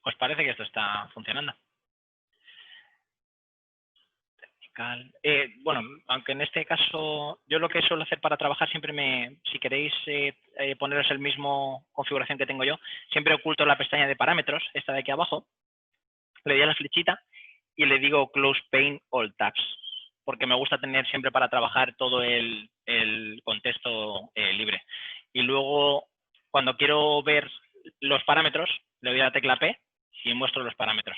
Pues parece que esto está funcionando. Bueno, aunque en este caso yo lo que suelo hacer para trabajar siempre si queréis poneros el mismo configuración que tengo yo, siempre oculto la pestaña de parámetros, esta de aquí abajo, le doy a la flechita y le digo Close Pane All Tabs, porque me gusta tener siempre para trabajar todo el contexto libre. Y luego, cuando quiero ver los parámetros, le doy a la tecla P y muestro los parámetros.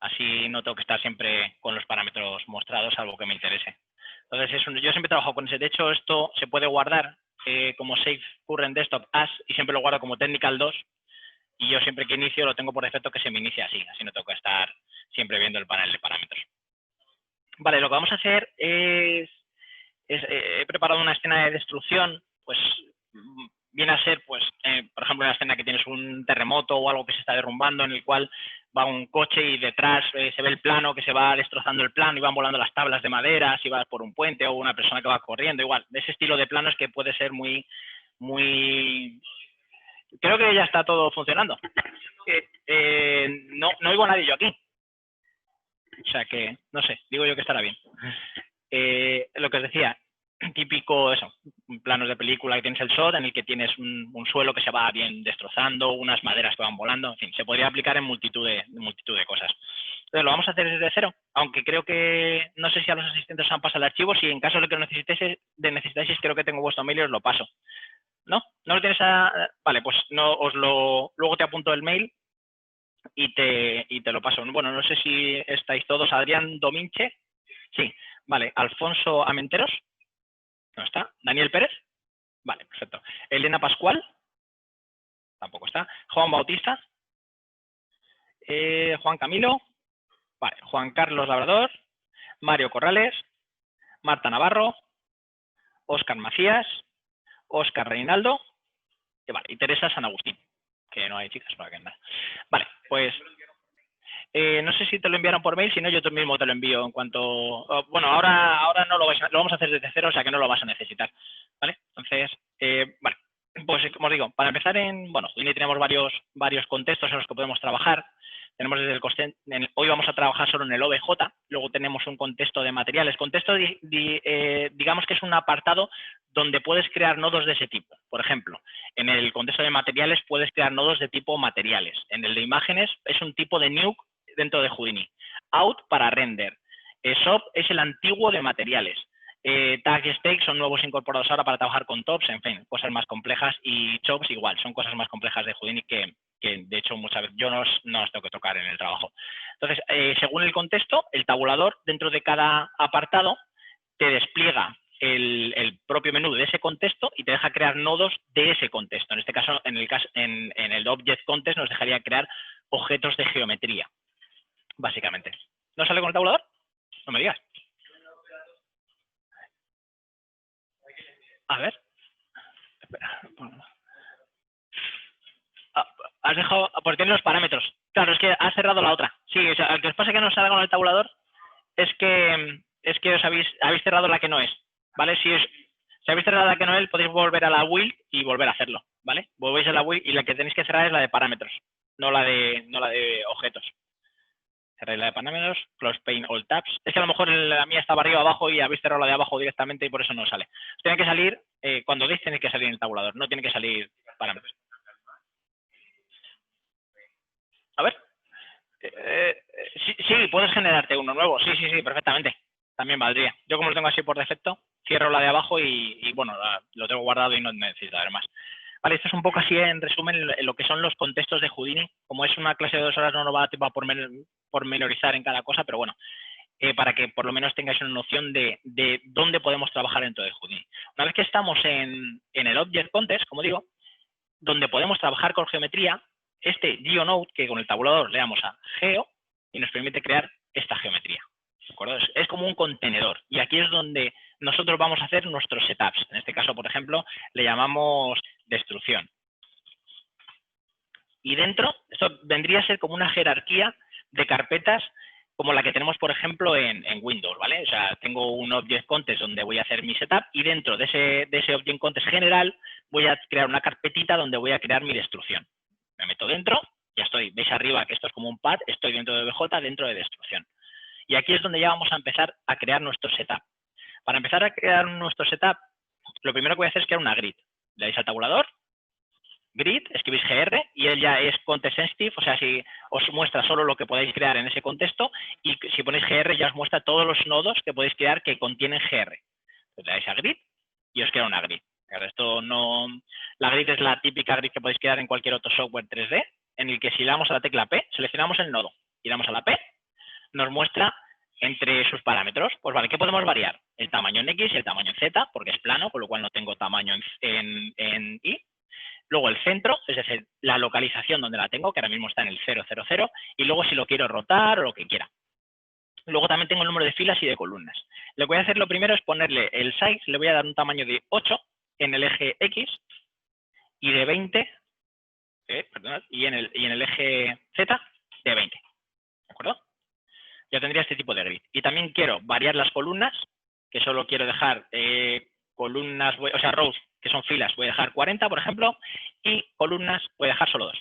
Así no tengo que estar siempre con los parámetros mostrados, salvo que me interese. Entonces, yo siempre trabajo con ese. De hecho, esto se puede guardar como Save Current Desktop As y siempre lo guardo como Technical 2. Y yo siempre que inicio lo tengo por defecto que se me inicie así. Así no tengo que estar siempre viendo el panel de parámetros. Vale, lo que vamos a hacer es he preparado una escena de destrucción, pues viene a ser, pues, por ejemplo, una escena que tienes un terremoto o algo que se está derrumbando, en el cual va un coche y detrás se ve el plano, que se va destrozando el plano y van volando las tablas de madera, si vas por un puente o una persona que va corriendo, igual, de ese estilo de planos que puede ser muy... Creo que ya está todo funcionando. No oigo a nadie yo aquí. O sea que, no sé, digo yo que estará bien. Lo que os decía, típico eso, planos de película que tienes el shot en el que tienes un suelo que se va bien destrozando, unas maderas que van volando, en fin, se podría aplicar en multitud de cosas. Entonces lo vamos a hacer desde cero, aunque creo que, no sé si a los asistentes os han pasado el archivo, si en caso de que lo necesitéis, creo que tengo vuestro mail y os lo paso. ¿No? ¿No lo tienes Vale, pues no luego te apunto el mail y te lo paso. Bueno, no sé si estáis todos. Adrián Dominche. Sí. Vale. Alfonso Amenteros. No está. Daniel Pérez. Vale, perfecto. Elena Pascual. Tampoco está. Juan Bautista. Juan Camilo. Vale. Juan Carlos Labrador. Mario Corrales. Marta Navarro. Óscar Macías. Óscar Reinaldo. Vale. Y Teresa San Agustín. Que no hay chicas para que andar. Vale, pues... no sé si te lo enviaron por mail, si no yo mismo te lo envío en cuanto... bueno, ahora no lo vamos a hacer desde cero, o sea que no lo vas a necesitar, ¿vale? Entonces, vale, pues como os digo, para empezar Houdini tenemos varios contextos en los que podemos trabajar. Tenemos desde hoy vamos a trabajar solo en el OBJ, luego tenemos un contexto de materiales. Contexto, digamos que es un apartado donde puedes crear nodos de ese tipo. Por ejemplo, en el contexto de materiales puedes crear nodos de tipo materiales. En el de imágenes es un tipo de nuke dentro de Houdini. Out para render. Shop es el antiguo de materiales. Tags y stakes son nuevos incorporados ahora para trabajar con tops, en fin, cosas más complejas. Y chops igual, son cosas más complejas de Houdini que de hecho muchas veces yo no os tengo que tocar en el trabajo. Entonces, según el contexto, el tabulador dentro de cada apartado te despliega el propio menú de ese contexto y te deja crear nodos de ese contexto. En este caso, en el Object Context nos dejaría crear objetos de geometría, básicamente. ¿No sale con el tabulador? No me digas. A ver. Espera. Has dejado... Pues tienes los parámetros. Claro, es que has cerrado la otra. Sí, o sea, lo que os pasa que no salga con el tabulador es que os habéis cerrado la que no es, ¿vale? Si habéis cerrado la que no es, podéis volver a la wheel y volver a hacerlo, ¿vale? Volvéis a la wheel y la que tenéis que cerrar es la de parámetros, no la de objetos. Cerráis la de parámetros, Close Pane All Tabs. Es que a lo mejor la mía estaba arriba abajo y habéis cerrado la de abajo directamente y por eso no sale. Tiene que salir, cuando deis tiene que salir en el tabulador, no tiene que salir parámetros. A ver. Sí, puedes generarte uno nuevo. Sí, perfectamente. También valdría. Yo como lo tengo así por defecto, cierro la de abajo y bueno, lo tengo guardado y no necesito ver más. Vale, esto es un poco así en resumen lo que son los contextos de Houdini. Como es una clase de 2 horas no nos va a dar tiempo a pormenorizar en cada cosa, pero bueno, para que por lo menos tengáis una noción de dónde podemos trabajar dentro de Houdini. Una vez que estamos en el Object Context, como digo, donde podemos trabajar con geometría, este GeoNode, que con el tabulador le damos a Geo, y nos permite crear esta geometría. ¿De acuerdo? Es como un contenedor. Y aquí es donde nosotros vamos a hacer nuestros setups. En este caso, por ejemplo, le llamamos destrucción. Y dentro, esto vendría a ser como una jerarquía de carpetas como la que tenemos, por ejemplo, en Windows, ¿vale? O sea, tengo un Object Context donde voy a hacer mi setup y dentro de ese Object Context general voy a crear una carpetita donde voy a crear mi destrucción. Me meto dentro Ya estoy, veis arriba que esto es como un pad, estoy dentro de BJ, dentro de destrucción. Y aquí es donde ya vamos a empezar a crear nuestro setup. Para empezar a crear nuestro setup, lo primero que voy a hacer es crear una grid. Le dais al tabulador, grid, escribís GR y él ya es context sensitive, o sea, si os muestra solo lo que podéis crear en ese contexto y si ponéis GR ya os muestra todos los nodos que podéis crear que contienen GR. Entonces le dais a grid y os crea una grid. Esto no, la grid es la típica grid que podéis crear en cualquier otro software 3D, en el que si le damos a la tecla P, seleccionamos el nodo y damos a la P, nos muestra entre sus parámetros. Pues vale, ¿qué podemos variar? El tamaño en X y el tamaño en Z, porque es plano, con lo cual no tengo tamaño en Y. Luego el centro, es decir, la localización donde la tengo, que ahora mismo está en el 000, y luego si lo quiero rotar o lo que quiera. Luego también tengo el número de filas y de columnas. Lo que voy a hacer lo primero es ponerle el size, le voy a dar un tamaño de 8 en el eje X y de 20, y en el eje Z de 20. ¿De acuerdo? Ya tendría este tipo de grid. Y también quiero variar las columnas, que solo quiero dejar columnas, o sea, rows, que son filas, voy a dejar 40, por ejemplo, y columnas voy a dejar solo 2.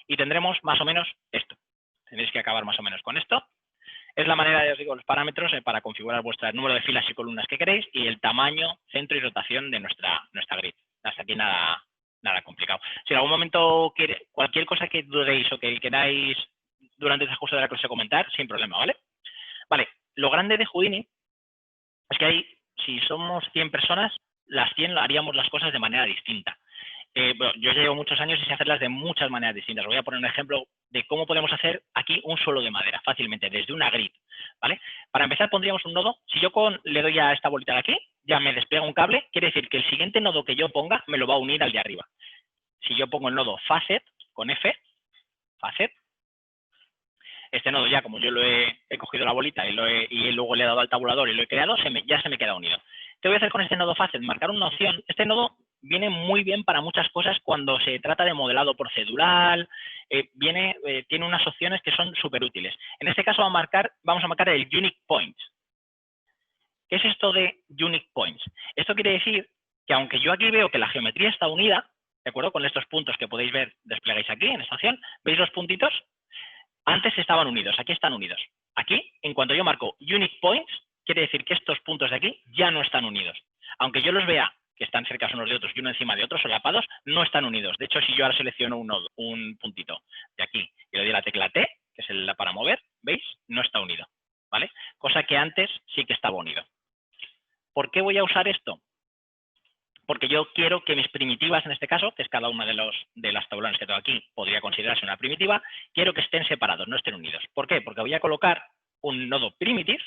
Y tendremos más o menos esto. Tendréis que acabar más o menos con esto. Es la manera, ya os digo, los parámetros para configurar vuestro número de filas y columnas que queréis y el tamaño, centro y rotación de nuestra grid. Hasta aquí nada complicado. Si en algún momento cualquier cosa que dudéis o que queráis durante el curso de la clase comentar, sin problema, ¿vale? Vale, lo grande de Houdini es que ahí, si somos 100 personas, las 100 haríamos las cosas de manera distinta. Bueno, yo llevo muchos años y sé hacerlas de muchas maneras distintas. Voy a poner un ejemplo de cómo podemos hacer aquí un suelo de madera, fácilmente, desde una grid, ¿vale? Para empezar pondríamos un nodo. Si yo le doy a esta bolita de aquí, ya me despliega un cable, quiere decir que el siguiente nodo que yo ponga me lo va a unir al de arriba. Si yo pongo el nodo facet, con F, facet, este nodo ya, como yo he cogido la bolita y luego le he dado al tabulador y lo he creado, ya se me queda unido. ¿Qué voy a hacer con este nodo facet? Marcar una opción. Este nodo viene muy bien para muchas cosas cuando se trata de modelado procedural, tiene unas opciones que son súper útiles. En este caso vamos a marcar el Unique Points. ¿Qué es esto de Unique Points? Esto quiere decir que aunque yo aquí veo que la geometría está unida, ¿de acuerdo? Con estos puntos que podéis ver, desplegáis aquí en esta opción, ¿veis los puntitos? Antes estaban unidos, aquí están unidos. Aquí, en cuanto yo marco Unique Points, quiere decir que estos puntos de aquí ya no están unidos. Aunque yo los vea que están cerca unos de otros y uno encima de otros, solapados, no están unidos. De hecho, si yo ahora selecciono un puntito de aquí y le doy la tecla T, que es la para mover, ¿veis? No está unido, ¿vale? Cosa que antes sí que estaba unido. ¿Por qué voy a usar esto? Porque yo quiero que mis primitivas, en este caso, que es cada una de las tablones que tengo aquí, podría considerarse una primitiva, quiero que estén separados, no estén unidos. ¿Por qué? Porque voy a colocar un nodo primitive.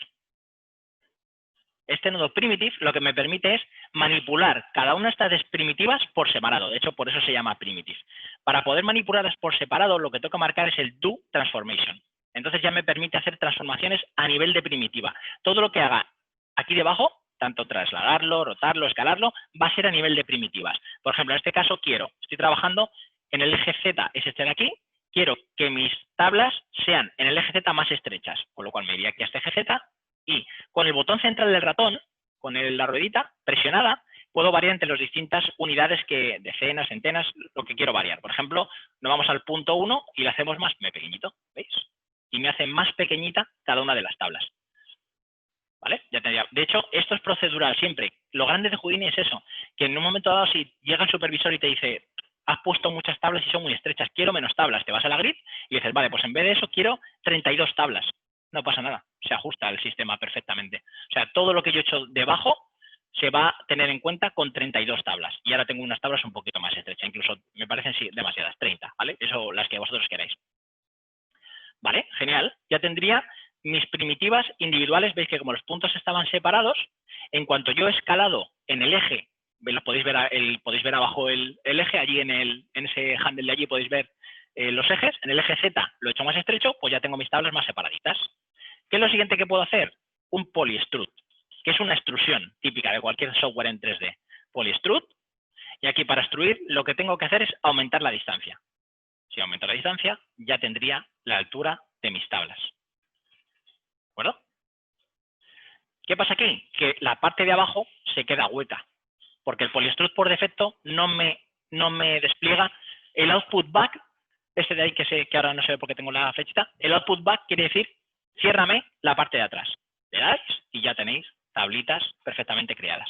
Este nodo primitive lo que me permite es manipular cada una de estas primitivas por separado. De hecho, por eso se llama primitive. Para poder manipularlas por separado, lo que tengo que marcar es el do transformation. Entonces ya me permite hacer transformaciones a nivel de primitiva. Todo lo que haga aquí debajo, tanto trasladarlo, rotarlo, escalarlo, va a ser a nivel de primitivas. Por ejemplo, en este caso estoy trabajando en el eje Z, es este de aquí, quiero que mis tablas sean en el eje Z más estrechas, con lo cual me iría aquí a este eje Z y con el botón central del ratón, con la ruedita presionada, puedo variar entre las distintas unidades decenas, centenas, lo que quiero variar. Por ejemplo, nos vamos al punto 1 y le hacemos más pequeñito, ¿veis? Y me hace más pequeñita cada una de las tablas. ¿Vale? De hecho, esto es procedural siempre. Lo grande de Houdini es eso, que en un momento dado, si llega el supervisor y te dice, has puesto muchas tablas y son muy estrechas, quiero menos tablas, te vas a la grid y dices, vale, pues en vez de eso quiero 32 tablas. No pasa nada, se ajusta el sistema perfectamente. O sea, todo lo que yo he hecho debajo se va a tener en cuenta con 32 tablas. Y ahora tengo unas tablas un poquito más estrechas, incluso me parecen sí, demasiadas, 30, ¿vale? Eso las que vosotros queráis. ¿Vale? Genial. Ya tendría mis primitivas individuales. Veis que como los puntos estaban separados, en cuanto yo he escalado en el eje, podéis ver abajo el eje, allí en ese handle de allí podéis ver los ejes. En el eje Z lo he hecho más estrecho, pues ya tengo mis tablas más separaditas. ¿Qué es lo siguiente que puedo hacer? Un polyextrude, que es una extrusión típica de cualquier software en 3D. Polyextrude, y aquí para extruir lo que tengo que hacer es aumentar la distancia. Si aumento la distancia, ya tendría la altura de mis tablas. ¿De acuerdo? ¿Qué pasa aquí? Que la parte de abajo se queda hueca, porque el polyextrude por defecto no me despliega el output back este de ahí que ahora no sé por qué tengo la flechita, el output back quiere decir ciérrame la parte de atrás. Le dais y ya tenéis tablitas perfectamente creadas.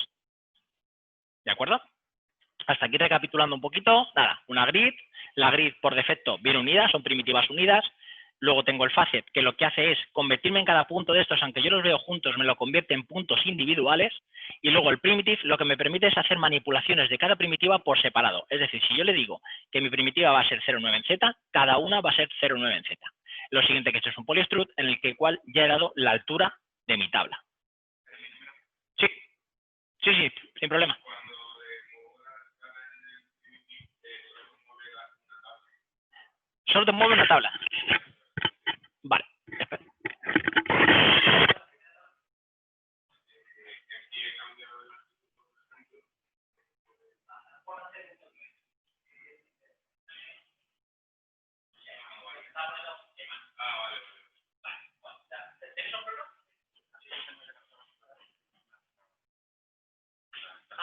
¿De acuerdo? Hasta aquí recapitulando un poquito, nada, una grid, la grid por defecto viene unida, son primitivas unidas, luego tengo el facet que lo que hace es convertirme en cada punto de estos, aunque yo los veo juntos, me lo convierte en puntos individuales, y luego el primitive lo que me permite es hacer manipulaciones de cada primitiva por separado, es decir, si yo le digo que mi primitiva va a ser 0,9 en Z, cada una va a ser 0,9 en Z. Lo siguiente que he hecho es un polystruct en el que cual ya he dado la altura de mi tabla. Sí, sí, sin problema. Solo te mueve una tabla. Vale.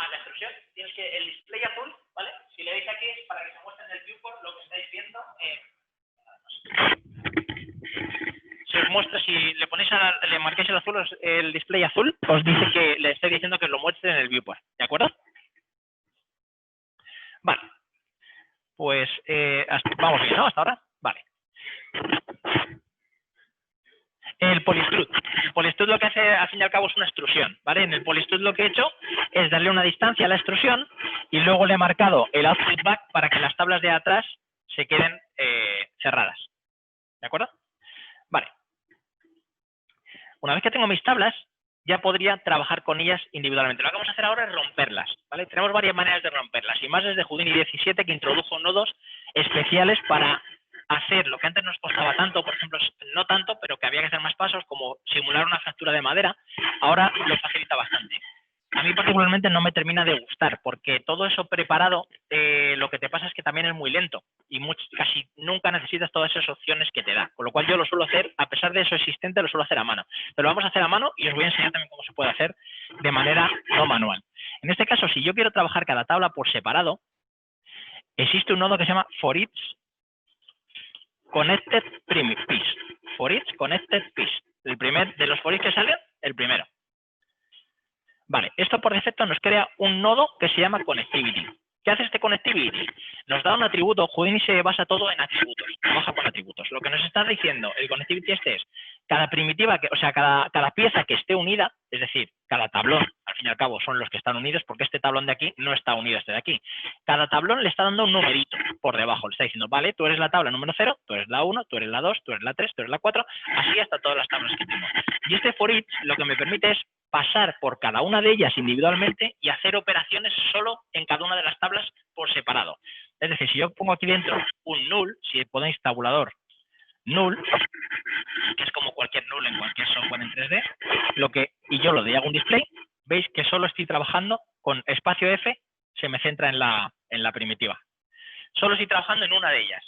La extrusión, tienes que el display azul, ¿vale? Si le dais aquí es para que se muestre en el viewport lo que estáis viendo. Si os muestra, si le ponéis le marcáis el azul, el display azul, os dice que le estoy diciendo que lo muestre en el viewport, ¿de acuerdo? Vale. Pues vamos bien, ¿no? Hasta ahora. Vale. El polystruct. El polystruct lo que hace, al fin y al cabo, es una extrusión, ¿vale? En el polystruct lo que he hecho es darle una distancia a la extrusión y luego le he marcado el output back para que las tablas de atrás se queden cerradas. ¿De acuerdo? Vale. Una vez que tengo mis tablas, ya podría trabajar con ellas individualmente. Lo que vamos a hacer ahora es romperlas, ¿vale? Tenemos varias maneras de romperlas, y más desde Houdini 17, que introdujo nodos especiales para hacer lo que antes nos costaba tanto, por ejemplo, no tanto, pero que había que hacer más pasos, como simular una fractura de madera, ahora lo facilita bastante. A mí particularmente no me termina de gustar, porque todo eso preparado, lo que te pasa es que también es muy lento y casi nunca necesitas todas esas opciones que te da. Con lo cual yo lo suelo hacer, a pesar de eso existente, lo suelo hacer a mano. Pero lo vamos a hacer a mano y os voy a enseñar también cómo se puede hacer de manera no manual. En este caso, si yo quiero trabajar cada tabla por separado, existe un nodo que se llama for each connected piece. For each connected piece. El primer de los for each que salen, el primero. Vale, esto por defecto nos crea un nodo que se llama connectivity. ¿Qué hace este connectivity? Nos da un atributo. Houdini se basa todo en atributos, trabaja con atributos. Lo que nos está diciendo el connectivity este es cada primitiva, cada pieza que esté unida, es decir, cada tablón, al fin y al cabo son los que están unidos, porque este tablón de aquí no está unido a este de aquí. Cada tablón le está dando un numerito por debajo, le está diciendo, vale, tú eres la tabla número 0, tú eres la 1, tú eres la 2, tú eres la 3, tú eres la 4, así hasta todas las tablas que tengo. Y este for each lo que me permite es pasar por cada una de ellas individualmente y hacer operaciones solo en cada una de las tablas por separado. Es decir, si yo pongo aquí dentro un null, si ponéis tabulador null, que es como cualquier null en cualquier software en 3D, y yo lo de hago un display, veis que solo estoy trabajando con espacio F, se me centra en la primitiva. Solo estoy trabajando en una de ellas.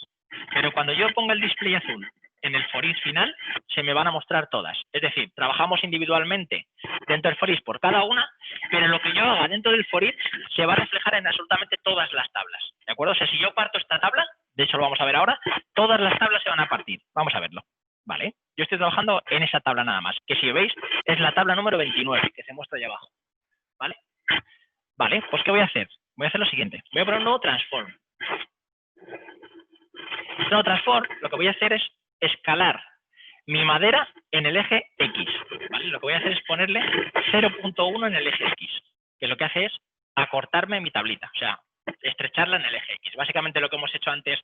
Pero cuando yo ponga el display azul en el for each final, se me van a mostrar todas. Es decir, trabajamos individualmente dentro del for each por cada una, pero lo que yo haga dentro del for each se va a reflejar en absolutamente todas las tablas. ¿De acuerdo? O sea, si yo parto esta tabla, de hecho lo vamos a ver ahora, todas las tablas se van a partir. Vamos a verlo. ¿Vale? Yo estoy trabajando en esa tabla nada más, que si veis es la tabla número 29, que se muestra allá abajo. ¿Vale? Vale, pues ¿qué voy a hacer? Voy a hacer lo siguiente. Voy a poner un nuevo transform. Este nuevo transform, lo que voy a hacer es escalar mi madera en el eje X. ¿Vale? Lo que voy a hacer es ponerle 0.1 en el eje X, que lo que hace es acortarme mi tablita, o sea, estrecharla en el eje X. Básicamente lo que hemos hecho antes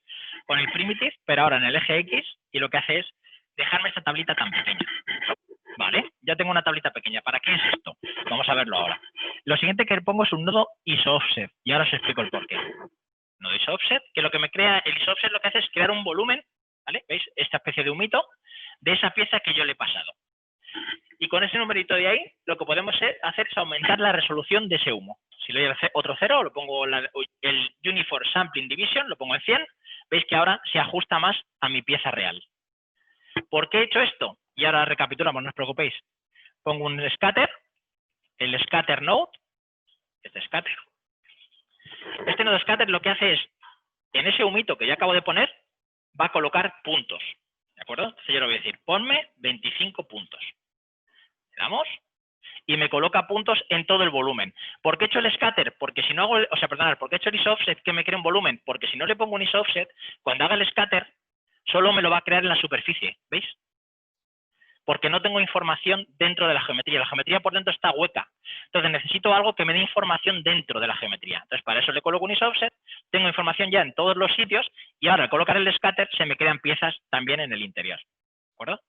con el primitive, pero ahora en el eje X, y lo que hace es dejarme esta tablita tan pequeña. Vale, ya tengo una tablita pequeña. ¿Para qué es esto? Vamos a verlo ahora. Lo siguiente que pongo es un nodo isoOffset, y ahora os explico el porqué. Nodo isoOffset, que lo que me crea, el isoOffset lo que hace es crear un volumen, ¿vale? ¿Veis? Esta especie de humito de esa pieza que yo le he pasado. Y con ese numerito de ahí, lo que podemos hacer es aumentar la resolución de ese humo. Si le doy otro 0, lo pongo el Uniform Sampling Division, lo pongo en 100, veis que ahora se ajusta más a mi pieza real. ¿Por qué he hecho esto? Y ahora recapitulamos, no os preocupéis. Pongo un scatter, el scatter node, este scatter. Este nodo scatter lo que hace es, en ese humito que ya acabo de poner, va a colocar puntos, ¿de acuerdo? Entonces yo le voy a decir, ponme 25 puntos. Le damos y me coloca puntos en todo el volumen. ¿Por qué he hecho el scatter? Porque si no hago, ¿por qué he hecho el isOffset que me crea un volumen? Porque si no le pongo un isOffset, cuando haga el scatter, solo me lo va a crear en la superficie, ¿veis? Porque no tengo información dentro de la geometría por dentro está hueca. Entonces necesito algo que me dé información dentro de la geometría. Entonces para eso le coloco un isOffset, tengo información ya en todos los sitios y ahora al colocar el scatter se me crean piezas también en el interior, ¿de acuerdo?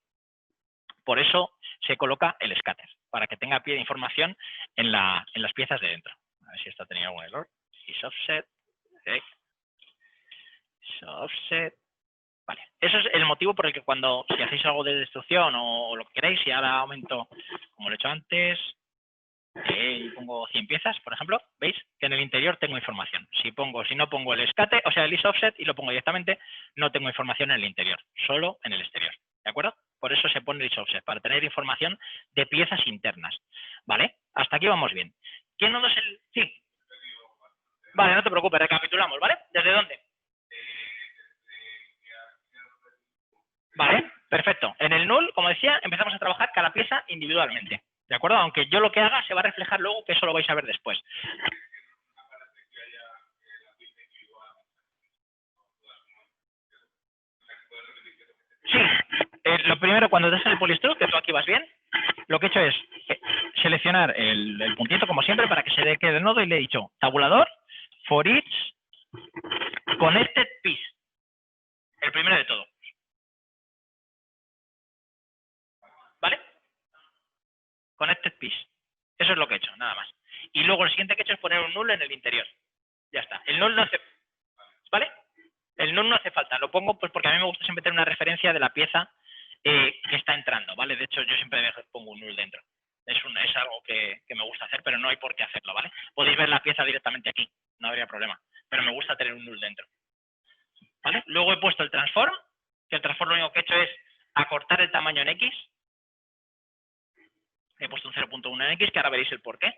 Por eso se coloca el scatter, para que tenga pie de información en las piezas de dentro. A ver si esto ha tenido algún error. isOffset, isOffset. Vale, eso es el motivo por el que cuando, si hacéis algo de destrucción o lo que queráis, y ahora aumento, como lo he hecho antes, y pongo 100 piezas, por ejemplo, veis que en el interior tengo información. Si no pongo el scatter, o sea, el isOffset y lo pongo directamente, no tengo información en el interior, solo en el exterior, ¿de acuerdo? Por eso se pone el isOffset, para tener información de piezas internas, ¿vale? Hasta aquí vamos bien. ¿Qué nodo es el...? Sí. Vale, no te preocupes, recapitulamos, ¿vale? ¿Desde dónde? Vale, perfecto. En el null, como decía, empezamos a trabajar cada pieza individualmente, ¿de acuerdo? Aunque yo lo que haga se va a reflejar luego, que eso lo vais a ver después. Sí, lo primero, cuando des el polystruct, que tú aquí vas bien, lo que he hecho es seleccionar el puntito, como siempre, para que se le quede el nodo y le he dicho tabulador for each connected piece. El primero de todo. ¿Vale? Connected piece. Eso es lo que he hecho, nada más. Y luego el siguiente que he hecho es poner un null en el interior. Ya está. El null no hace... ¿Vale? El null no hace falta. Lo pongo pues porque a mí me gusta siempre tener una referencia de la pieza que está entrando, ¿vale? De hecho, yo siempre pongo un null dentro. Es algo que me gusta hacer, pero no hay por qué hacerlo, ¿vale? Podéis ver la pieza directamente aquí, no habría problema. Pero me gusta tener un null dentro. ¿Vale? Luego he puesto el transform, que el transform lo único que he hecho es acortar el tamaño en X. He puesto un 0.1 en X, que ahora veréis el por qué.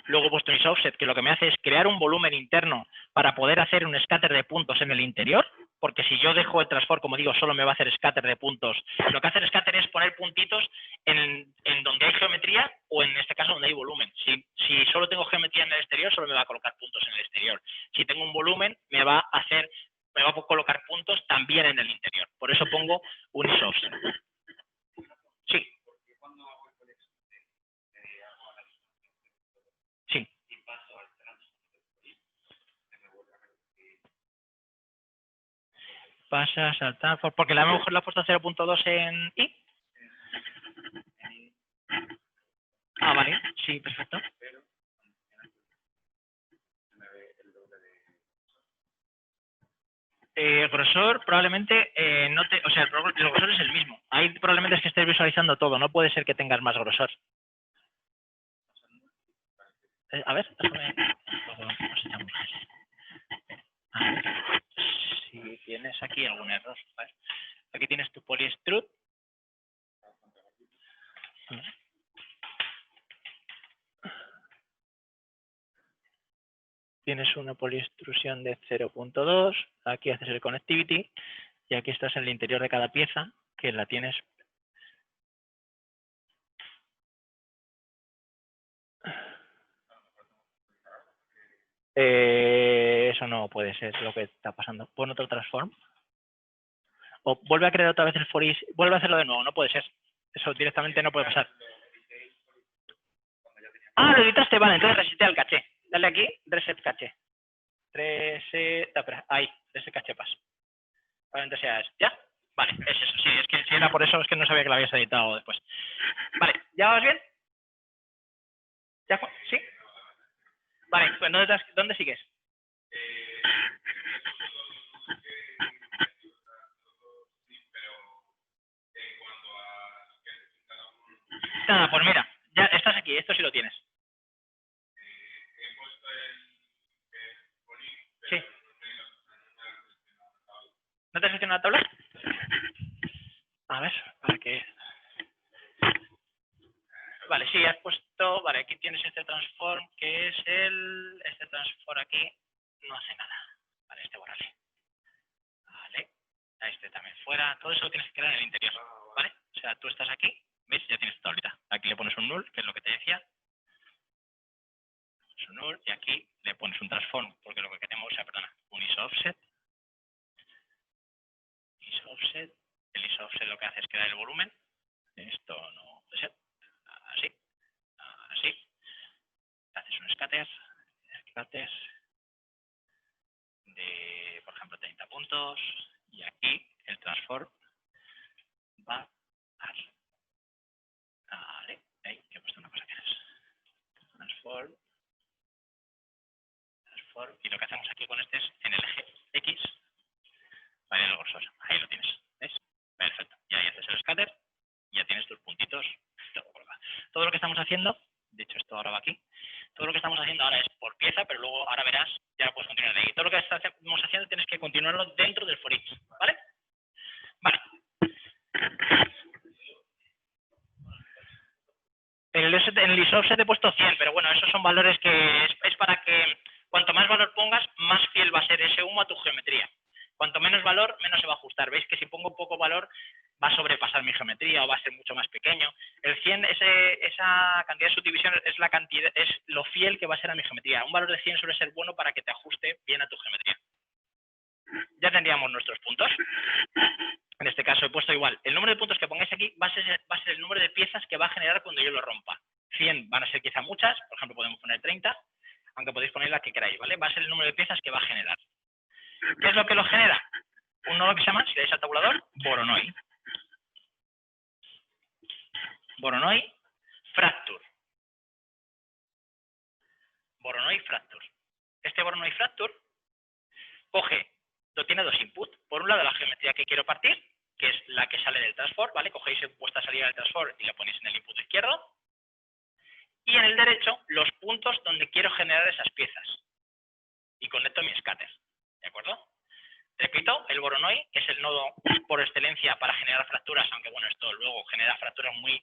Luego he puesto mis offset, que lo que me hace es crear un volumen interno para poder hacer un scatter de puntos en el interior, porque si yo dejo el transform, como digo, solo me va a hacer scatter de puntos. Lo que hace el scatter es poner puntitos en donde hay geometría o en este caso donde hay volumen. Si solo tengo geometría en el exterior, solo me va a colocar puntos en el exterior. Si tengo un volumen, me va a colocar puntos también en el interior. Por eso pongo un isOffset. Sí. Sí. Pasas al transform, porque a lo mejor la he puesto 0.2 en I. Ah, vale, sí, perfecto. Grosor probablemente no te... O sea, el grosor es el mismo. Ahí probablemente es que estés visualizando todo. No puede ser que tengas más grosor. A ver, déjame... A ver si tienes aquí algún error. A ver. Aquí tienes tu polystruct. Tienes una polyextrusión de 0.2. Aquí haces el connectivity. Y aquí estás en el interior de cada pieza, que la tienes... eso no puede ser lo que está pasando. Pon otro transform. O vuelve a crear otra vez el for each. Vuelve a hacerlo de nuevo. No puede ser. Eso directamente no puede pasar. Ah, lo editaste, vale, entonces resetea el caché. Dale aquí, reset caché. Reset, ahí, reset caché pass. Probablemente sea eso. ¿Ya? Vale, es eso, sí, es que si era por eso es que no sabía que lo habías editado después. Vale, ¿ya vas bien? ¿Ya? ¿Sí? Vale, pues ¿dónde sigues? Nada, pues mira, ya estás aquí, esto sí lo tienes. Sí. ¿No te has seleccionado la tabla? A ver, para que... Vale, sí, has puesto... Vale, aquí tienes este transform, que es este transform aquí no hace nada. Vale, este borrale. Vale. a este también fuera, todo eso lo tienes que crear en el interior, ¿vale? O sea, tú estás aquí, ¿ves? Ya tienes tu tablita. Aquí le pones un null, que es lo que te decía. Es un null, y aquí le pones un transform, porque lo que queremos, un isOffset. ISOffset. El isOffset lo que hace es crear el volumen. Esto no puede ser. Así. Así. Haces un scatter de, por ejemplo, 30 puntos. Y aquí el transform va a... Vale. Ahí, que he puesto una cosa que es. Transform. Y lo que hacemos aquí con este es en el eje X, vale, el grosor. Ahí lo tienes. ¿Ves? Perfecto. Y ahí haces el scatter y ya tienes tus puntitos. Todo lo que estamos haciendo, de hecho esto ahora va aquí, todo lo que estamos haciendo ahora es por pieza, pero luego ahora verás, ya lo puedes continuar de ahí. Todo lo que estamos haciendo tienes que continuarlo dentro del for each, ¿vale? Vale. En el isOffset he puesto 100, pero bueno, esos son valores que es para que cuanto más valor pongas, más fiel va a ser ese humo a tu geometría. Cuanto menos valor, menos se va a ajustar. ¿Veis que si pongo poco valor va a sobrepasar mi geometría o va a ser mucho más pequeño? El 100, esa cantidad de subdivisión es la cantidad, es lo fiel que va a ser a mi geometría. Un valor de 100 suele ser bueno para que te ajuste bien a tu geometría. Ya tendríamos nuestros puntos. En este caso he puesto igual. El número de puntos que pongáis aquí va a ser el número de piezas que va a generar cuando yo lo rompa. 100 van a ser quizá muchas, por ejemplo podemos poner 30, aunque podéis poner la que queráis, ¿vale? Va a ser el número de piezas que va a generar. ¿Qué es lo que lo genera? Un nodo que se llama, si le dais al tabulador, Voronoi. Voronoi Fracture. Voronoi Fracture. Este Voronoi Fracture tiene dos inputs. Por un lado, la geometría que quiero partir, que es la que sale del transform, ¿vale? Cogéis vuestra salida del transform y la ponéis en el input izquierdo. Y en el derecho, los puntos donde quiero generar esas piezas. Y conecto mi scatter, ¿de acuerdo? Repito, el Voronoi es el nodo por excelencia para generar fracturas, aunque bueno, esto luego genera fracturas muy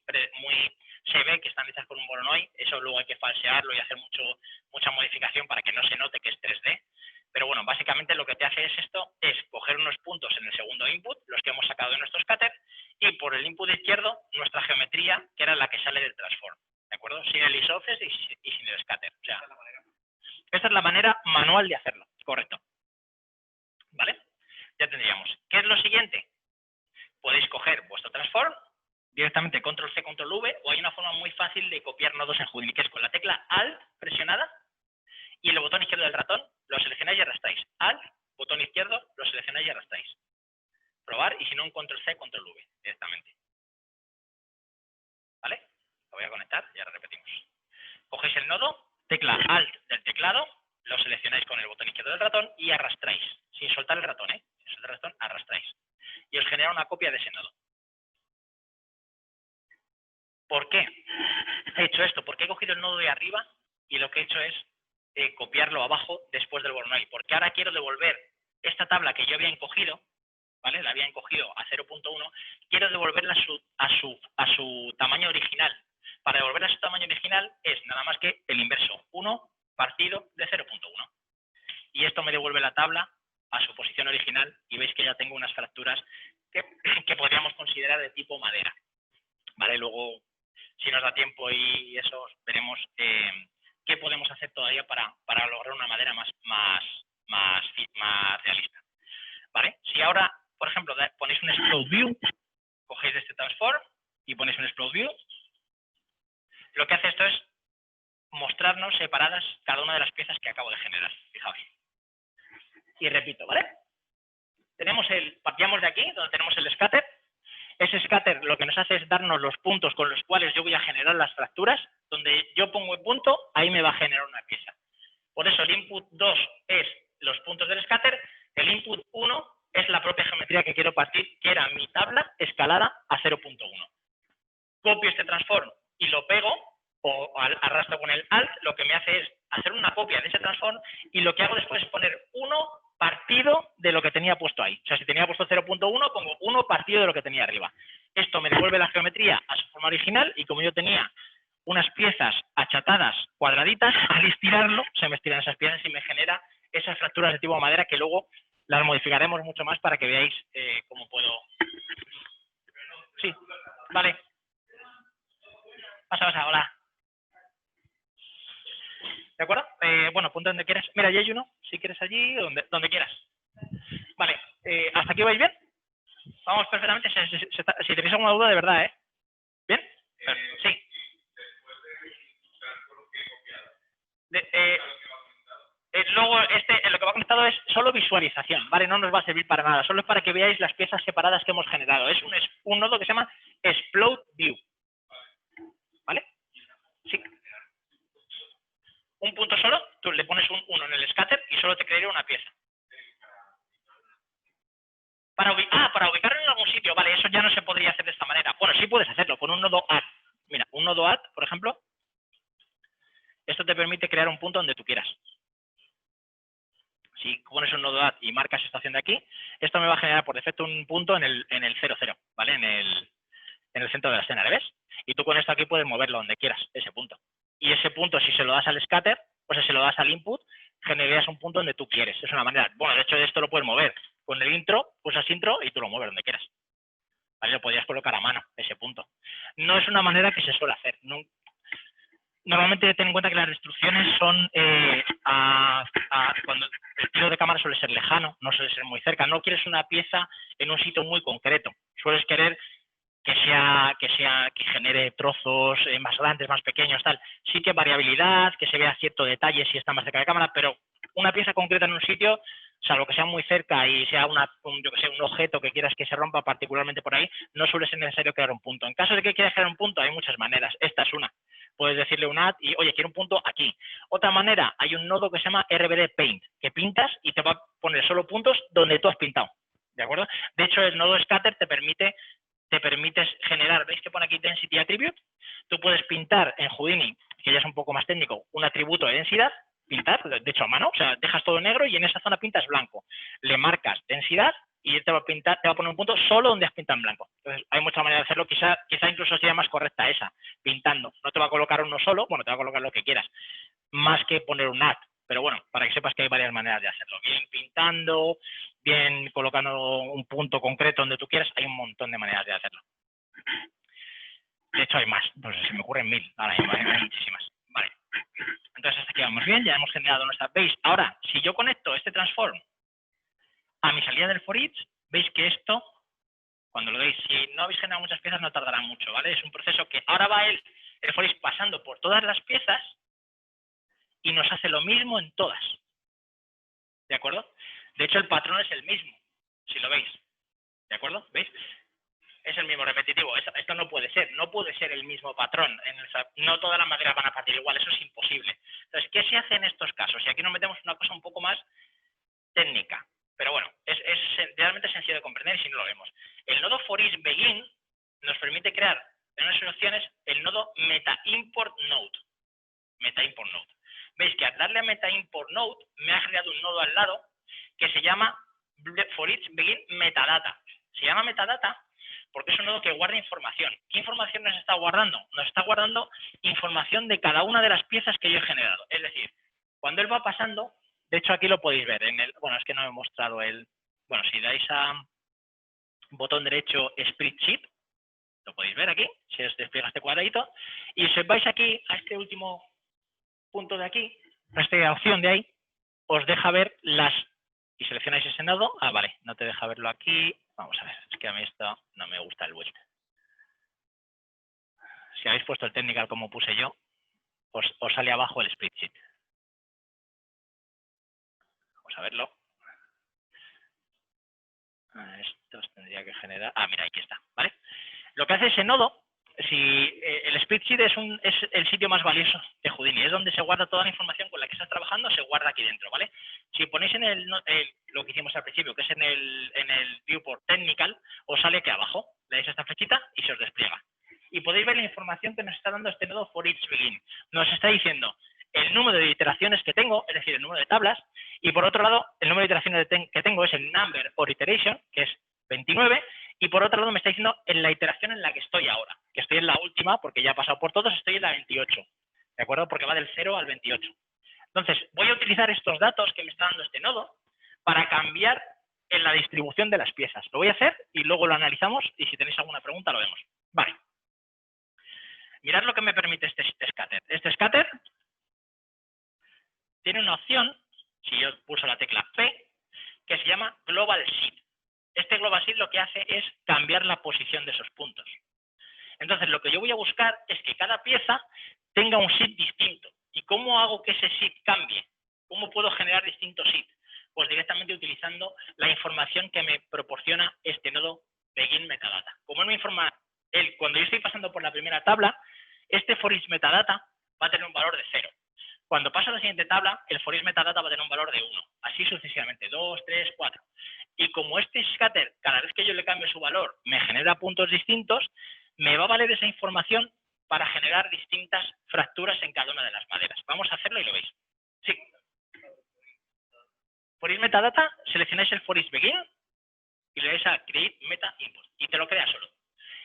se ve que están hechas con un Voronoi, eso luego hay que falsearlo y hacer mucha modificación para que no se note que es 3D. Pero bueno, básicamente lo que te hace es esto, es coger unos puntos en el segundo input, los que hemos sacado de nuestro scatter, y por el input izquierdo, nuestra geometría, que era la que sale del transform, ¿de acuerdo? Sin el isOffset y sin el scatter. O sea, esta es la manera manual de hacerlo, correcto. ¿Vale? Ya tendríamos. ¿Qué es lo siguiente? Podéis coger vuestro transform, directamente Control-C, Control-V, o hay una forma muy fácil de copiar nodos en Houdini, que es con la tecla Alt presionada y el botón izquierdo del ratón lo seleccionáis y arrastráis. Alt, botón izquierdo, lo seleccionáis y arrastráis. Probar, y si no, un Control-C, Control-V directamente. ¿Vale? Lo voy a conectar y ahora repetimos. Cogéis el nodo, tecla Alt del teclado, lo seleccionáis con el botón izquierdo del ratón y arrastráis, sin soltar el ratón, ¿eh? Sin soltar el ratón, arrastráis. Y os genera una copia de ese nodo. ¿Por qué he hecho esto? Porque he cogido el nodo de arriba y lo que he hecho es copiarlo abajo después del Voronoi. Porque ahora quiero devolver esta tabla que yo había encogido, ¿vale? La había encogido a 0.1, quiero devolverla a su tamaño original. Para devolverla a su tamaño original es nada más que el inverso, 1 partido de 0.1. Y esto me devuelve la tabla a su posición original y veis que ya tengo unas fracturas que podríamos considerar de tipo madera. ¿Vale? Luego, si nos da tiempo y eso, veremos qué podemos hacer todavía para lograr una madera más realista. ¿Vale? Si ahora, por ejemplo, ponéis un Explode View, cogéis este transform y ponéis un Explode View, lo que hace esto es mostrarnos separadas cada una de las piezas que acabo de generar. Fijaos. Y repito, ¿vale? Partíamos de aquí, donde tenemos el scatter. Ese scatter lo que nos hace es darnos los puntos con los cuales yo voy a generar las fracturas. Donde yo pongo el punto, ahí me va a generar una pieza. Por eso el input 2 es los puntos del scatter, el input 1 es la propia geometría que quiero partir, que era mi tabla escalada a 0.1. Copio este transform y lo pego, o arrastro con el Alt, lo que me hace es hacer una copia de ese transform, y lo que hago después es poner 1 partido de lo que tenía puesto ahí. O sea, si tenía puesto 0.1, pongo 1 partido de lo que tenía arriba. Esto me devuelve la geometría a su forma original, y como yo tenía unas piezas achatadas, cuadraditas, al estirarlo, se me estiran esas piezas y me genera esas fracturas de tipo madera que luego las modificaremos mucho más para que veáis cómo puedo. Sí, vale. Pasa, hola. ¿De acuerdo? Bueno, ponte donde quieras. Mira, ya hay uno, si quieres allí, donde quieras. Vale, ¿hasta aquí vais bien? Vamos perfectamente. Si tenéis alguna duda, de verdad, ¿eh? ¿Bien? Sí. Luego, lo que va conectado es solo visualización, ¿vale? No nos va a servir para nada, solo es para que veáis las piezas separadas que hemos generado. Es un nodo que se llama Explode View, ¿vale? Sí. Un punto solo, tú le pones un 1 en el scatter y solo te crearía una pieza. Para ubicarlo en algún sitio, vale, eso ya no se podría hacer de esta manera. Bueno, sí puedes hacerlo con un nodo add. Mira, un nodo add, por ejemplo, esto te permite crear un punto donde tú quieras. Si pones un nodo add y marcas esta opción de aquí, esto me va a generar por defecto un punto en el 0,0, ¿vale? En el centro de la escena, ¿le ves? Y tú con esto aquí puedes moverlo donde quieras, ese punto. Y ese punto, si se lo das al scatter, o sea, se lo das al input, generarías un punto donde tú quieres. Es una manera, bueno, de hecho, esto lo puedes mover. Con el intro, pulsas intro y tú lo mueves donde quieras. ¿Vale? Lo podrías colocar a mano, ese punto. No es una manera que se suele hacer. Normalmente ten en cuenta que las instrucciones son cuando el tiro de cámara suele ser lejano, no suele ser muy cerca. No quieres una pieza en un sitio muy concreto. Sueles querer que genere trozos más grandes, más pequeños, tal. Sí que variabilidad, que se vea cierto detalle si está más cerca de la cámara, pero una pieza concreta en un sitio, salvo que sea muy cerca y sea un objeto que quieras que se rompa particularmente por ahí, no suele ser necesario crear un punto. En caso de que quieras crear un punto, hay muchas maneras. Esta es una. Puedes decirle un add y, oye, quiero un punto aquí. Otra manera, hay un nodo que se llama RBD Paint, que pintas y te va a poner solo puntos donde tú has pintado. ¿De acuerdo? De hecho, el nodo Scatter te permites generar, ¿veis que pone aquí Density Attribute? Tú puedes pintar en Houdini, que ya es un poco más técnico, un atributo de densidad, pintar, de hecho a mano, o sea, dejas todo negro y en esa zona pintas blanco. Le marcas densidad y te va a poner un punto solo donde has pintado en blanco. Entonces, hay muchas maneras de hacerlo, quizá incluso sería más correcta esa, pintando. No te va a colocar uno solo, bueno, te va a colocar lo que quieras, más que poner un add. Pero bueno, para que sepas que hay varias maneras de hacerlo. Bien pintando, bien colocando un punto concreto donde tú quieras, hay un montón de maneras de hacerlo. De hecho, hay más, pues se me ocurren 1000, ahora hay muchísimas. Vale. Entonces, hasta aquí vamos bien, ya hemos generado nuestra base. Ahora, si yo conecto este transform a mi salida del for each, veis que esto, cuando lo veis, si no habéis generado muchas piezas, no tardará mucho, ¿vale? Es un proceso que ahora va el for each pasando por todas las piezas y nos hace lo mismo en todas. ¿De acuerdo? De hecho, el patrón es el mismo, si lo veis. ¿De acuerdo? ¿Veis? Es el mismo repetitivo. Esto no puede ser el mismo patrón. No todas las maderas van a partir igual, eso es imposible. Entonces, ¿qué se hace en estos casos? Y aquí nos metemos en una cosa un poco más técnica. Pero bueno, es realmente sencillo de comprender y si no lo vemos. El nodo for each begin nos permite crear en unas opciones el nodo meta-import-node. Meta-import-node. Veis que al darle a meta-import-node me ha creado un nodo al lado que se llama for each begin metadata. Se llama metadata porque es un nodo que guarda información. ¿Qué información nos está guardando? Nos está guardando información de cada una de las piezas que yo he generado. Es decir, cuando él va pasando, de hecho aquí lo podéis ver, bueno, es que no he mostrado bueno, si dais a botón derecho Split Sheet, lo podéis ver aquí, si os despliega este cuadradito, y si vais aquí a este último punto de aquí, a esta opción de ahí, os deja ver y seleccionáis ese nodo. Ah, vale, no te deja verlo aquí. Vamos a ver, es que a mí esto no me gusta el build. Si habéis puesto el technical como puse yo, os sale abajo el split sheet. Vamos a verlo. Esto os tendría que generar. Ah, mira, aquí está, ¿vale? Lo que hace ese nodo, el split sheet es el sitio más valioso de Houdini, es donde se guarda toda la información con la que estás trabajando, se guarda aquí dentro, ¿vale? Si ponéis en lo que hicimos al principio, que es en el viewport technical, os sale aquí abajo, le dais a esta flechita y se os despliega. Y podéis ver la información que nos está dando este nodo for each begin. Nos está diciendo el número de iteraciones que tengo, es decir, el número de tablas, y por otro lado, el número de iteraciones que tengo es el number or iteration, que es 29, y por otro lado me está diciendo en la iteración en la que estoy ahora, que estoy en la última, porque ya he pasado por todos, estoy en la 28, ¿de acuerdo? Porque va del 0 al 28. Entonces, voy a utilizar estos datos que me está dando este nodo para cambiar en la distribución de las piezas. Lo voy a hacer y luego lo analizamos y si tenéis alguna pregunta lo vemos. Vale. Mirad lo que me permite este scatter. Este scatter tiene una opción, si yo pulso la tecla P, que se llama Global Seed. Este Global Seed lo que hace es cambiar la posición de esos puntos. Entonces, lo que yo voy a buscar es que cada pieza tenga un seed distinto. ¿Y cómo hago que ese seed cambie? ¿Cómo puedo generar distintos seeds? Pues directamente utilizando la información que me proporciona este nodo Begin Metadata. Como él me informa, cuando yo estoy pasando por la primera tabla, este for each metadata va a tener un valor de 0. Cuando paso a la siguiente tabla, el for each metadata va a tener un valor de 1. Así sucesivamente, 2, 3, 4. Y como este scatter, cada vez que yo le cambio su valor, me genera puntos distintos, me va a valer esa información para generar distintas fracturas en cada una de las maderas. Vamos a hacerlo y lo veis. Sí. For each metadata, seleccionáis el for each begin y le dais a create meta input y te lo crea solo.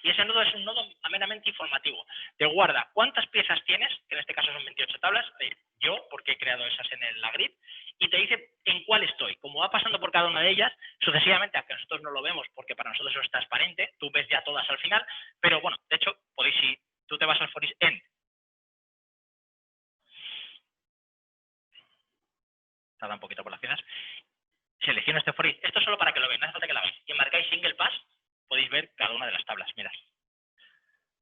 Y ese nodo es un nodo meramente informativo. Te guarda cuántas piezas tienes, que en este caso son 28 tablas, yo, porque he creado esas en la grid, y te dice en cuál estoy. Como va pasando por cada una de ellas, sucesivamente, aunque nosotros no lo vemos, porque para nosotros eso es transparente, tú ves ya todas al final, pero bueno, de hecho, podéis, si tú te vas al for each end, tarda un poquito por las piezas, selecciono este for each, esto es solo para que lo veáis, no hace falta que la veáis, y marcáis single pass, podéis ver cada una de las tablas, mirad.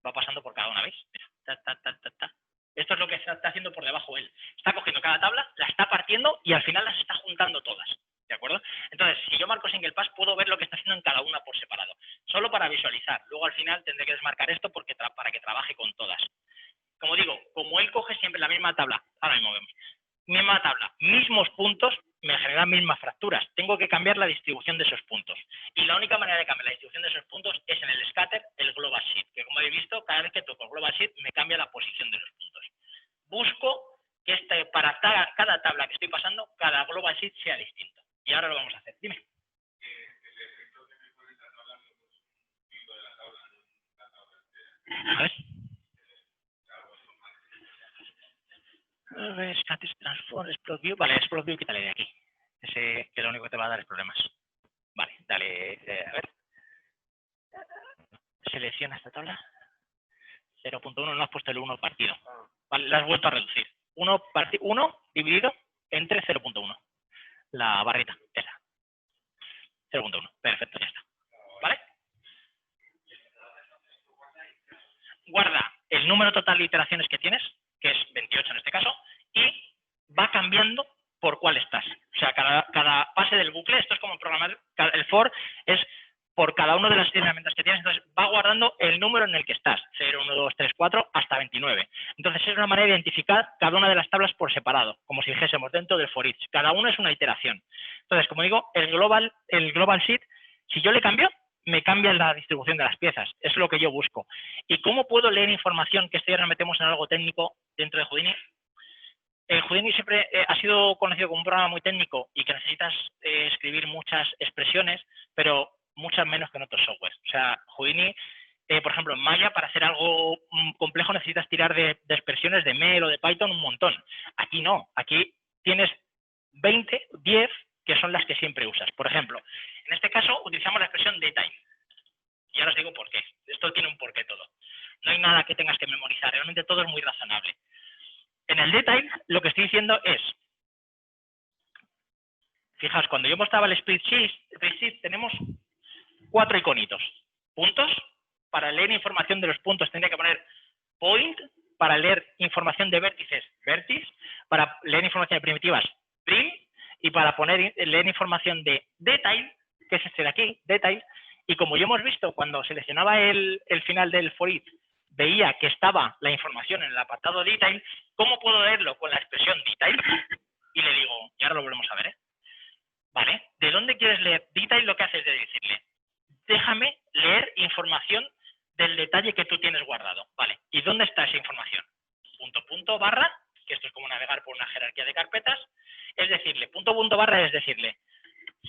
Va pasando por cada una, ¿veis? Mira, Esto es lo que está haciendo por debajo él. Está cogiendo cada tabla, la está partiendo y al final las está juntando todas. ¿De acuerdo? Entonces, si yo marco single pass, puedo ver lo que está haciendo en cada una por separado. Solo para visualizar. Luego al final tendré que desmarcar esto para que trabaje con todas. Como digo, como él coge siempre la misma tabla, ahora mismo vemos, misma tabla, mismos puntos, me generan mismas fracturas. Tengo que cambiar la distribución de esos puntos. Y la única manera de cambiar la distribución de esos puntos es en el scatter, el Global Seed, que como habéis visto, cada vez que toco el Global Seed me cambia la posición de los puntos. Busco que para cada tabla que estoy pasando, cada Global Seed sea distinto. Y ahora lo vamos a hacer. Dime. A ver. Status Transform, Explode View. Vale, Explode View, quítale de aquí. Ese que lo único que te va a dar es problemas. Vale, dale, a ver. Selecciona esta tabla. 0.1, no has puesto el 1 partido. Vale, la has vuelto a reducir. 1 dividido entre 0.1. La barrita, esa. 0.1. Perfecto, ya está. ¿Vale? Guarda el número total de iteraciones que tienes, que es 28 en este caso, y va cambiando por cuál estás. O sea, cada fase del bucle, esto es como programar, el for es por cada una de las herramientas que tienes, entonces va guardando el número en el que estás, 0, 1, 2, 3, 4, hasta 29. Entonces es una manera de identificar cada una de las tablas por separado, como si dijésemos dentro del for each. Cada uno es una iteración. Entonces, como digo, el global seed, si yo le cambio, me cambia la distribución de las piezas. Es lo que yo busco. ¿Y cómo puedo leer información? Que esto ya nos metemos en algo técnico dentro de Houdini. Houdini siempre ha sido conocido como un programa muy técnico y que necesitas escribir muchas expresiones, pero muchas menos que en otros softwares. O sea, Houdini, por ejemplo, en Maya, para hacer algo complejo necesitas tirar de expresiones de MEL o de Python un montón. Aquí no. Aquí tienes 10 que son las que siempre usas. Por ejemplo, en este caso utilizamos la expresión daytime. Y ahora os digo por qué. Esto tiene un porqué todo. No hay nada que tengas que memorizar. Realmente todo es muy razonable. En el daytime lo que estoy diciendo es, fijaos, cuando yo mostraba el split sheet tenemos 4 iconitos. Puntos, para leer información de los puntos tendría que poner point, para leer información de vértices, vertice, para leer información de primitivas, prim, y para leer información de detail, que es este de aquí, detail, y como ya hemos visto, cuando seleccionaba el final del for each, veía que estaba la información en el apartado detail, ¿cómo puedo leerlo? Con la expresión detail, y le digo, y ahora lo volvemos a ver, ¿vale? ¿De dónde quieres leer? Detail lo que hace es decirle, déjame leer información del detalle que tú tienes guardado, ¿vale? ¿Y dónde está esa información? Punto, barra, que esto es como navegar por una jerarquía de carpetas, es decirle, punto, barra es decirle,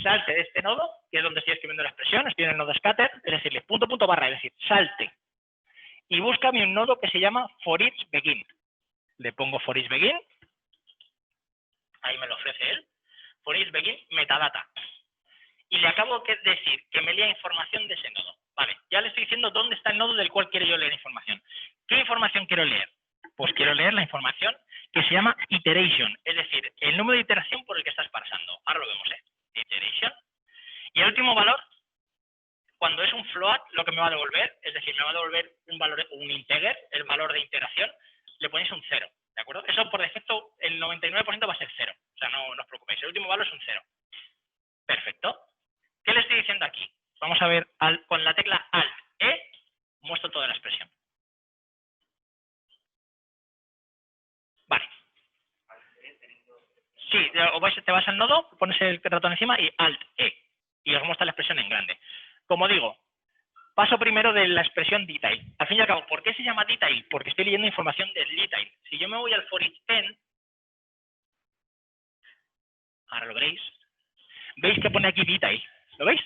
salte de este nodo, que es donde estoy escribiendo la expresión, estoy en el nodo scatter, es decirle, punto, barra, es decir, salte. Y búscame un nodo que se llama for each begin. Le pongo for each begin, ahí me lo ofrece él, for each begin metadata. y le acabo de decir que me lea información de ese nodo. Vale, ya le estoy diciendo dónde está el nodo del cual quiero yo leer información. ¿Qué información quiero leer? Pues quiero leer la información que se llama iteration, es decir, el número de iteración por el que estás pasando. Ahora lo vemos, iteration. Y el último valor, cuando es un float, lo que me va a devolver, es decir, me va a devolver un valor, un integer, el valor de iteración, le ponéis un 0, ¿de acuerdo? Eso por defecto, el 99% va a ser 0, o sea, no os preocupéis, el último valor es un 0. Perfecto. ¿Qué le estoy diciendo aquí? Vamos a ver, con la tecla Alt-E, muestro toda la expresión. Vale. Sí, te vas al nodo, pones el ratón encima y Alt-E, y os muestra la expresión en grande. Como digo, paso primero de la expresión detail. Al fin y al cabo, ¿por qué se llama detail? Porque estoy leyendo información del detail. Si yo me voy al for each n, ahora lo veréis, veis que pone aquí detail, ¿lo veis?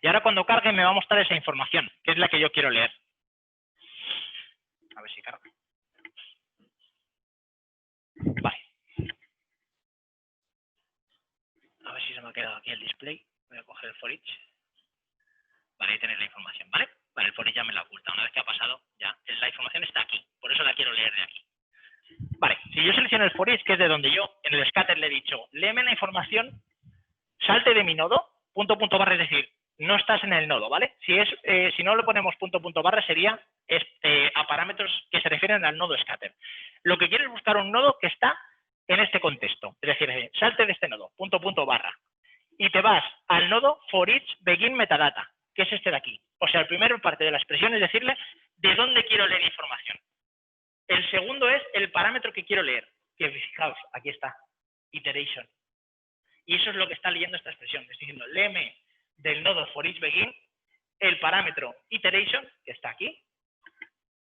Y ahora cuando cargue me va a mostrar esa información, que es la que yo quiero leer. A ver si carga. Vale. A ver si se me ha quedado aquí el display. Voy a coger el for each. Vale, ahí tenéis la información, ¿vale? Vale, el for each ya me la oculta. Una vez que ha pasado, ya la información está aquí. Por eso la quiero leer de aquí. Vale, si yo selecciono el for each, que es de donde yo en el scatter le he dicho, léeme la información, salte de mi nodo, punto barra, es decir, no estás en el nodo, ¿vale? Si no le ponemos punto barra sería a parámetros que se refieren al nodo scatter. Lo que quiero es buscar un nodo que está en este contexto, es decir, salte de este nodo, punto barra, y te vas al nodo for each begin metadata, que es este de aquí. O sea, el primer parte de la expresión es decirle de dónde quiero leer información. El segundo es el parámetro que quiero leer, que fijaos, aquí está, iteration. Y eso es lo que está leyendo esta expresión. Estoy diciendo, léeme del nodo for each begin el parámetro iteration, que está aquí,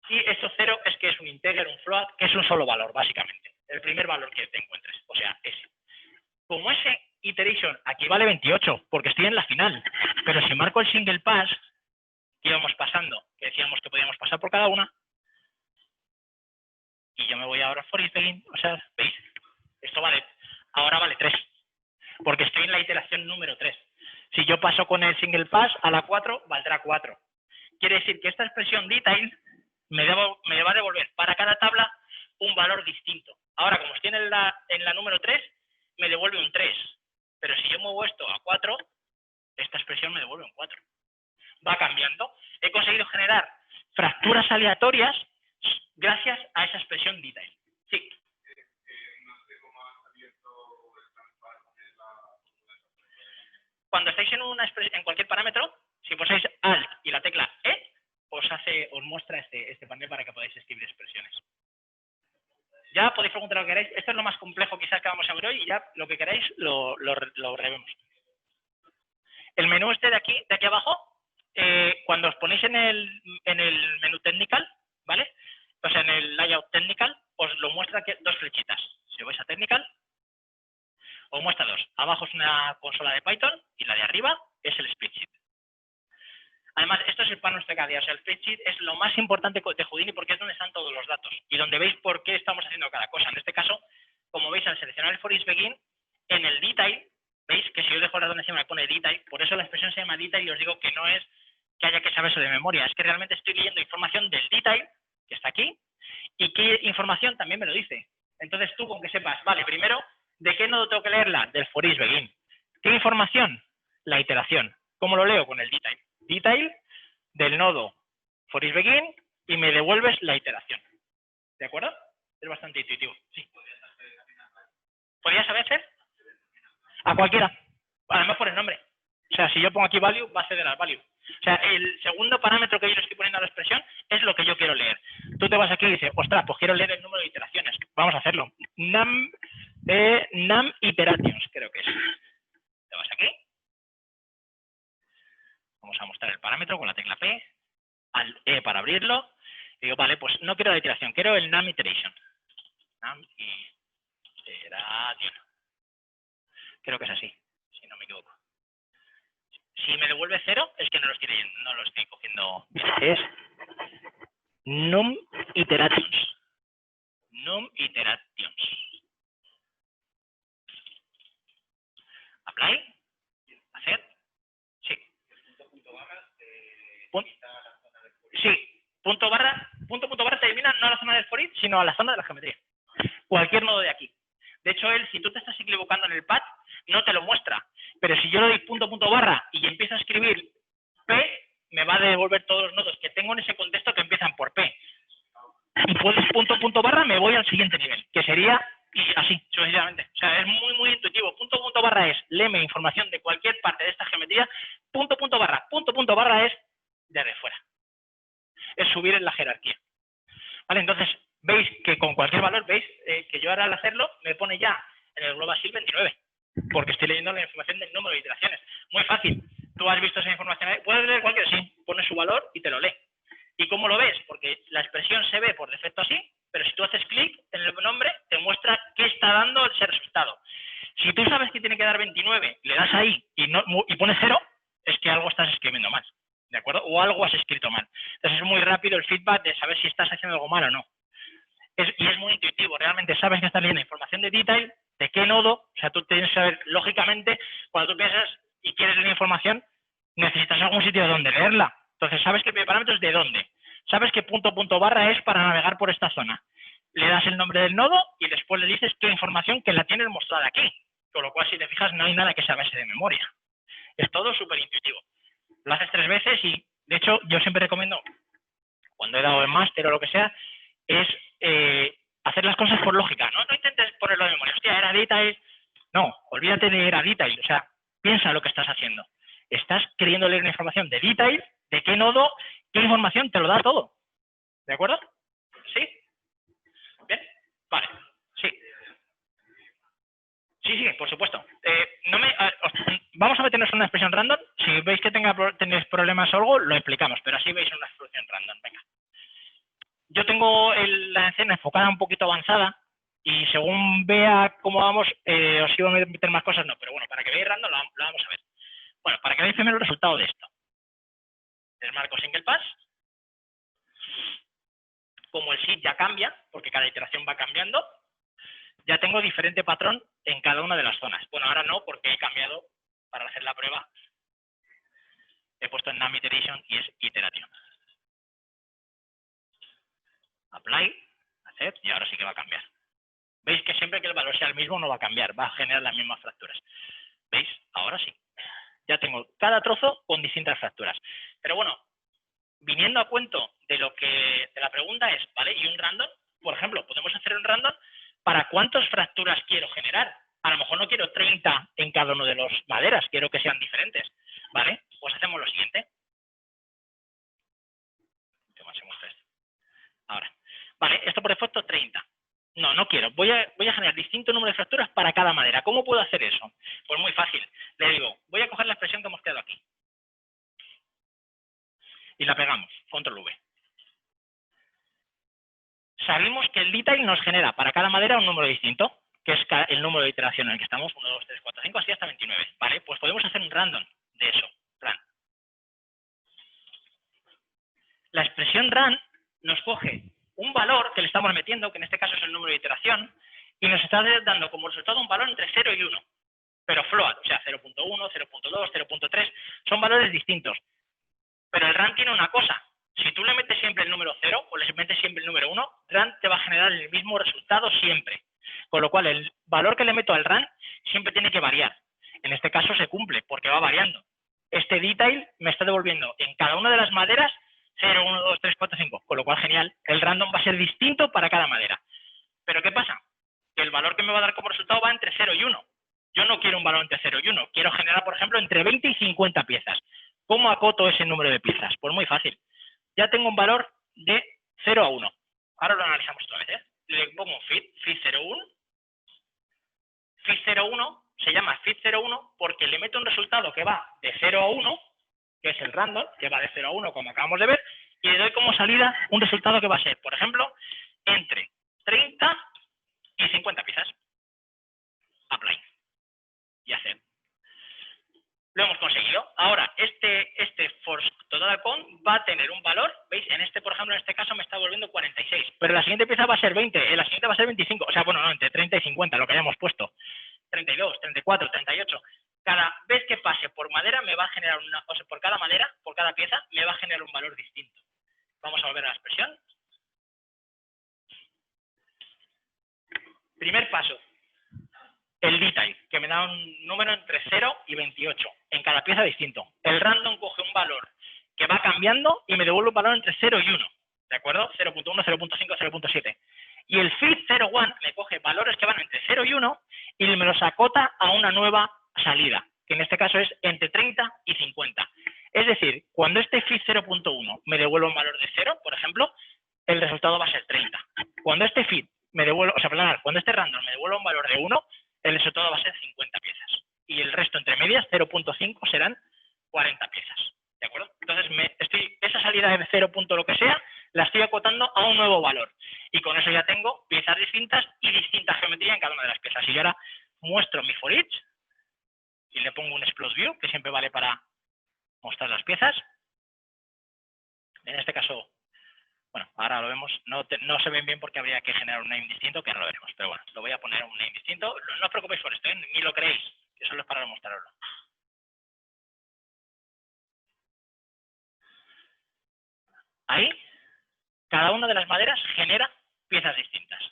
y esto 0 es que es un integer, un float, que es un solo valor, básicamente. El primer valor que te encuentres, o sea, ese. Como ese iteration aquí vale 28, porque estoy en la final, pero si marco el single pass, que íbamos pasando, que decíamos que podíamos pasar por cada una, y yo me voy ahora for each begin, o sea, ¿veis? Esto vale, ahora vale 3. Porque estoy en la iteración número 3. Si yo paso con el single pass a la 4, valdrá 4. Quiere decir que esta expresión detail me va a devolver para cada tabla un valor distinto. Ahora, como estoy en la número 3, me devuelve un 3. Pero si yo muevo esto a 4, esta expresión me devuelve un 4. Va cambiando. He conseguido generar fracturas aleatorias gracias a esa expresión detail. Sí. Cuando estáis en cualquier parámetro, si posáis Alt y la tecla E, os muestra este panel para que podáis escribir expresiones. Ya podéis preguntar lo que queráis. Esto es lo más complejo quizás que vamos a ver hoy y ya lo que queráis lo revemos. El menú este de aquí abajo, cuando os ponéis en el menú technical, ¿vale? O sea, en el layout technical, os lo muestra aquí dos flechitas. Si vais a technical, os muestra dos. Abajo es una consola de Python y la de arriba es el spreadsheet. Además, esto es el pan nuestro cada día. O sea, el spreadsheet es lo más importante de Houdini porque es donde están todos los datos y donde veis por qué estamos haciendo cada cosa. En este caso, como veis, al seleccionar el for each begin, en el detail, veis que si yo dejo el ratón encima me pone detail, por eso la expresión se llama detail y os digo que no es que haya que saber eso de memoria, es que realmente estoy leyendo información del detail, que está aquí, y qué información también me lo dice. Entonces tú con que sepas, vale, primero, ¿de qué nodo tengo que leerla? Del for each begin. ¿Qué información? La iteración. ¿Cómo lo leo? Con el detail. Detail del nodo for each begin y me devuelves la iteración. ¿De acuerdo? Es bastante intuitivo. Sí. ¿Podría saberse? A cualquiera. Además por el nombre. O sea, si yo pongo aquí value, va a acceder al value. O sea, el segundo parámetro que yo le estoy poniendo a la expresión es lo que yo quiero leer. Tú te vas aquí y dices, ostras, pues quiero leer el número de iteraciones. Vamos a hacerlo. Num iterations, creo que es. Te vas aquí. Vamos a mostrar el parámetro con la tecla P. Al E para abrirlo. Y digo, vale, pues no quiero la iteración, quiero el num iteration. Num iteration. Creo que es así, si no me equivoco. Si me devuelve 0, es que no lo estoy cogiendo bien. Es num iterations. Num iterations. Apply. Hacer. no a la zona del for each, sino a la zona de la geometría. Cualquier nodo de aquí. De hecho, él, si tú te estás equivocando en el pad, no te lo muestra. Pero si yo le doy punto, punto, barra y empiezo a escribir P, me va a devolver todos los nodos que tengo en ese contexto que empiezan por P. Y puedes punto, punto, barra, me voy al siguiente nivel, que sería y así, sucesivamente. O sea, es muy, muy intuitivo. Punto, punto, barra es léeme información de cualquier parte de esta geometría. Punto, punto, barra es desde fuera. Es subir en la jerarquía. ¿Vale? Entonces, veis que con cualquier valor, veis que yo ahora al hacerlo me pone ya en el Global Shield 29, porque estoy leyendo la información del número de iteraciones. Muy fácil. Tú has visto esa información ahí. ¿Puedes leer cualquier? Sí. Pones su valor y te lo lee. ¿Y cómo lo ves? Porque la expresión se ve por defecto así, pero si tú haces clic en el nombre, te muestra qué está dando ese resultado. Si tú sabes que tiene que dar 29, le das ahí y pones 0, es que algo estás escribiendo mal, ¿de acuerdo? O algo has escrito mal. Entonces es muy rápido el feedback de saber si estás haciendo algo mal o no. Y es muy intuitivo, realmente sabes que estás leyendo información de detail, de qué nodo, o sea, tú tienes que saber, lógicamente, cuando tú piensas y quieres leer información, necesitas algún sitio donde leerla. Entonces, sabes que el parámetro es de dónde. Sabes que punto, punto, barra es para navegar por esta zona. Le das el nombre del nodo y después le dices qué información que la tienes mostrada aquí. Con lo cual, si te fijas, no hay nada que saberse de memoria. Es todo súper intuitivo. Lo haces 3 veces y, de hecho, yo siempre recomiendo, cuando he dado el máster o lo que sea, es hacer las cosas por lógica. No intentes ponerlo de memoria. Hostia, era detail. No, olvídate de era detail. O sea, piensa lo que estás haciendo. Estás queriendo leer una información de detail, de qué nodo, qué información, te lo da todo. ¿De acuerdo? ¿Sí? ¿Bien? Vale. Sí. Sí, por supuesto. Vamos a meternos en una expresión random. Si veis que tenéis problemas o algo, lo explicamos, pero así veis una expresión random. Venga. Yo tengo la escena enfocada un poquito avanzada y según vea cómo vamos, os iba a meter más cosas, no, pero bueno, para que veáis random lo vamos a ver. Bueno, para que veáis primero el resultado de esto. Desmarco single pass. Como el seed ya cambia, porque cada iteración va cambiando, ya tengo diferente patrón en cada una de las zonas. Bueno, ahora no, porque he cambiado para hacer la prueba. He puesto en num iteration y es iteración. Apply, accept, y ahora sí que va a cambiar. Veis que siempre que el valor sea el mismo no va a cambiar, va a generar las mismas fracturas. ¿Veis? Ahora sí. Ya tengo cada trozo con distintas fracturas. Pero bueno, viniendo a cuento de la pregunta es, ¿vale? Y un random, por ejemplo, podemos hacer un random para cuántas fracturas quiero generar. A lo mejor no quiero 30 en cada uno de los maderas, quiero que sean diferentes, ¿vale? Pues hacemos lo siguiente. Ahora, vale, esto por defecto 30. No quiero. Voy a generar distinto número de fracturas para cada madera. ¿Cómo puedo hacer eso? Pues muy fácil. Le digo, voy a coger la expresión que hemos creado aquí. Y la pegamos, control V. Sabemos que el detail nos genera para cada madera un número distinto, que es el número de iteración en el que estamos, 1, 2, 3, 4, 5, así hasta 29. ¿Vale? Pues podemos hacer un random de eso. Run. La expresión run nos coge un valor que le estamos metiendo, que en este caso es el número de iteración, y nos está dando como resultado un valor entre 0 y 1. Pero float, o sea, 0.1, 0.2, 0.3, son valores distintos. Pero el run tiene una cosa. Si tú le metes siempre el número 0 o le metes siempre el número 1, run te va a generar el mismo resultado siempre. Con lo cual, el valor que le meto al run siempre tiene que variar. En este caso se cumple, porque va variando. Este detail me está devolviendo en cada una de las maderas 0, 1, 2, 3, 4, 5. Con lo cual, genial. El random va a ser distinto para cada madera. ¿Pero qué pasa? Que el valor que me va a dar como resultado va entre 0 y 1. Yo no quiero un valor entre 0 y 1. Quiero generar, por ejemplo, entre 20 y 50 piezas. ¿Cómo acoto ese número de piezas? Pues muy fácil. Ya tengo un valor de 0 a 1. Ahora lo analizamos otra vez, ¿eh? Le pongo un feed 01. Feed 01 se llama feed 01 porque le meto un resultado que va de 0 a 1, que es el random, que va de 0 a 1, como acabamos de ver, y le doy como salida un resultado que va a ser, por ejemplo, entre 30 y 50 piezas. Apply. Y hacer. Lo hemos conseguido. Ahora, este force total count va a tener un valor, ¿veis? Por ejemplo, en este caso me está volviendo 46, pero la siguiente pieza va a ser 20, en la siguiente va a ser 25, o sea, bueno, no, entre 30 y 50, lo que hayamos puesto. 32, 34, 38. Cada vez que pase por madera me va a generar por cada madera, por cada pieza, me va a generar un valor distinto. Vamos a volver a la expresión. Primer paso, el detail, que me da un número entre 0 y 28, en cada pieza distinto. El random coge un valor que va cambiando y me devuelve un valor entre 0 y 1, ¿de acuerdo? 0.1, 0.5, 0.7. Y el fit 01 me coge valores que van entre 0 y 1 y me los acota a una nueva salida, que en este caso es entre 30 y 50. Es decir, cuando este fit 0.1 me devuelve un valor de 0, por ejemplo, el resultado va a ser 30. Cuando este fit me devuelve, cuando este random me devuelve un valor de 1, el resultado va a ser 50 piezas. Y el resto entre medias, 0.5, serán 40 piezas. ¿De acuerdo? Entonces, esa salida de 0. Lo que sea, la estoy acotando a un nuevo valor. Y con eso ya tengo piezas distintas y distinta geometría en cada una de las piezas. Y yo ahora muestro mi for each y le pongo un explode view, que siempre vale para mostrar las piezas. En este caso, bueno, ahora lo vemos, no se ven bien porque habría que generar un name distinto, que ahora lo veremos. Pero bueno, lo voy a poner un name distinto. No os preocupéis por esto, ni lo creéis, que solo es para demostrarlo. Ahí, cada una de las maderas genera piezas distintas.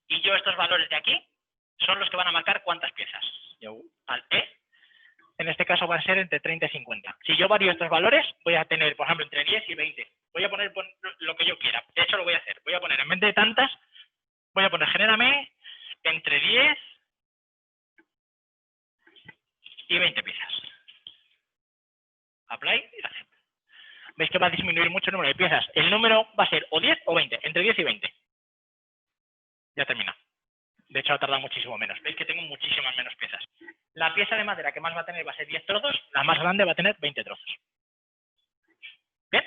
Y yo estos valores de aquí son los que van a marcar cuántas piezas. Yo al E, en este caso va a ser entre 30 y 50. Si yo varío estos valores, voy a tener, por ejemplo, entre 10 y 20. Voy a poner lo que yo quiera. De hecho, lo voy a hacer. Voy a poner, en vez de tantas, voy a poner, genérame entre 10 y 20 piezas. Apply y acepto. Veis que va a disminuir mucho el número de piezas. El número va a ser o 10 o 20, entre 10 y 20. Ya termina. De hecho, ha tardado muchísimo menos. Veis que tengo muchísimas menos piezas. La pieza de madera que más va a tener va a ser 10 trozos, la más grande va a tener 20 trozos. ¿Bien?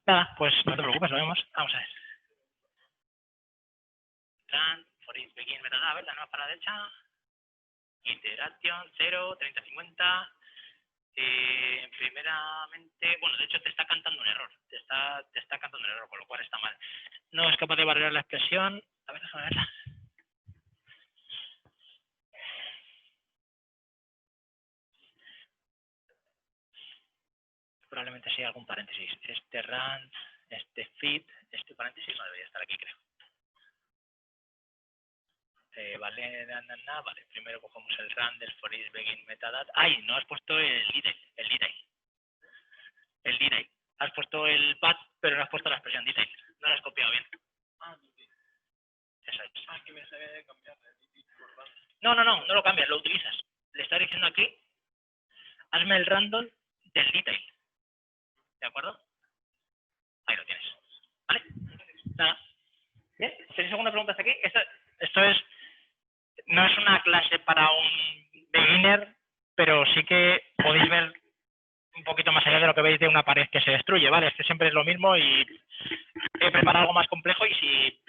Nada, pues no te preocupes, lo vemos. Vamos a ver. Run, for each begin metadata, a ver, la nueva para la derecha. Iteración, 0, 30, 50. Primeramente, bueno, de hecho te está cantando un error. Te está cantando un error, con lo cual está mal. No es capaz de barrer la expresión. A ver, déjame verla. Probablemente sea algún paréntesis. Este run, este fit, este paréntesis no debería estar aquí, creo. Vale, vale, primero cogemos el run del for each begin metadata. ¡Ay! No has puesto el detail. El detail. Has puesto el path, pero no has puesto la expresión detail. No lo has copiado bien. Eso es. Que me sabía de cambiar. No lo cambias, lo utilizas. Le estás diciendo aquí, hazme el random del detail. ¿De acuerdo? Ahí lo tienes. ¿Vale? Nada. ¿Bien? ¿Tenéis alguna pregunta hasta aquí? Esto no es una clase para un beginner, pero sí que podéis ver un poquito más allá de lo que veis de una pared que se destruye, ¿vale? Esto siempre es lo mismo y he preparado algo más complejo y si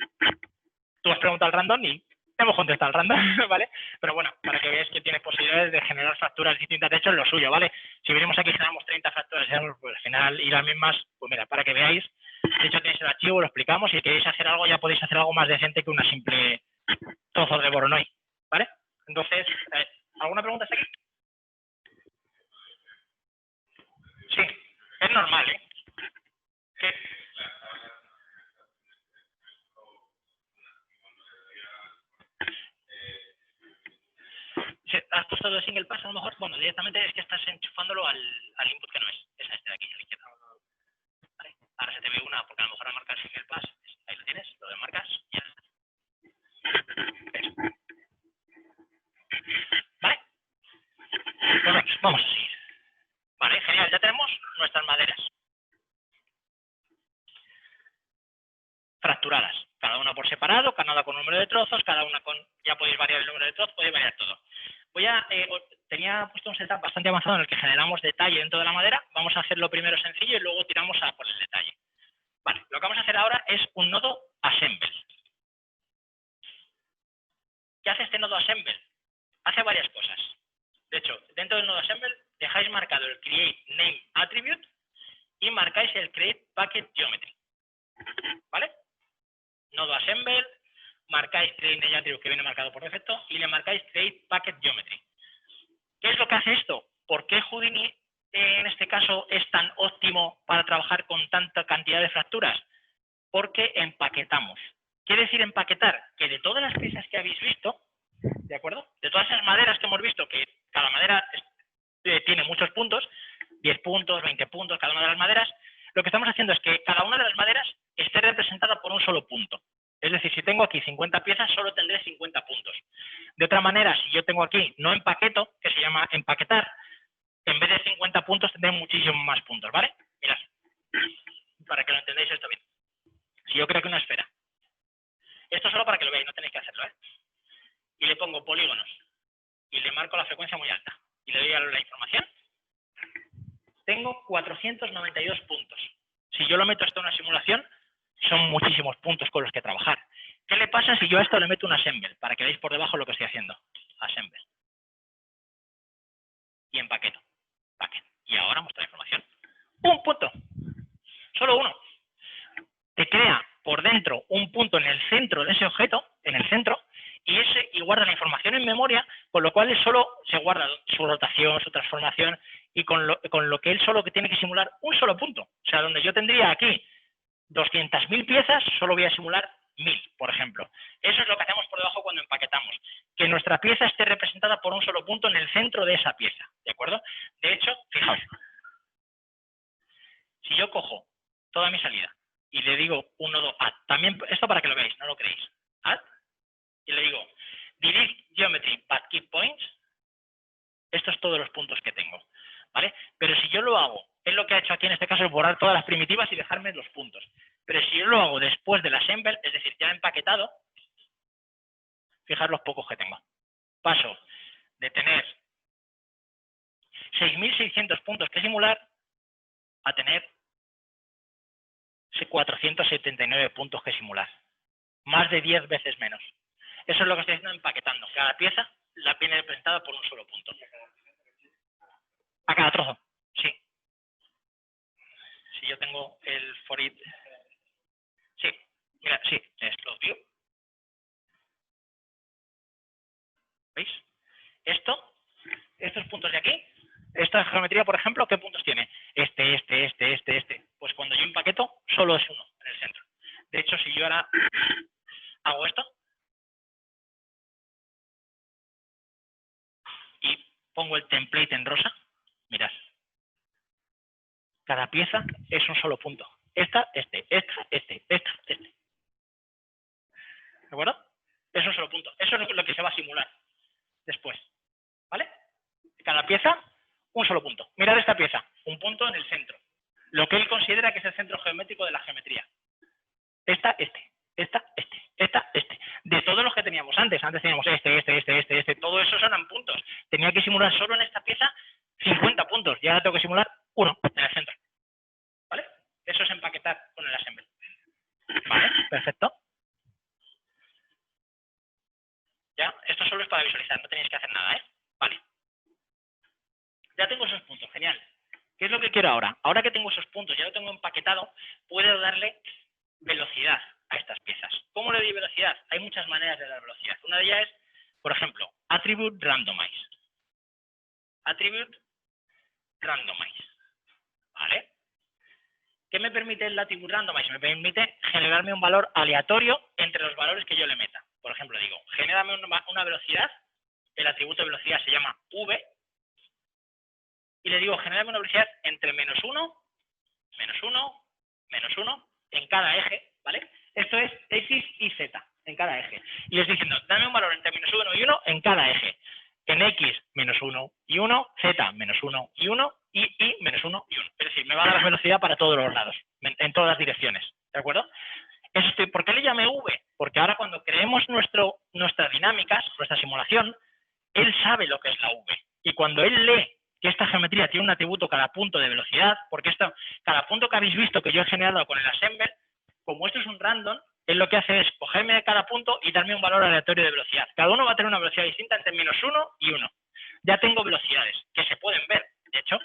tú has preguntado al random y hemos contestado al random, ¿vale? Pero bueno, para que veáis que tienes posibilidades de generar facturas distintas, de hecho es lo suyo, ¿vale? Si venimos aquí y generamos 30 facturas, pues al final y las mismas, pues mira, para que veáis, de hecho tenéis el archivo, lo explicamos y si queréis hacer algo ya podéis hacer algo más decente que una simple trozo de Voronoi, ¿vale? Entonces, ¿alguna pregunta hasta aquí? Sí, es normal, ¿eh? ¿Qué? ¿Has puesto el single pass a lo mejor? Bueno, directamente es que estás enchufándolo al input que no es. Es este de aquí, a la izquierda. ¿Vale? Ahora se te ve una, porque a lo mejor al marcar single pass, ahí lo tienes, lo desmarcas, ya. ¿Vale? Pues vamos a seguir. Vale, genial, ya tenemos nuestras maderas fracturadas, cada una por separado, cada una con número de trozos, cada una con, ya podéis variar el número de trozos, podéis variar todo. Tenía puesto un setup bastante avanzado en el que generamos detalle dentro de la madera, vamos a hacerlo primero sencillo y luego tiramos a por el detalle. Vale, lo que vamos a hacer ahora es un nodo assemble. ¿Qué hace este nodo assemble? Hace varias cosas. De hecho, dentro del nodo assemble dejáis marcado el create name attribute y marcáis el create packet geometry. ¿Vale? Nodo assemble, marcáis create name attribute que viene marcado por defecto y le marcáis create packet geometry. ¿Qué es lo que hace esto? ¿Por qué Houdini en este caso es tan óptimo para trabajar con tanta cantidad de fracturas? porque empaquetamos. ¿Quiere decir empaquetar? Que de todas las piezas que habéis visto, ¿de acuerdo? De todas esas maderas que hemos visto, que cada madera tiene muchos puntos, 10 puntos, 20 puntos, cada una de las maderas, lo que estamos haciendo es que cada una de las maderas esté representada por un solo punto. Es decir, si tengo aquí 50 piezas, solo tendré 50 puntos. De otra manera, si yo tengo aquí no empaqueto, que se llama empaquetar, en vez de 50 puntos tendré muchísimos más puntos, ¿vale? Mirad, para que lo entendáis esto bien. Si yo creo que una esfera, esto solo para que lo veáis, no tenéis que hacerlo, ¿eh? Y le pongo polígonos y le marco la frecuencia muy alta y le doy a la información, tengo 492 puntos. Si yo lo meto esto en una simulación, son muchísimos puntos con los que trabajar. ¿Qué le pasa si yo a esto le meto un assemble? Para que veáis por debajo lo que estoy haciendo. Assemble. Y empaqueto. Y ahora muestra la información. ¡Un punto! Solo uno. Te crea por dentro un punto en el centro de ese objeto, en el centro, y guarda la información en memoria, con lo cual él solo se guarda su rotación, su transformación, y con lo que él solo que tiene que simular un solo punto. O sea, donde yo tendría aquí 200.000 piezas, solo voy a simular 1000, por ejemplo. Eso es lo que hacemos por debajo cuando empaquetamos. Que nuestra pieza esté representada por un solo punto en el centro de esa pieza, ¿de acuerdo? De hecho, fijaos, si yo cojo toda mi salida y le digo un nodo add, también esto para que lo veáis, no lo creéis, add, y le digo delete geometry but keep points, estos todos los puntos que tengo, ¿vale? Pero si yo lo hago, él lo que ha hecho aquí en este caso es borrar todas las primitivas y dejarme los puntos. Pero si yo lo hago después del assemble, es decir, ya empaquetado, fijaos los pocos que tengo. Paso de tener 6.600 puntos que simular a tener 479 puntos que simular. Más de 10 veces menos. Eso es lo que estoy haciendo empaquetando. Cada pieza la viene representada por un solo punto. A cada trozo, sí. Si yo tengo el for it, sí, mira, sí, es lo view. ¿Veis? Estos puntos de aquí, esta geometría, por ejemplo, ¿qué puntos tiene? Este. Pues cuando yo empaqueto, solo es uno en el centro. De hecho, si yo ahora hago esto y pongo el template en rosa, mirad. Cada pieza es un solo punto. Esta. ¿De acuerdo? Es un solo punto. Eso es lo que se va a simular después. ¿Vale? Cada pieza, un solo punto. Mirad esta pieza, un punto en el centro. Lo que él considera que es el centro geométrico de la geometría. Esta. De todos los que teníamos antes. Antes teníamos todo eso eran puntos. Tenía que simular solo en esta pieza 50 puntos. Y ahora tengo que simular uno en el centro. ¿Vale? Eso es empaquetar con el assemble. ¿Vale? Perfecto. Ya, esto solo es para visualizar, no tenéis que hacer nada, ¿eh? Vale. Ya tengo esos puntos, genial. ¿Qué es lo que quiero ahora? Ahora que tengo esos puntos, ya lo tengo empaquetado, puedo darle velocidad a estas piezas. ¿Cómo le doy velocidad? Hay muchas maneras de dar velocidad. Una de ellas es, por ejemplo, attribute randomize. Attribute randomize. ¿Vale? ¿Qué me permite el attribute randomize? Me permite generarme un valor aleatorio entre los valores que yo le meta. Por ejemplo, digo, genérame una velocidad, el atributo de velocidad se llama v, y le digo, genérame una velocidad entre -1, -1 en cada eje, ¿vale? Esto es X y Z en cada eje. Y le estoy diciendo, dame un valor entre -1 y 1 en cada eje. En X, -1 y 1, Z, -1 y 1, y Y, -1 y 1. Es decir, me va a dar velocidad para todos los lados, en todas las direcciones, ¿de acuerdo? ¿Por qué le llamé V? Porque ahora cuando creemos nuestras dinámicas, nuestra simulación, él sabe lo que es la V. Y cuando él lee que esta geometría tiene un atributo cada punto de velocidad, porque cada punto que habéis visto que yo he generado con el assemble, como esto es un random, él lo que hace es cogerme cada punto y darme un valor aleatorio de velocidad. Cada uno va a tener una velocidad distinta entre -1 y 1. Ya tengo velocidades que se pueden ver. De hecho,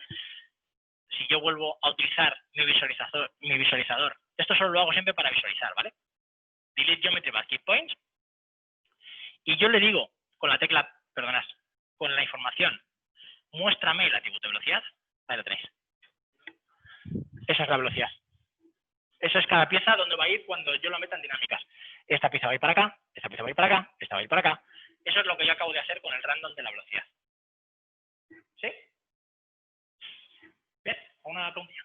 si yo vuelvo a utilizar mi visualizador, esto solo lo hago siempre para visualizar, ¿vale? Delete geometry but keep points. Y yo le digo con la tecla, perdonad, con la información, muéstrame el atributo de velocidad. Ahí lo tenéis. Esa es la velocidad. Eso es cada pieza donde va a ir cuando yo lo meta en dinámicas. Esta pieza va a ir para acá, esta pieza va a ir para acá, esta va a ir para acá. Eso es lo que yo acabo de hacer con el random de la velocidad. ¿Sí? Bien, una preguntilla.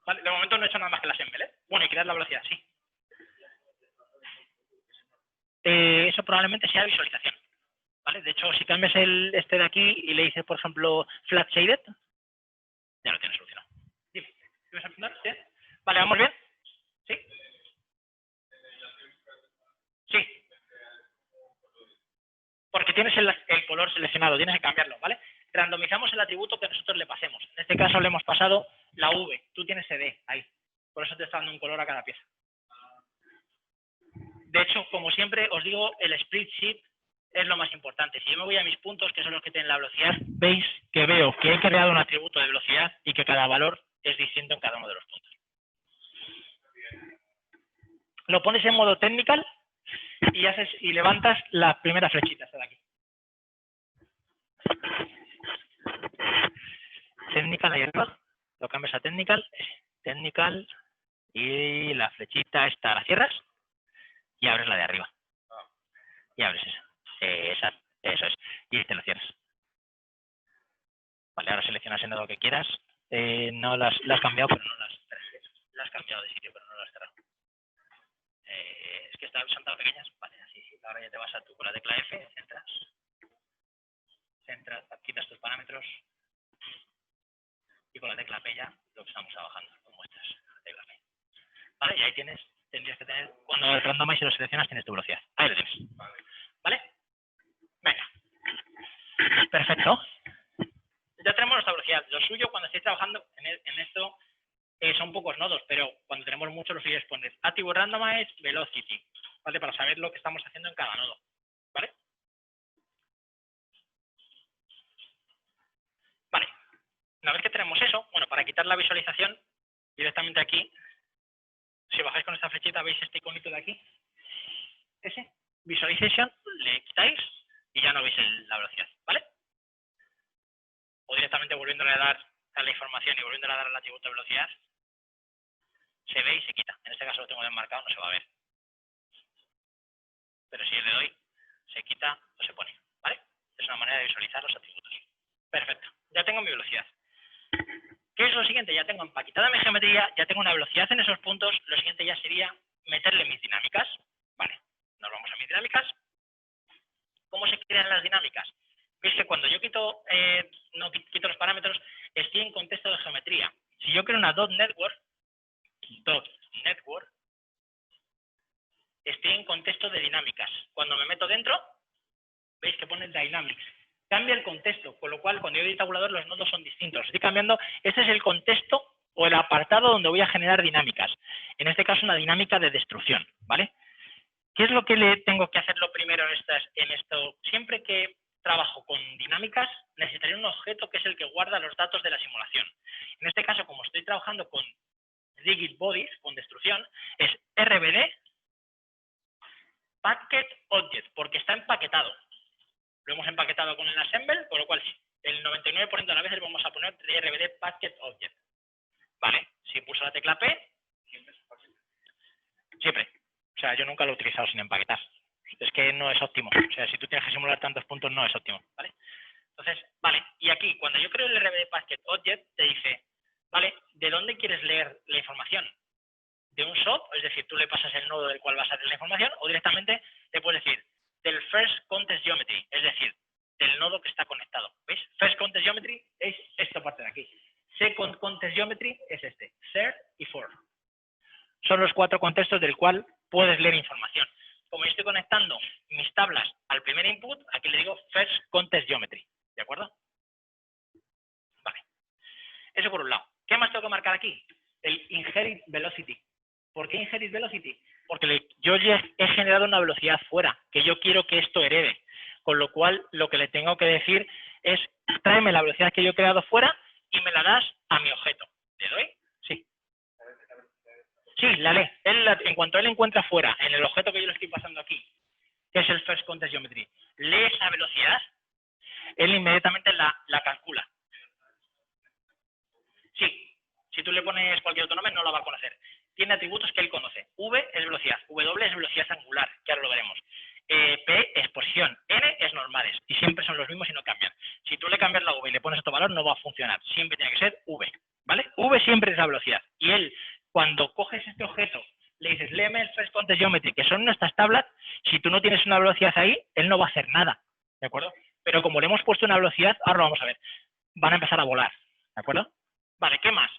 Vale, de momento no he hecho nada más que la assemble, ¿eh? Bueno, y crear la velocidad, sí. Eso probablemente sea visualización. ¿Vale? De hecho, si cambias este de aquí y le dices, por ejemplo, flat shaded, ya lo tienes solucionado. Dime, ¿quieres apuntar? ¿Sí? Vale, ¿vamos bien? ¿Sí? Sí. Porque tienes el color seleccionado, tienes que cambiarlo, ¿vale? Randomizamos el atributo que nosotros le pasemos. En este caso le hemos pasado la V, tú tienes CD ahí. Por eso te está dando un color a cada pieza. De hecho, como siempre os digo, el split sheet es lo más importante. Si yo me voy a mis puntos, que son los que tienen la velocidad, veis que veo que he creado un atributo de velocidad y que cada valor es distinto en cada uno de los puntos. Lo pones en modo technical y levantas la primera flechita, esta de aquí. Technical ahí arriba, lo cambias a technical y la flechita esta la cierras y abres la de arriba. Y abres esa. Eso es. Y te lo cierras. Vale, ahora seleccionas el nodo que quieras. No las has cambiado, pero no las has cambiado de sitio, pero no las has cerrado. Es que son tan pequeñas. Vale, así sí. Ahora ya te vas a tú con la tecla F, centras, quitas tus parámetros y con la tecla P ya lo que estamos trabajando, lo muestras. La tecla P. Vale, y ahí tendrías que tener, cuando el randomize lo seleccionas, tienes tu velocidad. Ahí lo tienes. ¿Vale? Venga. Perfecto. Ya tenemos nuestra velocidad. Lo suyo cuando estéis trabajando en esto son pocos nodos, pero cuando tenemos muchos lo suyo es poner attribute randomize velocity, ¿vale? Para saber lo que estamos haciendo en cada nodo, ¿vale? Vale. Una vez que tenemos eso, bueno, para quitar la visualización, directamente aquí, si bajáis con esta flechita, veis este iconito de aquí, ese, visualization, le quitáis y ya no veis la velocidad, ¿vale? O directamente volviéndole a dar a la información y volviéndole a dar al atributo de velocidad, se ve y se quita. En este caso lo tengo desmarcado, no se va a ver. Pero si le doy, se quita o se pone, ¿vale? Es una manera de visualizar los atributos. Perfecto, ya tengo mi velocidad. ¿Qué es lo siguiente? Ya tengo empaquetada mi geometría, ya tengo una velocidad en esos puntos, lo siguiente ya sería meterle mis dinámicas. Vale, nos vamos a mis dinámicas. ¿Cómo se crean las dinámicas? Veis que cuando yo quito los parámetros, estoy en contexto de geometría. Si yo creo una .network, estoy en contexto de dinámicas. Cuando me meto dentro, veis que pone dynamics. Cambia el contexto, con lo cual cuando yo doy tabulador los nodos son distintos. Estoy cambiando, este es el contexto o el apartado donde voy a generar dinámicas. En este caso una dinámica de destrucción, ¿vale? ¿Qué es lo que le tengo que hacer lo primero en esto? Siempre que trabajo con dinámicas, necesitaré un objeto que es el que guarda los datos de la simulación. En este caso, como estoy trabajando con Rigid Bodies, con destrucción, es RBD Packet Object, porque está empaquetado. Lo hemos empaquetado con el assemble, con lo cual el 99% de las veces vamos a poner RBD Packet Object. Vale, si pulso la tecla P, siempre. O sea, yo nunca lo he utilizado sin empaquetar. Es que no es óptimo. O sea, si tú tienes que simular tantos puntos, no es óptimo, ¿vale? Entonces, vale, y aquí, cuando yo creo el RBD Packet Object, te dice, vale, ¿de dónde quieres leer la información? ¿De un SOP? Es decir, tú le pasas el nodo del cual vas a leer la información, o directamente te puedes decir, del First Context Geometry, es decir, del nodo que está conectado. ¿Veis? First Context Geometry es esta parte de aquí. Second Context Geometry es este, third y fourth. Son los 4 contextos del cual puedes leer información. Como yo estoy conectando mis tablas al primer input, aquí le digo First Context Geometry. ¿De acuerdo? Vale. Eso por un lado. ¿Qué más tengo que marcar aquí? El Inherit Velocity. ¿Por qué Inherit Velocity? Porque yo ya he generado una velocidad fuera, que yo quiero que esto herede. Con lo cual, lo que le tengo que decir es, tráeme la velocidad que yo he creado fuera y me la das a mi objeto. ¿Le doy? Sí. Sí, la lee. En cuanto él encuentra fuera, en el objeto que yo le estoy pasando aquí, que es el First Context Geometry, lee esa velocidad, él inmediatamente la calcula. Sí, si tú le pones cualquier otro nombre no la va a conocer. tiene atributos que él conoce. V es velocidad, W es velocidad angular, que ahora lo veremos. P es posición, N es normales, y siempre son los mismos y no cambian. Si tú le cambias la V y le pones otro valor, no va a funcionar. Siempre tiene que ser V, ¿vale? V siempre es la velocidad. Y él, cuando coges este objeto, le dices, léeme el First Contest Geometry, que son nuestras tablas, si tú no tienes una velocidad ahí, él no va a hacer nada, ¿de acuerdo? Pero como le hemos puesto una velocidad, ahora lo vamos a ver, van a empezar a volar, ¿de acuerdo? Vale, ¿qué más?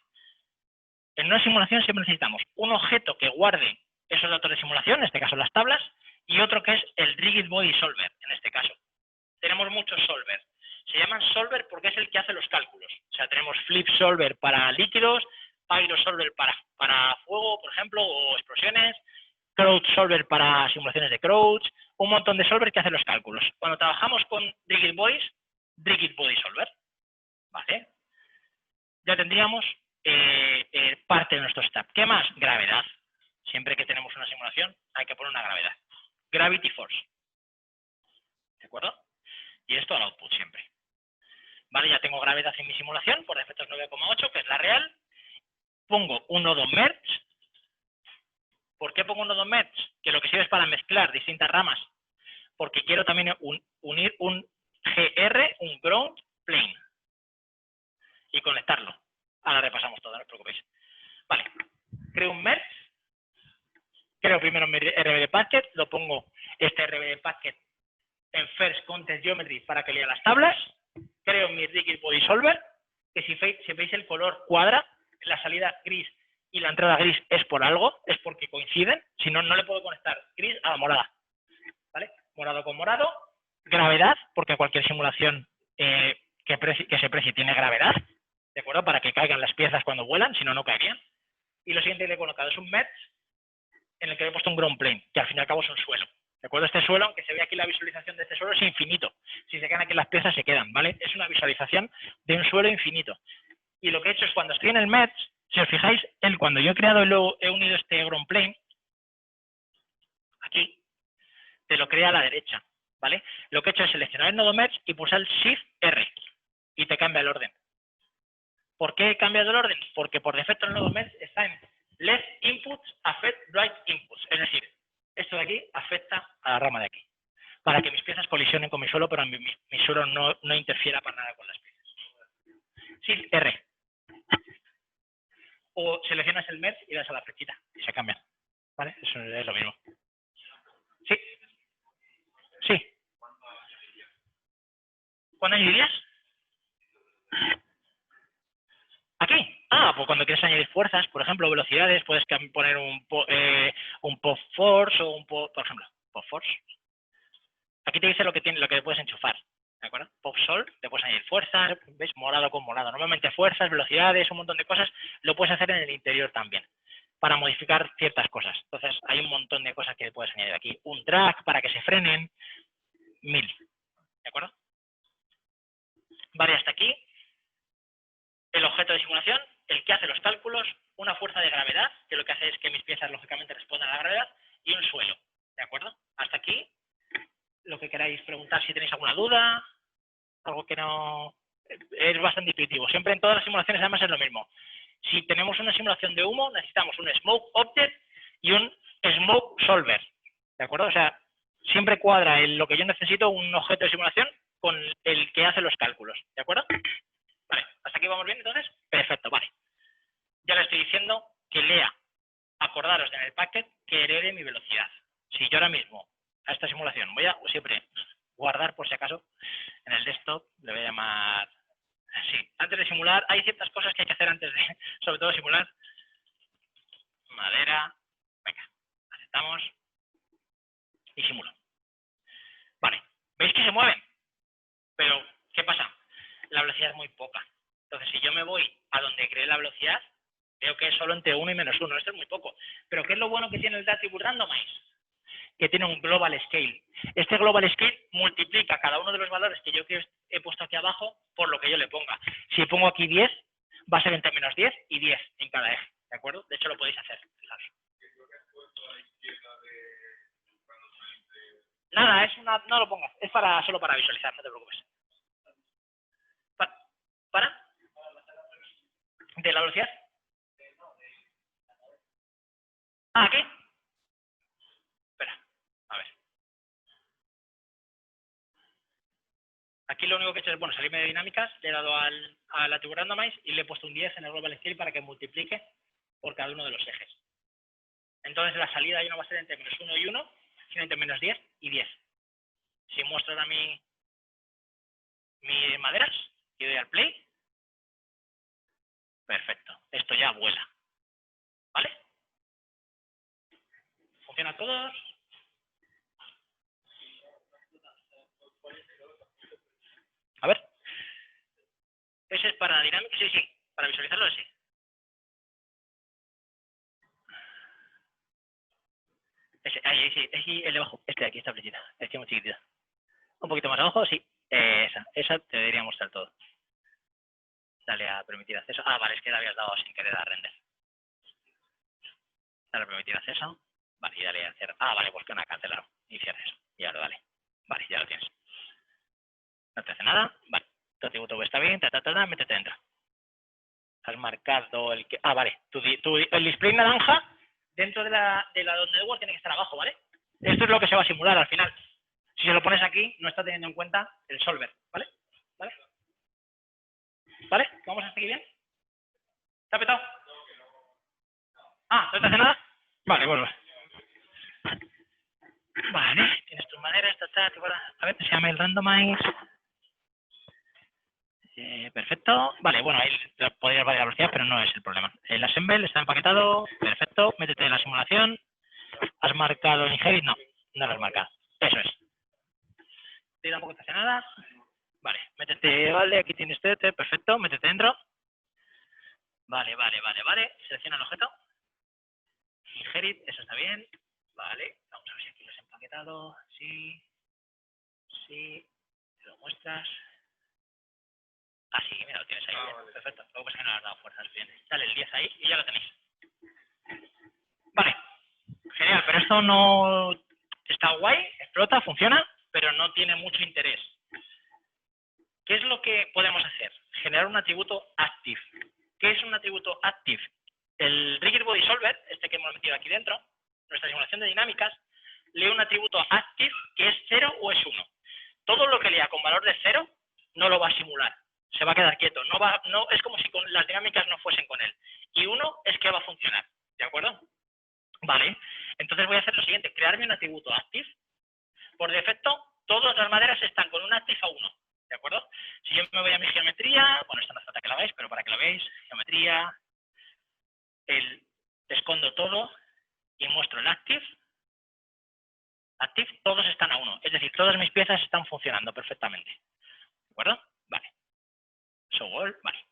En una simulación siempre necesitamos un objeto que guarde esos datos de simulación, en este caso las tablas, y otro que es el Rigid Body Solver, en este caso. Tenemos muchos solvers. Se llaman solver porque es el que hace los cálculos. O sea, tenemos Flip Solver para líquidos, Pyro Solver para fuego, por ejemplo, o explosiones, Crouch Solver para simulaciones de crouch, un montón de solver que hacen los cálculos. Cuando trabajamos con Rigid Bodies, Rigid Body Solver, ¿vale? Ya tendríamos parte de nuestro stack. ¿Qué más? Gravedad. Siempre que tenemos una simulación hay que poner una gravedad. Gravity Force. ¿De acuerdo? Y esto al output siempre. Vale, ya tengo gravedad en mi simulación, por defecto es 9,8, que es la real. Pongo un nodo merge. ¿Por qué pongo un nodo merge? Que lo que sirve es para mezclar distintas ramas. Porque quiero también unir un GR, un ground plane. Y conectarlo. Ahora repasamos todo, no os preocupéis. Vale, creo un merge. Creo primero mi RBD packet, lo pongo este RBD packet en First Contest Geometry para que lea las tablas. Creo mi Rigid Body Solver, que si veis el color cuadra, la salida gris y la entrada gris es por algo, es porque coinciden, si no, no le puedo conectar gris a la morada. ¿Vale? Morado con morado, gravedad, porque cualquier simulación que se precie tiene gravedad, ¿de acuerdo? Para que caigan las piezas cuando vuelan, si no, no caerían. Y lo siguiente que le he colocado es un merge en el que he puesto un ground plane, que al fin y al cabo es un suelo. ¿De acuerdo? Este suelo, aunque se ve aquí la visualización de este suelo, es infinito. Si se quedan aquí las piezas, se quedan, ¿vale? Es una visualización de un suelo infinito. Y lo que he hecho es, cuando estoy en el merge, si os fijáis, cuando yo he creado y luego he unido este ground plane, aquí, te lo crea a la derecha, ¿vale? Lo que he hecho es seleccionar el nodo merge y pulsar el Shift R, y te cambia el orden. ¿Por qué he cambiado el orden? Porque por defecto el nodo merge está en Left Inputs Affect Right Inputs, es decir, esto de aquí afecta a la rama de aquí, para que mis piezas colisionen con mi suelo, pero mi suelo no interfiera para nada con las piezas. Shift R. O seleccionas el merge y das a la flechita y se cambian. ¿Vale? Eso es lo mismo. Sí. Sí. ¿Cuándo añadirías? ¿Aquí? Ah, pues cuando quieres añadir fuerzas, por ejemplo, velocidades, puedes poner un pop force o por ejemplo, pop force. Aquí te dice lo que puedes enchufar, ¿de acuerdo? Pop sol, te puedes añadir fuerzas, ¿ves? Morado con morado. Normalmente fuerzas, velocidades, un montón de cosas, lo puedes hacer en el interior también, para modificar ciertas cosas. Entonces, hay un montón de cosas que puedes añadir aquí. Un track para que se frenen, 1000, ¿de acuerdo? Vale, hasta aquí el objeto de simulación, el que hace los cálculos, una fuerza de gravedad, que lo que hace es que mis piezas lógicamente respondan a la gravedad, y un suelo, ¿de acuerdo? Hasta aquí, lo que queráis preguntar, si tenéis alguna duda, algo que no... Es bastante intuitivo. Siempre en todas las simulaciones además es lo mismo. Si tenemos una simulación de humo, necesitamos un Smoke Object y un Smoke Solver, ¿de acuerdo? O sea, siempre cuadra lo que yo necesito, un objeto de simulación, con el que hace los cálculos, ¿de acuerdo? Vale, ¿hasta aquí vamos bien entonces? Perfecto, vale. Ya le estoy diciendo que lea, acordaros en el packet que herede mi velocidad. Si yo ahora mismo a esta simulación voy a siempre guardar por si acaso en el desktop, le voy a llamar... Sí, antes de simular, hay ciertas cosas que hay que hacer antes de, sobre todo simular. Madera, venga, aceptamos y simulo. Vale, ¿veis que se mueven? Pero, ¿qué pasa? La velocidad es muy poca. Entonces, si yo me voy a donde cree la velocidad, veo que es solo entre 1 y -1. Esto es muy poco. Pero ¿qué es lo bueno que tiene el Datable Randomize? Que tiene un Global Scale. Este Global Scale multiplica cada uno de los valores que yo he puesto aquí abajo por lo que yo le ponga. Si pongo aquí 10, va a ser entre -10 y 10 en cada eje. ¿De acuerdo? De hecho, lo podéis hacer. Fijaros. Nada, no lo pongas. Es solo para visualizar, no te preocupes. ¿Para? ¿De la velocidad? Ah, aquí. Espera, a ver. Aquí lo único que he hecho es, bueno, salirme de dinámicas, le he dado al Attribute Randomize y le he puesto un 10 en el Global Scale para que multiplique por cada uno de los ejes. Entonces la salida ya no va a ser entre -1 y 1, sino entre -10 y 10. Si muestro ahora mis maderas y doy al play, perfecto, esto ya vuela. ¿Vale? ¿Funciona a todos? A ver. Ese es para dinámica, sí, sí, para visualizarlo sí. Ese, ahí, sí, es el de abajo, este de aquí, esta flechita, este muy chiquitita. Un poquito más abajo, sí, esa te debería mostrar todo. Dale a permitir acceso. Ah, vale, es que le habías dado sin querer a render. Dale a permitir acceso. Vale, y dale a hacer. Ah, vale, pues que no ha cancelado. Y cierra eso. Y ahora dale. Vale, ya lo tienes. No te hace nada. Vale. Tu atributo está bien, métete dentro. Has marcado el que. Ah, vale. El display naranja dentro de la donde network tiene que estar abajo, ¿vale? Esto es lo que se va a simular al final. Si se lo pones aquí, no está teniendo en cuenta el solver, ¿vale? ¿Vale? ¿Vale? ¿Vamos hasta aquí bien? ¿Te ha petado? Ah, ¿no te hace nada? Vale, bueno. Vale, tienes tus maneras, a ver, se llama el randomize. Perfecto. Vale, bueno, ahí podrías variar la velocidad, pero no es el problema. El assemble está empaquetado, perfecto. Métete en la simulación. ¿Has marcado el inherit? No, no lo has marcado. Eso es. ¿Y tampoco te hace nada? Vale, métete, vale, aquí tienes TT, perfecto, métete dentro. Vale. Selecciona el objeto. Inherit, eso está bien. Vale, vamos a ver si aquí lo has empaquetado. Sí. Te lo muestras. Ah, sí, mira, lo tienes ahí. Vale. Perfecto. Luego pues que no le has dado fuerza suficiente. Dale el 10 ahí y ya lo tenéis. Vale. Genial, pero esto no está guay, explota, funciona, pero no tiene mucho interés. ¿Qué es lo que podemos hacer? Generar un atributo active. ¿Qué es un atributo active? El Rigid Body Solver, este que hemos metido aquí dentro, nuestra simulación de dinámicas, lee un atributo active que es 0 o es 1. Todo lo que lea con valor de 0 no lo va a simular. Se va a quedar quieto. No, es como si las dinámicas no fuesen con él. Y 1 es que va a funcionar. ¿De acuerdo? Vale. Entonces voy a hacer lo siguiente. Crearme un atributo active. Por defecto, todas las maderas están con un active a 1. ¿De acuerdo? Si yo me voy a mi geometría, bueno, esto no hace falta que la veáis, pero para que lo veáis, geometría, escondo todo y muestro el active. Active, todos están a 1. Es decir, todas mis piezas están funcionando perfectamente. ¿De acuerdo? Vale. So all, vale.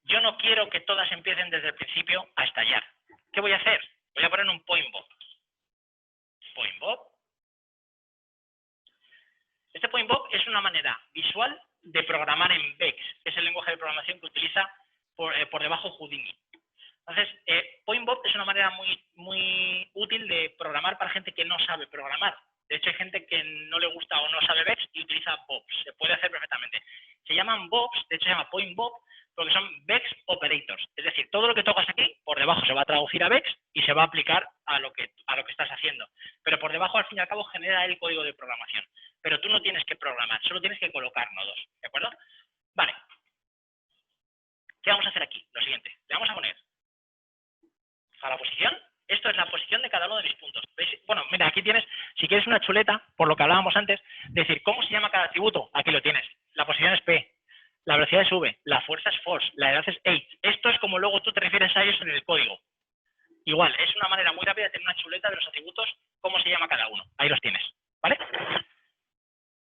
Yo no quiero que todas empiecen desde el principio a estallar. ¿Qué voy a hacer? Voy a poner un point bob. Point bob. Este point bob es una manera visual de programar en Bex. Es el lenguaje de programación que utiliza por debajo Houdini. Entonces, point bob es una manera muy útil de programar para gente que no sabe programar. De hecho, hay gente que no le gusta o no sabe Bex y utiliza bobs. Se puede hacer perfectamente. Se llaman bobs, de hecho se llama point bob, porque son Bex operators. Es decir, todo lo que tocas aquí, por debajo se va a traducir a Bex y se va a aplicar a lo que estás haciendo. Pero por debajo, al fin y al cabo, genera el código de programación. Pero tú no tienes que programar, solo tienes que colocar nodos. ¿De acuerdo? Vale. ¿Qué vamos a hacer aquí? Lo siguiente. Le vamos a poner a la posición. Esto es la posición de cada uno de mis puntos. ¿Veis? Bueno, mira, aquí tienes, si quieres una chuleta, por lo que hablábamos antes, decir, ¿cómo se llama cada atributo? Aquí lo tienes. La posición es P, la velocidad es V, la fuerza es force, la edad es age. Esto es como luego tú te refieres a ellos en el código. Igual, es una manera muy rápida de tener una chuleta de los atributos, cómo se llama cada uno. Ahí los tienes, ¿vale?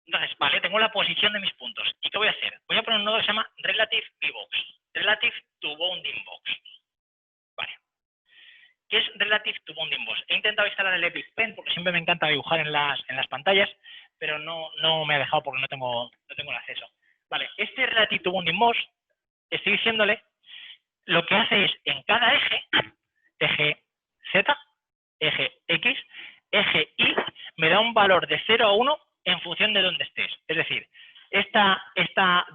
Entonces, vale, tengo la posición de mis puntos. ¿Y qué voy a hacer? Voy a poner un nodo que se llama Relative VBox, Relative to Bounding Box. Vale. ¿Qué es Relative to Bounding Box? He intentado instalar el Epic Pen porque siempre me encanta dibujar en las pantallas, pero no me ha dejado porque no tengo el acceso. Vale, este Relative to Bounding Box, estoy diciéndole, lo que hace es en cada eje, eje Z, eje X, eje Y, me da un valor de 0 a 1 en función de dónde estés. Es decir,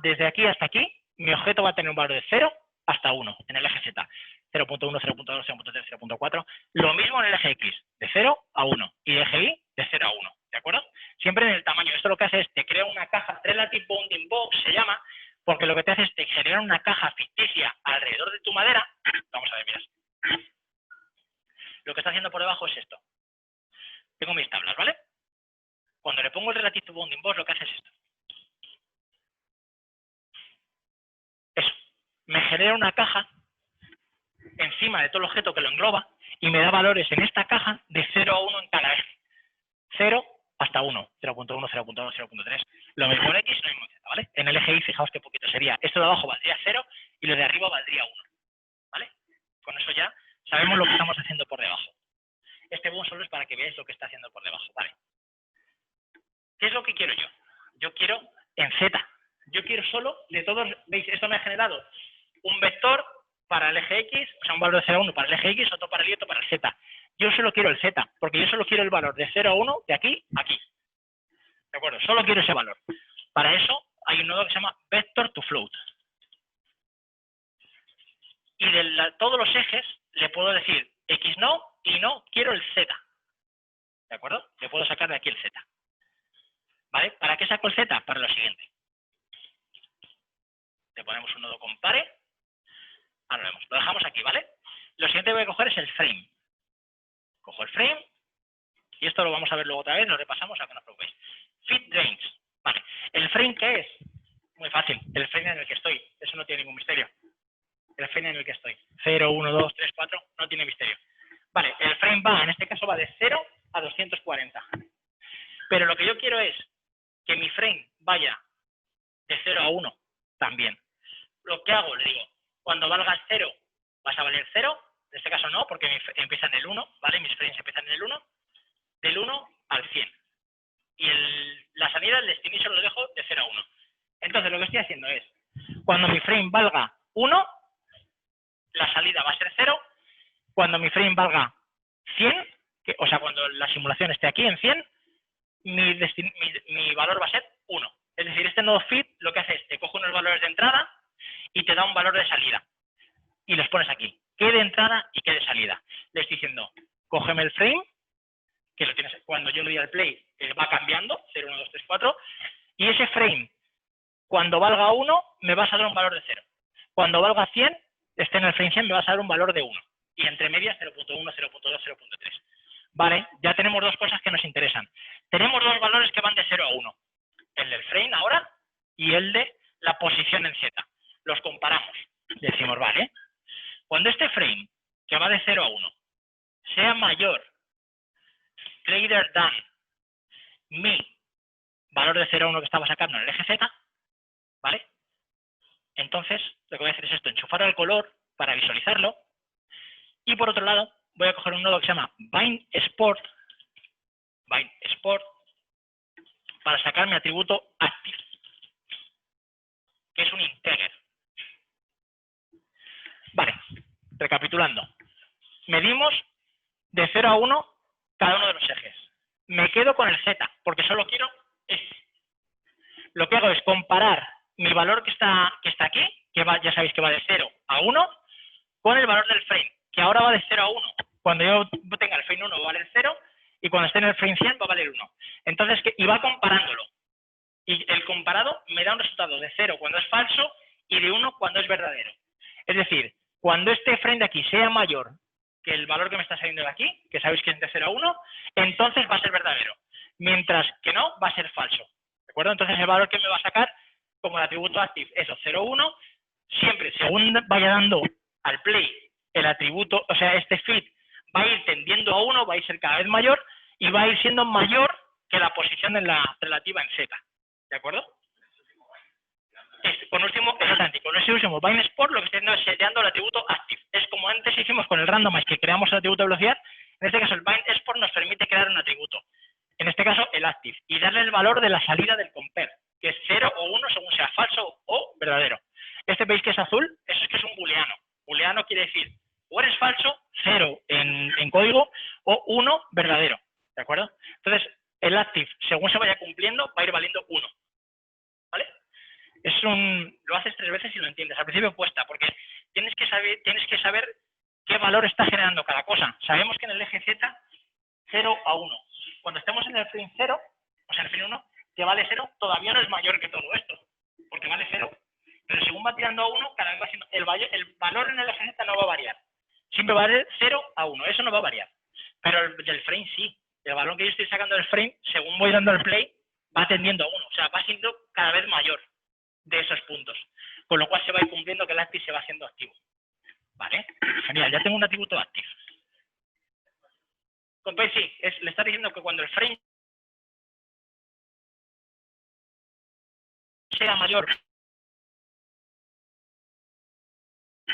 desde aquí hasta aquí, mi objeto va a tener un valor de 0 hasta 1 en el eje Z. 0.1, 0.2, 0.3, 0.4. Lo mismo en el eje X, de 0 a 1, y el eje Y de 0 a 1, ¿de acuerdo? Siempre en el tamaño. Esto lo que hace es, te crea una caja, Relative Bounding Box se llama, porque lo que te hace es te genera una caja ficticia alrededor de tu madera. Vamos a ver, mira. Lo que está haciendo por debajo es esto. Tengo mis tablas, ¿vale? Cuando le pongo el Relative Bounding Box, lo que hace es esto. Eso. Me genera una caja encima de todo el objeto que lo engloba y me da valores en esta caja de 0 a 1 en cada eje. 0 hasta 1, 0.1, 0.2, 0.3. Lo mismo en X, lo mismo en Z, ¿vale? En el eje Y, fijaos qué poquito sería. Esto de abajo valdría 0 y lo de arriba valdría 1, ¿vale? Con eso ya sabemos lo que estamos haciendo por debajo. Este boom solo es para que veáis lo que está haciendo por debajo, ¿vale? ¿Qué es lo que quiero yo? Yo quiero en Z. Yo quiero solo de todos, ¿veis? Esto me ha generado un vector para el eje X, o sea, un valor de 0 a 1 para el eje X, otro para el Y, otro para el Z. Yo solo quiero el Z, porque yo solo quiero el valor de 0 a 1 de aquí a aquí. ¿De acuerdo? Solo quiero ese valor. Para eso hay un nodo que se llama vector to float. Y de todos los ejes le puedo decir X no y no quiero el Z. ¿De acuerdo? Le puedo sacar de aquí el Z. ¿Vale? ¿Para qué saco el Z? Para lo siguiente. Le ponemos un nodo compare. Ahora lo vemos. Lo dejamos aquí, ¿vale? Lo siguiente que voy a coger es el frame. Cojo el frame. Y esto lo vamos a ver luego otra vez. Lo repasamos a que no os preocupéis. Fit range. Vale. ¿El frame qué es? Muy fácil. El frame en el que estoy. Eso no tiene ningún misterio. El frame en el que estoy. 0, 1, 2, 3, 4. No tiene misterio. Vale. El frame va, en este caso va de 0 a 240. Pero lo que yo quiero es que mi frame vaya de 0 a 1 también. Lo que hago, le digo, cuando valga 0, vas a valer 0. En este caso no, porque empieza en el 1, ¿vale? Mis frames empiezan en el 1. Del 1 al 100. Y la salida, el destination lo dejo de 0 a 1. Entonces, lo que estoy haciendo es, cuando mi frame valga 1, la salida va a ser 0. Cuando mi frame valga 100, o sea, cuando la simulación esté aquí en 100, mi valor va a ser 1. Es decir, este nodo fit lo que hace es, te coge unos valores de entrada y te da un valor de salida. Y los pones aquí. ¿Qué de entrada y qué de salida? Le estoy diciendo, cógeme el frame, que lo tienes cuando yo le doy al play, va cambiando, 0, 1, 2, 3, 4, y ese frame, cuando valga 1, me vas a dar un valor de 0. Cuando valga 100, esté en el frame 100, me vas a dar un valor de 1. Y entre medias 0.1, 0.2, 0.3. Vale, ya tenemos dos cosas que nos interesan. Tenemos dos valores que van de 0 a 1. El del frame ahora y el de la posición en Z. Los comparamos. Decimos, vale, cuando este frame, que va de 0 a 1, sea mayor, greater than, mi valor de 0 a 1 que estaba sacando en el eje Z, ¿vale? Entonces, lo que voy a hacer es esto, enchufar el color para visualizarlo. Y por otro lado, voy a coger un nodo que se llama bind export, para sacar mi atributo active, que es un integer. Vale, recapitulando. Medimos de 0 a 1 cada uno de los ejes. Me quedo con el Z, porque solo quiero este. Lo que hago es comparar mi valor que está aquí, que va, ya sabéis que va de 0 a 1, con el valor del frame, que ahora va de 0 a 1. Cuando yo tenga el frame 1 va a valer 0, y cuando esté en el frame 100 va a valer 1. Entonces, y va comparándolo. Y el comparado me da un resultado de 0 cuando es falso y de 1 cuando es verdadero. Es decir, cuando este frame de aquí sea mayor que el valor que me está saliendo de aquí, que sabéis que es de 0 a 1, entonces va a ser verdadero. Mientras que no, va a ser falso. ¿De acuerdo? Entonces el valor que me va a sacar como el atributo active, eso, 0, 1, siempre según vaya dando al play el atributo, o sea, este fit va a ir tendiendo a 1, va a ir ser cada vez mayor y va a ir siendo mayor que la posición en la relativa en Z. ¿De acuerdo? Con este último bind export lo que estoy haciendo es seteando el atributo active. Es como antes hicimos con el randomize, que creamos el atributo de velocidad. En este caso el bind export nos permite crear un atributo. En este caso el active. Y darle el valor de la salida del compare, que es 0 o 1 según sea falso o verdadero. Este veis que es azul, eso es que es un booleano. Booleano quiere decir o eres falso, 0 en código, o 1 verdadero. ¿De acuerdo? Entonces el active, según se vaya cumpliendo, va a ir valiendo 1. ¿Vale? Lo haces 3 veces y lo entiendes. Al principio cuesta, porque tienes que saber qué valor está generando cada cosa. Sabemos que en el eje Z, 0 a 1. Cuando estemos en el frame 0, o sea, en el frame 1, que vale 0, todavía no es mayor que todo esto, porque vale 0. Pero según va tirando a 1, cada vez va siendo el valor en el eje Z no va a variar. Siempre va a valer 0 a 1, eso no va a variar. Pero el del frame sí. El valor que yo estoy sacando del frame, según voy dando el play, va tendiendo a 1. O sea, va siendo cada vez mayor de esos puntos. Con lo cual se va a ir cumpliendo que el active se va haciendo activo. ¿Vale? Genial, ya tengo un atributo active. ¿Veis? Sí, le está diciendo que cuando el frame sea mayor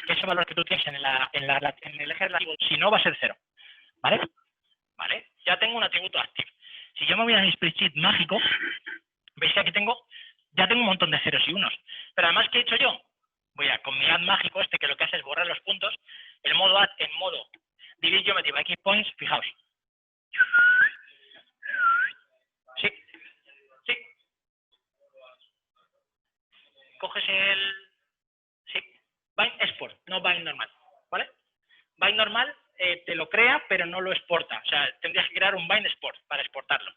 que ese valor que tú tienes en el eje relativo, si no va a ser 0. ¿Vale? ¿Vale? Ya tengo un atributo active. Si yo me voy a mi spreadsheet mágico, veis que aquí ya tengo un montón de ceros y unos. Pero además, ¿qué he hecho yo? Voy a, con mi add mágico que lo que hace es borrar los puntos, el modo add en modo divide geometry by key points, fijaos. Sí, sí. Coges sí, bind export, no bind normal, ¿vale? Bind normal te lo crea, pero no lo exporta. O sea, tendrías que crear un bind export para exportarlo.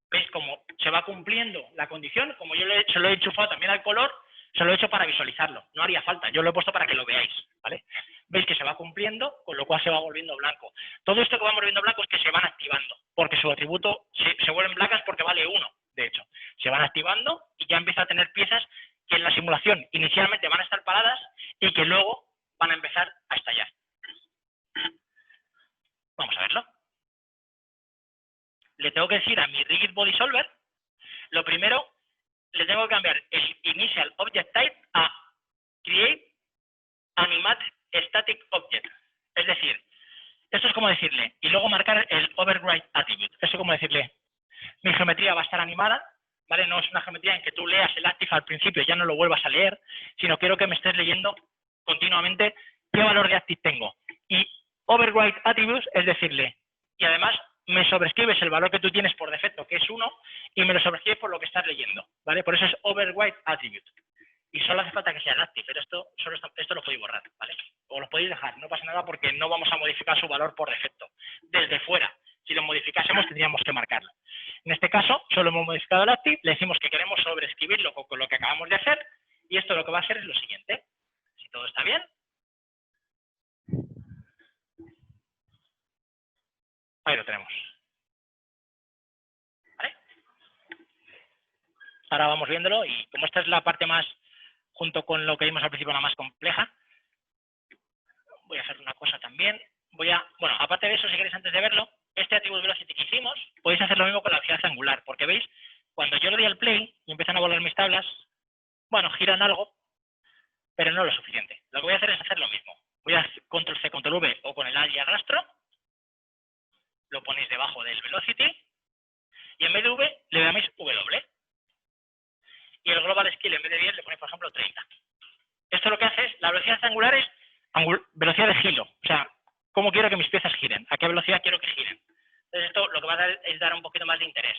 ¿Veis cómo se va cumpliendo la condición? Como yo se lo he enchufado también al color, se lo he hecho para visualizarlo. No haría falta, yo lo he puesto para que lo veáis, ¿vale? Veis que se va cumpliendo, con lo cual se va volviendo blanco. Todo esto que va volviendo blanco es que se van activando, porque su atributo se vuelven blancas porque vale 1, de hecho. Se van activando y ya empieza a tener piezas que en la simulación inicialmente van a estar paradas y que luego van a empezar a estallar. Vamos a verlo. Le tengo que decir a mi Rigid Body Solver, lo primero, le tengo que cambiar el Initial Object Type a Create Animate Static Object. Es decir, esto es como decirle, y luego marcar el Override Attribute. Esto es como decirle, mi geometría va a estar animada, ¿vale? No es una geometría en que tú leas el active al principio y ya no lo vuelvas a leer, sino quiero que me estés leyendo continuamente qué valor de active tengo. Y Override Attributes es decirle, y además me sobrescribes el valor que tú tienes por defecto, que es 1, y me lo sobrescribes por lo que estás leyendo, ¿vale? Por eso es Override Attribute. Y solo hace falta que sea el active, pero esto lo podéis borrar, ¿vale? O lo podéis dejar, no pasa nada porque no vamos a modificar su valor por defecto, desde fuera. Si lo modificásemos tendríamos que marcarlo. En este caso, solo hemos modificado el active, le decimos que queremos sobreescribirlo con lo que acabamos de hacer, y esto lo que va a hacer es lo siguiente. Si todo está bien, ahí lo tenemos. ¿Vale? Ahora vamos viéndolo, y como esta es la parte más, junto con lo que vimos al principio, la más compleja, voy a hacer una cosa también. Bueno, aparte de eso, si queréis antes de verlo, este atributo velocity que hicimos, podéis hacer lo mismo con la velocidad angular, porque veis, cuando yo le doy al play y empiezan a volar mis tablas, bueno, giran algo, pero no lo suficiente. Lo que voy a hacer es hacer lo mismo. Voy a control C, control V o con el A y arrastro, lo ponéis debajo del velocity, y en vez de V le llamáis W. Y el global scale en vez de 10 le ponéis, por ejemplo, 30. Esto lo que hace es, la velocidad angular es velocidad de giro, o sea, cómo quiero que mis piezas giren, a qué velocidad quiero que giren. Entonces esto lo que va a dar es dar un poquito más de interés.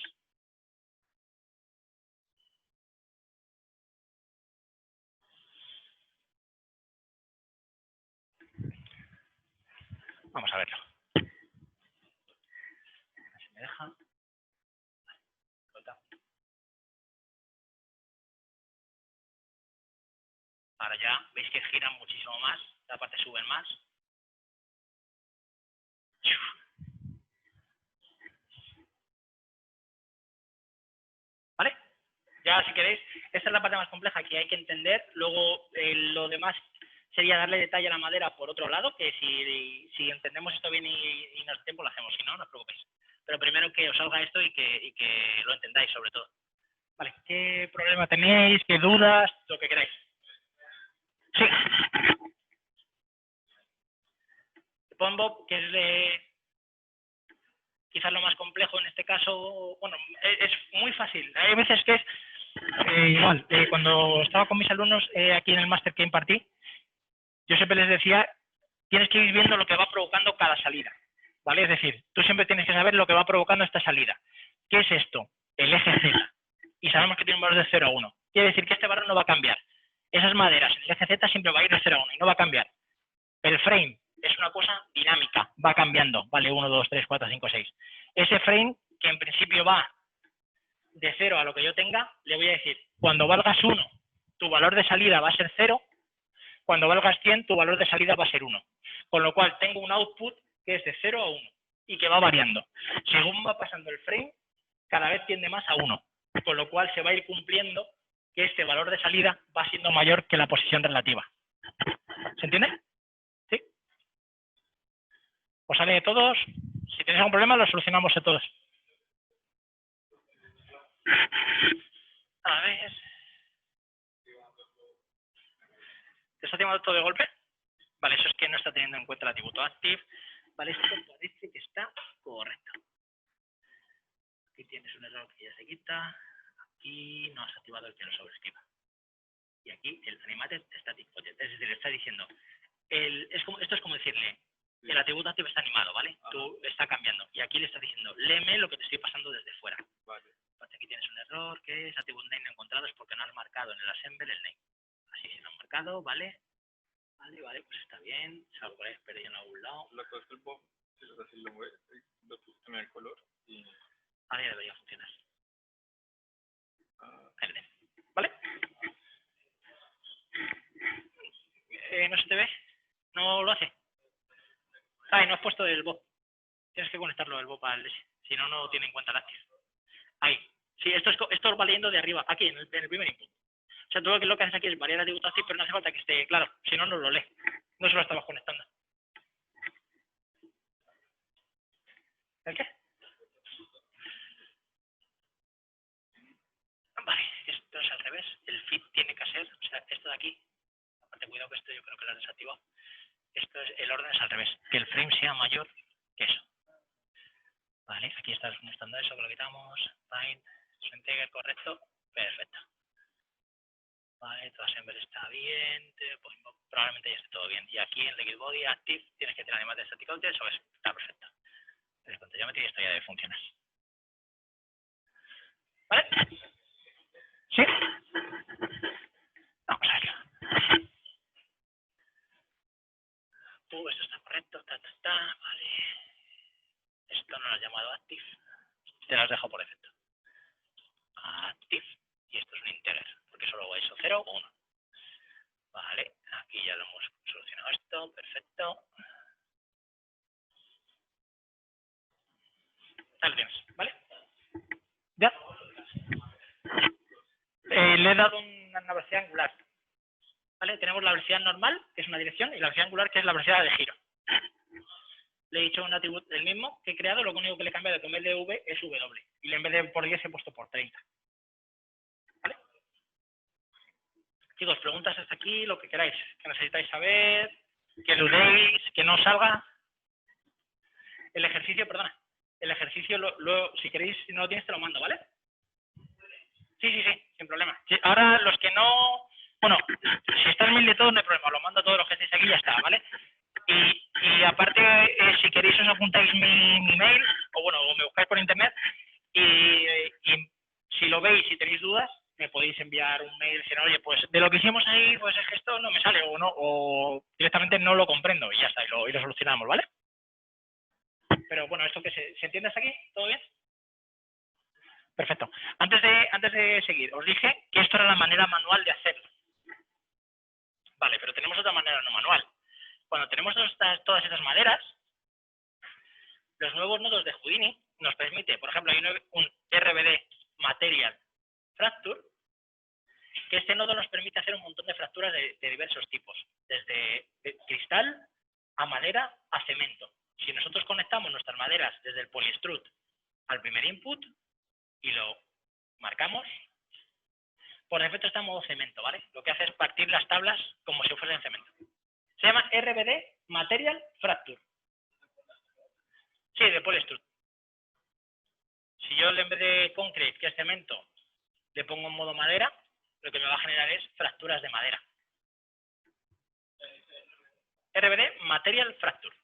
Vamos a verlo. Si me deja. Ahora ya veis que giran muchísimo más, la parte suben más. ¿Vale? Ya si queréis, esta es la parte más compleja que hay que entender. Luego lo demás sería darle detalle a la madera por otro lado, que si entendemos esto bien y nos da tiempo lo hacemos, si no, no os preocupéis. Pero primero que os salga esto y que lo entendáis sobre todo. Vale, ¿qué problema tenéis? ¿Qué dudas? Lo que queráis. Sí. Pombo, que es quizás lo más complejo en este caso, bueno, es muy fácil. Hay veces que es igual, cuando estaba con mis alumnos aquí en el máster que impartí, yo siempre les decía, tienes que ir viendo lo que va provocando cada salida, ¿vale? Es decir, tú siempre tienes que saber lo que va provocando esta salida. ¿Qué es esto? El eje Z. Y sabemos que tiene un valor de 0 a 1. Quiere decir que este valor no va a cambiar. Esas maderas en el eje Z siempre va a ir de 0 a 1 y no va a cambiar. El frame es una cosa dinámica, va cambiando, vale, 1, 2, 3, 4, 5, 6. Ese frame, que en principio va de 0 a lo que yo tenga, le voy a decir, cuando valgas 1, tu valor de salida va a ser 0, cuando valgas 100, tu valor de salida va a ser 1. Con lo cual, tengo un output que es de 0 a 1 y que va variando. Según va pasando el frame, cada vez tiende más a 1, con lo cual se va a ir cumpliendo que este valor de salida va siendo mayor que la posición relativa. ¿Se entiende? ¿Sí? ¿Os sale de todos? Si tenéis algún problema, lo solucionamos de todos. A ver. ¿Te está activando todo de golpe? Vale, eso es que no está teniendo en cuenta el atributo active. Vale, esto parece que está correcto. Aquí tienes un error que ya se quita. Aquí no has activado el que lo sobreescriba. Y aquí el animated static project. Es decir, está diciendo, esto es como decirle, el atributo active está animado, ¿vale? Tú está cambiando. Y aquí le estás diciendo, léeme lo que te estoy pasando desde fuera. Vale. Aquí tienes un error que es atributo name no encontrado, es porque no has marcado en el assemble el name. Así si lo han marcado, ¿vale? Vale, pues está bien. Salvo por ahí, pero yo en algún lado. La cosa del Bob, si lo pusiste en el color y... Ahora ya debería funcionar. ¿Vale? ¿No se te ve? ¿No lo hace? Ah, y no has puesto el Bob. Tienes que conectarlo el Bob al S. Si no, no tiene en cuenta el active. Ahí. Sí, esto va leyendo de arriba, aquí, en el primer input. O sea, tú lo que haces aquí es variar el atributo active, pero no hace falta que esté claro. Si no, no lo lee. No se lo estabas conectando. ¿El qué? Vale, esto es al revés. El fit tiene que ser, o sea, esto de aquí, aparte cuidado que esto yo creo que lo has desactivado. Esto es, el orden es al revés, que el frame sea mayor que eso. Vale, aquí estás mostrando eso, que lo quitamos. Find, su integer correcto, perfecto. Vale, tu assembly está bien, pues probablemente ya esté todo bien. Y aquí en liquid body active tienes que tener además de static outlet, eso está perfecto. El contogeometry esto ya debe funcionar. ¿Vale? ¿Sí? Vamos a verlo. Esto está correcto, vale. Esto no lo has llamado active. Te lo has dejado por defecto. Active. Y esto es un integer, porque solo es 0 o 1. Vale, aquí ya lo hemos solucionado esto, perfecto. Ahí lo tienes, ¿vale? ¿Ya? Le he dado una velocidad angular. ¿Vale? Tenemos la velocidad normal, que es una dirección, y la velocidad angular, que es la velocidad de giro. Le he dicho un atributo del mismo que he creado, lo único que le he cambiado de que en vez de V es W. Y en vez de por 10 he puesto por 30. ¿Vale? Chicos, preguntas hasta aquí, lo que queráis, que necesitáis saber, que dudéis, que no salga. El ejercicio, perdona. El ejercicio, si queréis, si no lo tienes, te lo mando, ¿vale? Sí, sin problema. Sí, ahora los que no... Bueno, si está el mail de todos, no hay problema. Lo mando a todos los que estéis aquí y ya está, ¿vale? Y aparte, si queréis os apuntáis mi mail, o bueno, o me buscáis por internet, y si lo veis y tenéis dudas, me podéis enviar un mail diciendo, oye, pues de lo que hicimos ahí, pues es que esto no me sale, o no, o directamente no lo comprendo, y ya está, y lo solucionamos, ¿vale? Pero bueno, esto que se entiende hasta aquí, ¿todo bien? Perfecto. Antes de seguir, os dije que esto era la manera manual de hacerlo. Vale, pero tenemos otra manera no manual. Cuando tenemos todas estas maderas, los nuevos nodos de Houdini nos permite, por ejemplo, hay un RBD Material Fracture, que este nodo nos permite hacer un montón de fracturas de diversos tipos, desde cristal a madera a cemento. Si nosotros conectamos nuestras maderas desde el polystrut al primer input y lo marcamos, por defecto está en modo cemento, ¿vale? Lo que hace es partir las tablas como si fuesen cemento. Se llama RBD Material Fracture. Sí, de polystrut. Si yo en vez de concrete, que es cemento, le pongo en modo madera, lo que me va a generar es fracturas de madera. RBD Material Fracture.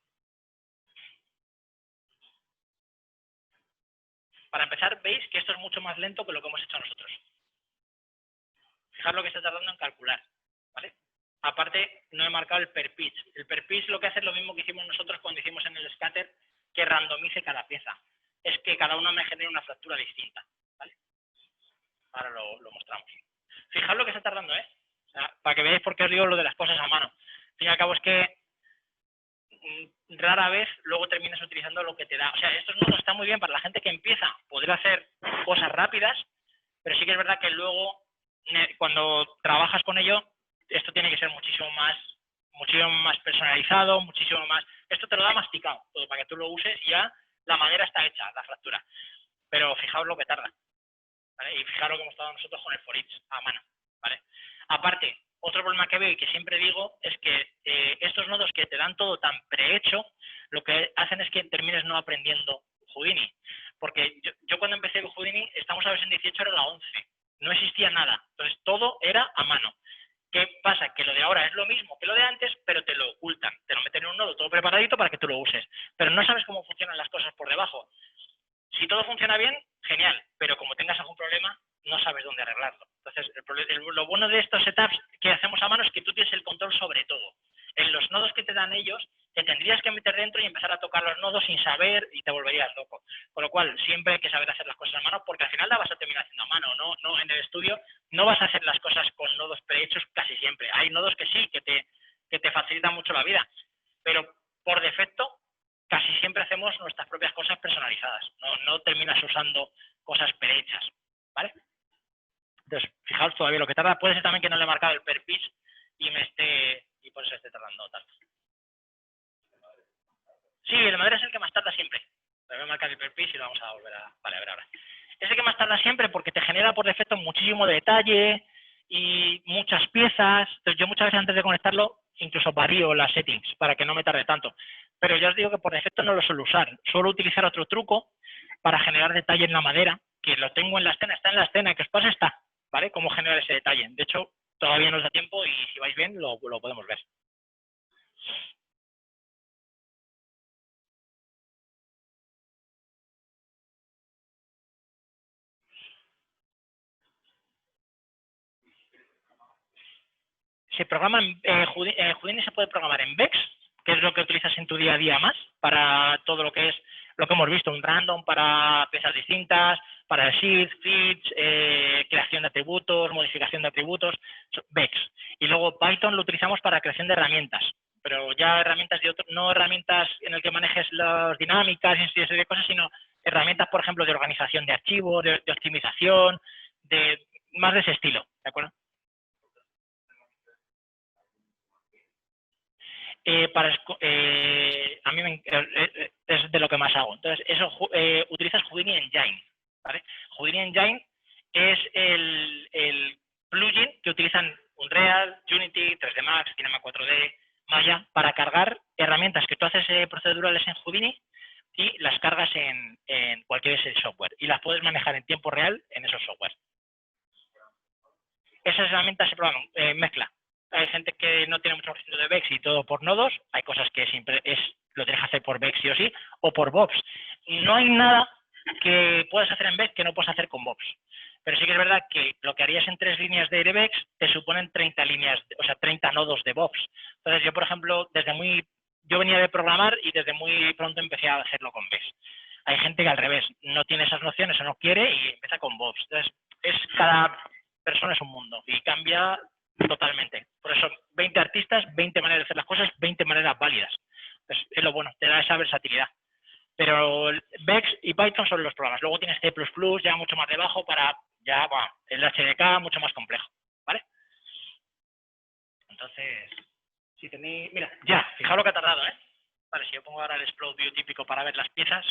Para empezar, veis que esto es mucho más lento que lo que hemos hecho nosotros. Fijaros lo que está tardando en calcular, ¿vale? Aparte, no he marcado el per pitch. El per pitch lo que hace es lo mismo que hicimos nosotros cuando hicimos en el scatter, que randomice cada pieza. Es que cada uno me genere una fractura distinta. ¿Vale? Ahora lo mostramos. Fijaos lo que está tardando, ¿eh? O sea, para que veáis por qué os digo lo de las cosas a mano. Al fin y al cabo es que rara vez luego terminas utilizando lo que te da. O sea, estos nodos están muy bien para la gente que empieza, poder hacer cosas rápidas, pero sí que es verdad que luego, cuando trabajas con ello, esto tiene que ser muchísimo más personalizado, muchísimo más... Esto te lo da masticado, todo para que tú lo uses y ya la madera está hecha, la fractura. Pero fijaos lo que tarda, ¿vale? Y fijaos lo que hemos estado nosotros con el for each a mano, ¿vale? Aparte, otro problema que veo y que siempre digo es que estos nodos que te dan todo tan prehecho, lo que hacen es que termines no aprendiendo Houdini. Porque yo cuando empecé con Houdini, estamos a ver si en 18 era la 11. No existía nada. Entonces todo era a mano. ¿Qué pasa? Que lo de ahora es lo mismo que lo de antes, pero te lo ocultan. Te lo meten en un nodo todo preparadito para que tú lo uses. Pero no sabes cómo funcionan las cosas por debajo. Si todo funciona bien, genial. Pero como tengas algún problema, no sabes dónde arreglarlo. Entonces, lo bueno de estos setups que hacemos a mano es que tú tienes el control sobre todo. En los nodos que te dan ellos, te tendrías que meter dentro y empezar a tocar los nodos sin saber y te volverías loco. Con lo cual, siempre hay que saber hacer las cosas a mano, porque al final la vas a terminar haciendo a mano. No en el estudio no vas a hacer las cosas con nodos prehechos casi siempre. Hay nodos que sí, que te facilitan mucho la vida, pero por defecto casi siempre hacemos nuestras propias cosas personalizadas. No terminas usando cosas prehechas, ¿vale? Entonces, fijaos todavía lo que tarda. Puede ser también que no le he marcado el per pitch y por eso esté tardando tanto. Sí, el de madera es el que más tarda siempre. Le voy a marcar el per pitch y lo vamos a volver a... Vale, a ver ahora. Es el que más tarda siempre porque te genera por defecto muchísimo detalle y muchas piezas. Entonces, yo muchas veces antes de conectarlo incluso varío las settings para que no me tarde tanto. Pero ya os digo que por defecto no lo suelo usar. Suelo utilizar otro truco para generar detalle en la madera, que lo tengo en la escena, está en la escena, que os pasa está, ¿vale? Cómo generar ese detalle. De hecho, todavía nos da tiempo y si vais bien lo podemos ver. Se programa Houdini se puede programar en Vex, que es lo que utilizas en tu día a día más, para todo lo que es lo que hemos visto, un random para piezas distintas, para el shift, fits, creación de atributos, modificación de atributos, Vex. Y luego Python lo utilizamos para creación de herramientas, pero ya herramientas no herramientas en el que manejes las dinámicas y esa serie de cosas, sino herramientas, por ejemplo, de organización de archivos, de optimización, más de ese estilo, ¿de acuerdo? A mí es de lo que más hago. Entonces, utilizas Houdini Engine, ¿vale? Houdini Engine es el plugin que utilizan Unreal, Unity, 3D Max, Cinema 4D, Maya, para cargar herramientas que tú haces procedurales en Houdini y las cargas en cualquier software. Y las puedes manejar en tiempo real en esos softwares. Esas herramientas se programan, mezcla. Hay gente que no tiene mucho conocimiento de Vex y todo por nodos. Hay cosas que siempre lo tienes que hacer por Vex sí o sí, o por Bobs. No hay nada que puedas hacer en Vex que no puedas hacer con Bobs. Pero sí que es verdad que lo que harías en 3 líneas de Vex te suponen 30 líneas, o sea, 30 nodos de Bobs. Entonces yo, por ejemplo, yo venía de programar y desde muy pronto empecé a hacerlo con Vex. Hay gente que al revés, no tiene esas nociones o no quiere y empieza con Bobs. Entonces, cada persona es un mundo y cambia totalmente. Por eso, 20 artistas, 20 maneras de hacer las cosas, 20 maneras válidas. Entonces, es lo bueno, te da esa versatilidad. Pero Vex y Python son los programas. Luego tienes C++, ya mucho más debajo para el HDK, mucho más complejo. ¿Vale? Entonces, si tenéis... Mira, ya, fijaos lo que ha tardado, ¿eh? Vale, si yo pongo ahora el Explode View típico para ver las piezas...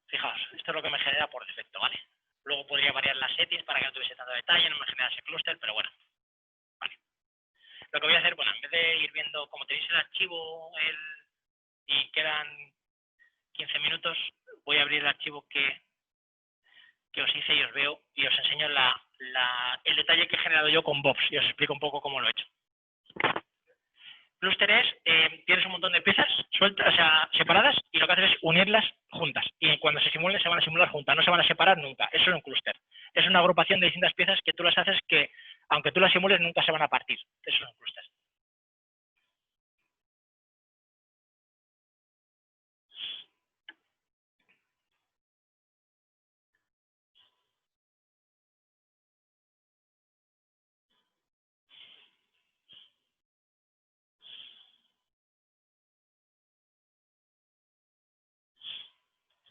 Fijaos, esto es lo que me genera por defecto, ¿vale? Luego podría variar las settings para que no tuviese tanto detalle, no me generase cluster, pero bueno. Vale. Lo que voy a hacer, bueno, en vez de ir viendo, como tenéis el archivo y quedan 15 minutos, voy a abrir el archivo que os hice y os veo y os enseño el detalle que he generado yo con Bobs y os explico un poco cómo lo he hecho. Cluster es, tienes un montón de piezas sueltas, o sea, separadas, y lo que haces es unirlas juntas. Y cuando se simulen, se van a simular juntas, no se van a separar nunca. Eso es un clúster. es una agrupación de distintas piezas que tú las haces que, aunque tú las simules, nunca se van a partir. Eso es un clúster.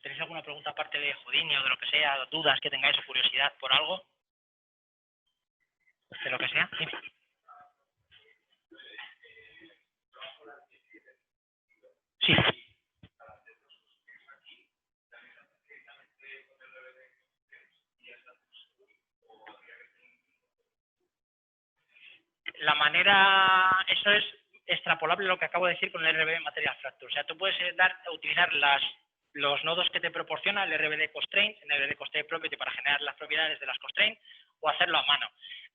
¿Tenéis alguna pregunta aparte de Houdini o de lo que sea, dudas que tengáis o curiosidad por algo? De lo que sea. Sí. Sí. La manera, eso es extrapolable lo que acabo de decir con el RBD Material Fracture. O sea, tú puedes utilizar los nodos que te proporciona el RBD Constraint, el RBD Constraint Property para generar las propiedades de las constraints o hacerlo a mano.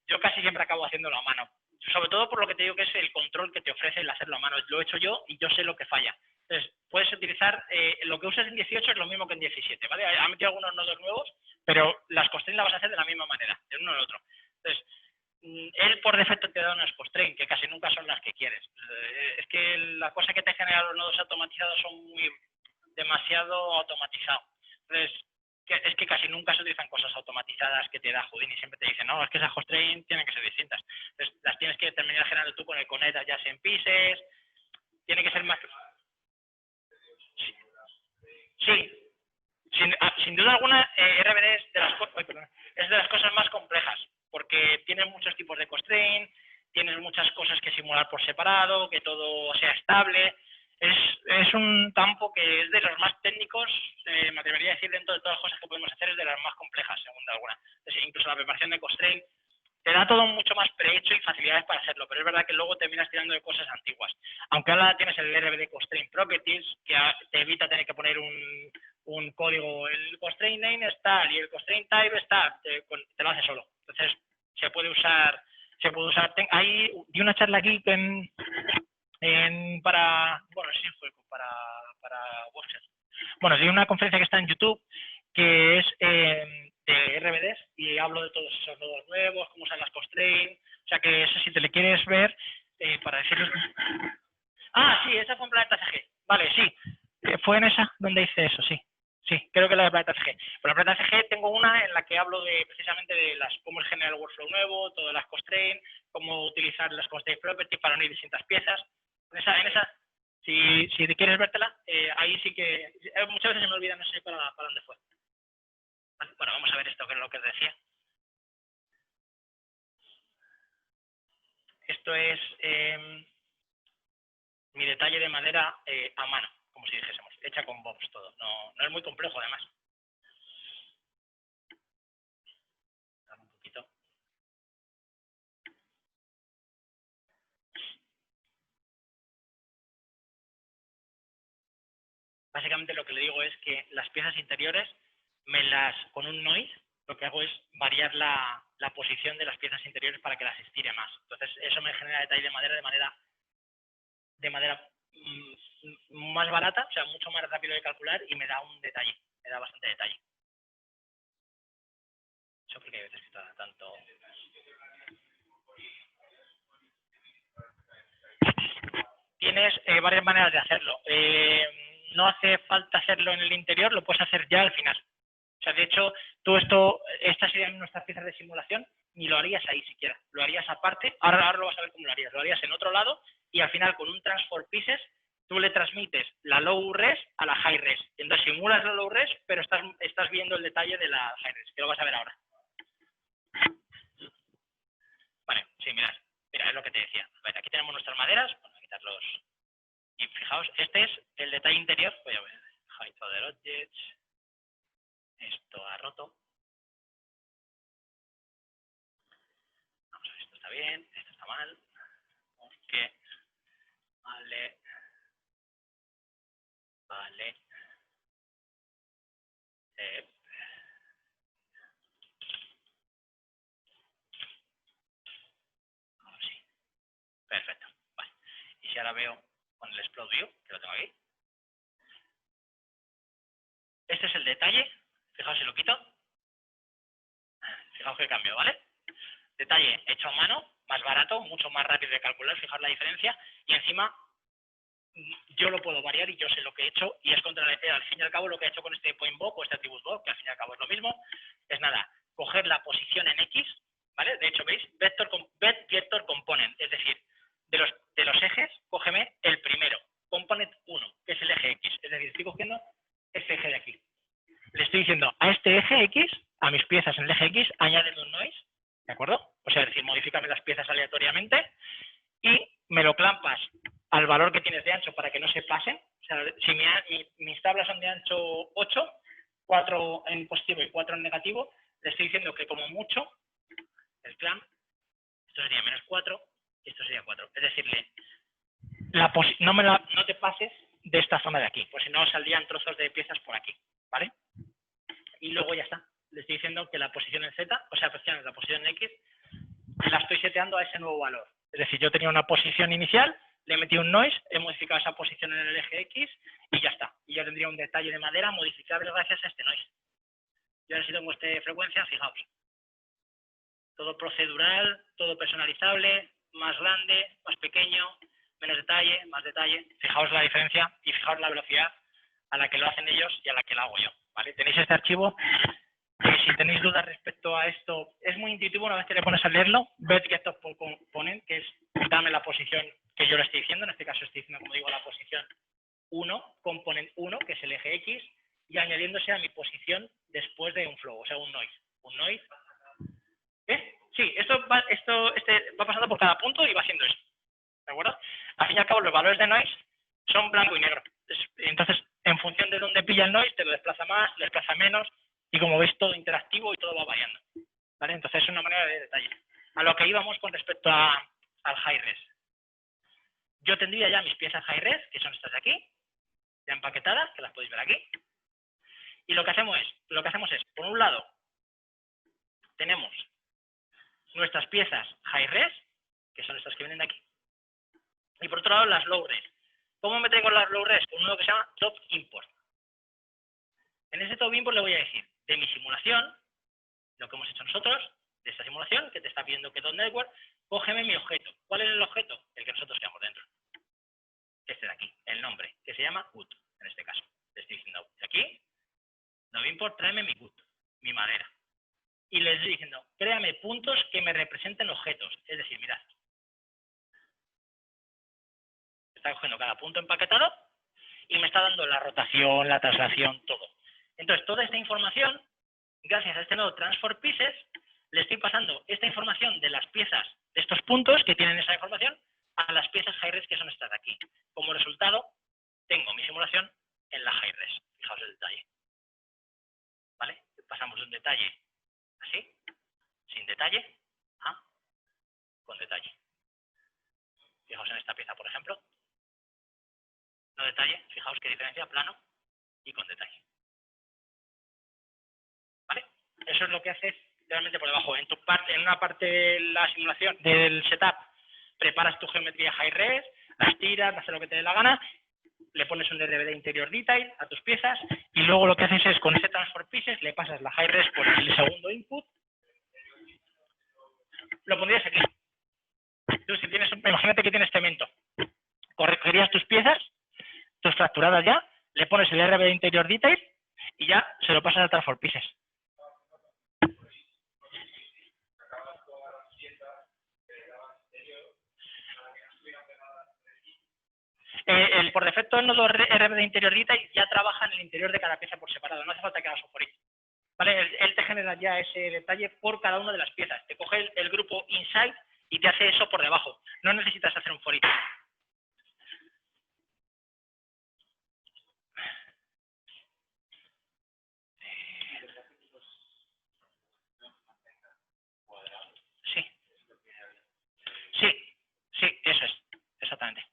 Yo casi siempre acabo haciéndolo a mano. Sobre todo por lo que te digo que es el control que te ofrece el hacerlo a mano. Lo he hecho yo y yo sé lo que falla. Entonces, puedes utilizar, lo que usas en 18 es lo mismo que en 17, ¿vale? Ha metido algunos nodos nuevos, pero las constraints las vas a hacer de la misma manera, de uno al otro. Entonces, él por defecto te da unas constraints que casi nunca son las que quieres. Es que la cosa que te genera los nodos automatizados son demasiado automatizados. Entonces, es que casi nunca se utilizan cosas automatizadas que te da Houdini. Siempre te dicen, no, es que esas constraints tienen que ser distintas. Entonces, las tienes que terminar generando tú con el Connect ya en pieces. Tiene que ser más... Sí. Sin duda alguna, RBD es de las cosas más complejas, porque tienes muchos tipos de constraint, tienes muchas cosas que simular por separado, que todo sea estable. Es un campo que es de los más técnicos, me atrevería a decir, dentro de todas las cosas que podemos hacer, es de las más complejas, según alguna. Entonces, incluso la preparación de constraint te da todo mucho más prehecho y facilidades para hacerlo, pero es verdad que luego terminas tirando de cosas antiguas. Aunque ahora tienes el RBD Constraint Properties, que te evita tener que poner un código, el constraint name es tal y el constraint type es tal, te lo hace solo. Entonces, se puede usar. Hay una charla aquí bueno, sí fue para Workshop. Bueno, di una conferencia que está en YouTube que es de RBDs y hablo de todos esos nodos nuevos, cómo usan las constraints, o sea que eso si te le quieres ver para decirles... Ah, sí, esa fue en Planeta CG. Vale, sí, fue en esa donde hice eso, sí. Sí, creo que la de Planeta CG. Pero en Planeta CG tengo una en la que hablo precisamente de cómo es generar el workflow nuevo, todas las constraints, cómo utilizar las constraint properties para unir distintas piezas. En esa si te quieres vértela, ahí sí que... muchas veces se me olvida, no sé para dónde fue. Vale, bueno, vamos a ver esto, que es lo que os decía. Esto es mi detalle de madera a mano, como si dijésemos, hecha con bobs todo. No es muy complejo, además. Un poquito. Básicamente lo que le digo es que las piezas interiores, con un noise, lo que hago es variar la posición de las piezas interiores para que las estire más. Entonces, eso me genera detalle de madera más barata, o sea, mucho más rápido de calcular y me da un detalle, me da bastante detalle. Eso porque hay veces que está tanto... Tienes varias maneras de hacerlo. No hace falta hacerlo en el interior, lo puedes hacer ya al final. O sea, de hecho, estas serían nuestras piezas de simulación, ni lo harías ahí siquiera. Lo harías aparte, ahora lo vas a ver cómo lo harías. Lo harías en otro lado y al final con un transform pieces tú le transmites la low res a la high res. Entonces simulas la low res, pero estás viendo el detalle de la high res, que lo vas a ver ahora. Vale, sí, mira, es lo que te decía. Vale, aquí tenemos nuestras maderas, vamos a quitarlos. Y fijaos, este es el detalle interior. Voy a ver, height other objects. Esto ha roto. Vamos a ver, esto está bien, esto está mal. Porque vale. Ahora sí. Perfecto. Vale. Y si ahora veo con el Explode View, que lo tengo aquí. Este es el detalle. Fijaos si lo quito. Fijaos que cambio, ¿vale? Detalle hecho a mano, más barato, mucho más rápido de calcular, fijaos la diferencia, y encima yo lo puedo variar y yo sé lo que he hecho, y es al fin y al cabo lo que he hecho con este point box o este attribute box, que al fin y al cabo es lo mismo, es nada, coger la posición en X, ¿vale? De hecho, ¿veis? Vector component, es decir, de los ejes, cógeme el primero, component 1, que es el eje X, es decir, estoy cogiendo este eje de aquí. Le estoy diciendo a este eje X, a mis piezas en el eje X, añádeme un noise, ¿de acuerdo? O sea, es decir, modifícame las piezas aleatoriamente y me lo clampas al valor que tienes de ancho para que no se pasen. O sea, si mis tablas son de ancho 8, 4 en positivo y 4 en negativo, le estoy diciendo que como mucho, el clamp, esto sería menos 4 y esto sería 4. Es decirle, no te pases de esta zona de aquí, pues si no saldrían trozos de piezas por aquí, ¿vale? Y luego ya está. Le estoy diciendo que la posición en Z, o sea, la posición en X, la estoy seteando a ese nuevo valor. Es decir, yo tenía una posición inicial, le he metido un noise, he modificado esa posición en el eje X y ya está. Y ya tendría un detalle de madera modificable gracias a este noise. Y ahora si tengo esta frecuencia, fijaos. Todo procedural, todo personalizable, más grande, más pequeño, menos detalle, más detalle. Fijaos la diferencia y fijaos la velocidad a la que lo hacen ellos y a la que lo hago yo, ¿vale? Tenéis este archivo. Si tenéis dudas respecto a esto, es muy intuitivo una vez que le pones a leerlo. Vector component, que es dame la posición que yo le estoy diciendo. En este caso estoy diciendo, como digo, la posición 1, component 1, que es el eje X, y añadiéndose a mi posición después de un flow, o sea, un noise. Un noise. ¿Eh? Sí, este va pasando por cada punto y va haciendo eso. ¿De acuerdo? Al fin y al cabo, los valores de noise son blanco y negro. Entonces, en función de dónde pilla el noise, te lo desplaza más, lo desplaza menos, y como veis, todo interactivo y todo va variando. ¿Vale? Entonces, es una manera de detalle. A lo que íbamos con respecto al high-res. Yo tendría ya mis piezas high-res, que son estas de aquí, ya empaquetadas, que las podéis ver aquí. Y lo que hacemos es, por un lado, tenemos nuestras piezas high-res, que son estas que vienen de aquí, y por otro lado, las low-res. ¿Cómo me traigo las low-res? Con uno que se llama top import. En ese top import le voy a decir, de mi simulación, lo que hemos hecho nosotros, de esta simulación, que te está pidiendo que .network, cógeme mi objeto. ¿Cuál es el objeto? El que nosotros creamos dentro. Este de aquí, el nombre, que se llama wood, en este caso. Le estoy diciendo, aquí, no me importa, tráeme mi wood, mi madera. Y le estoy diciendo, créame puntos que me representen objetos. Es decir, mirad. Está cogiendo cada punto empaquetado y me está dando la rotación, la traslación, todo. Entonces, toda esta información, gracias a este nodo transform pieces, le estoy pasando esta información de las piezas de estos puntos que tienen esa información a las piezas high-res que son estas de aquí. Como resultado, tengo mi simulación en la high-res. Fijaos el detalle. ¿Vale? Pasamos de un detalle así, sin detalle, a con detalle. Fijaos en esta pieza, por ejemplo. No detalle, fijaos qué diferencia, plano y con detalle. ¿Vale? Eso es lo que haces realmente por debajo. En una parte de la simulación, del setup, preparas tu geometría high-res, las tiras, haces lo que te dé la gana, le pones un RBD interior detail a tus piezas y luego lo que haces es, con este transform pieces, le pasas la high-res por el segundo input. Lo pondrías aquí. Tú, si tienes, imagínate que tienes cemento. Corregirías tus piezas, tus fracturadas ya, le pones el RBD interior detail y ya se lo pasas a transform pieces. Por defecto, el nodo RBD interior detail ya trabaja en el interior de cada pieza por separado. No hace falta que hagas un for each. ¿Vale? Él te genera ya ese detalle por cada una de las piezas. Te coge el grupo inside y te hace eso por debajo. No necesitas hacer un for each. Sí. Sí, eso es. Exactamente.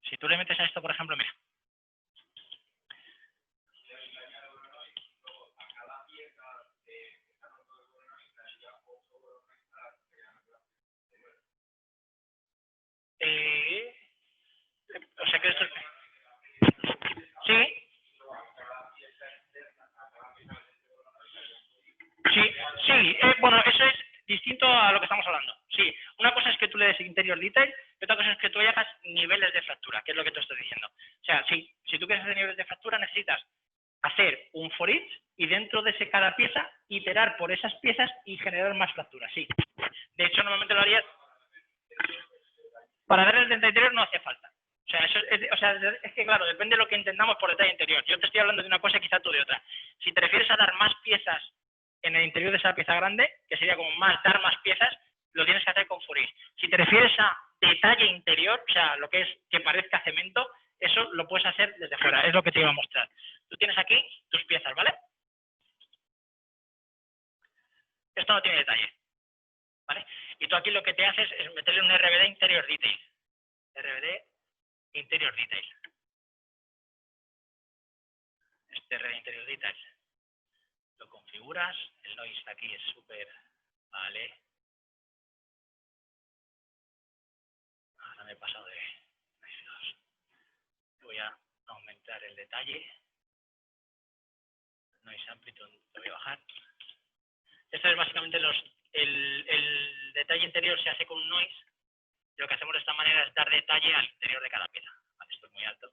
Si tú le metes a esto, por ejemplo, mira. O sea que esto... Sí. hagas interior detail y otra cosa es que tú hagas niveles de fractura, que es lo que tú estás diciendo. O sea, si tú quieres hacer niveles de fractura, necesitas hacer un for each y dentro de ese cada pieza iterar por esas piezas y generar más fracturas, sí. De hecho, normalmente lo harías... Para darle el detalle interior no hace falta. O sea, es que, claro, depende de lo que entendamos por detalle interior. Yo te estoy hablando de una cosa y quizá tú de otra. Si te refieres a dar más piezas en el interior de esa pieza grande, que sería como dar más piezas, lo tienes que hacer con for each. Si te refieres a detalle interior, o sea, lo que es que parezca cemento, eso lo puedes hacer desde fuera. Es lo que te iba a mostrar. Tú tienes aquí tus piezas, ¿vale? Esto no tiene detalle, ¿vale? Y tú aquí lo que te haces es meterle un RBD interior detail. RBD interior detail. Este RBD interior detail lo configuras. El noise aquí es súper... Vale. Ahora me he pasado de noise 2. Voy a aumentar el detalle. Noise amplitude lo voy a bajar. Esto es básicamente el detalle interior se hace con un noise. Y lo que hacemos de esta manera es dar detalle al interior de cada pieza. Vale, esto es muy alto.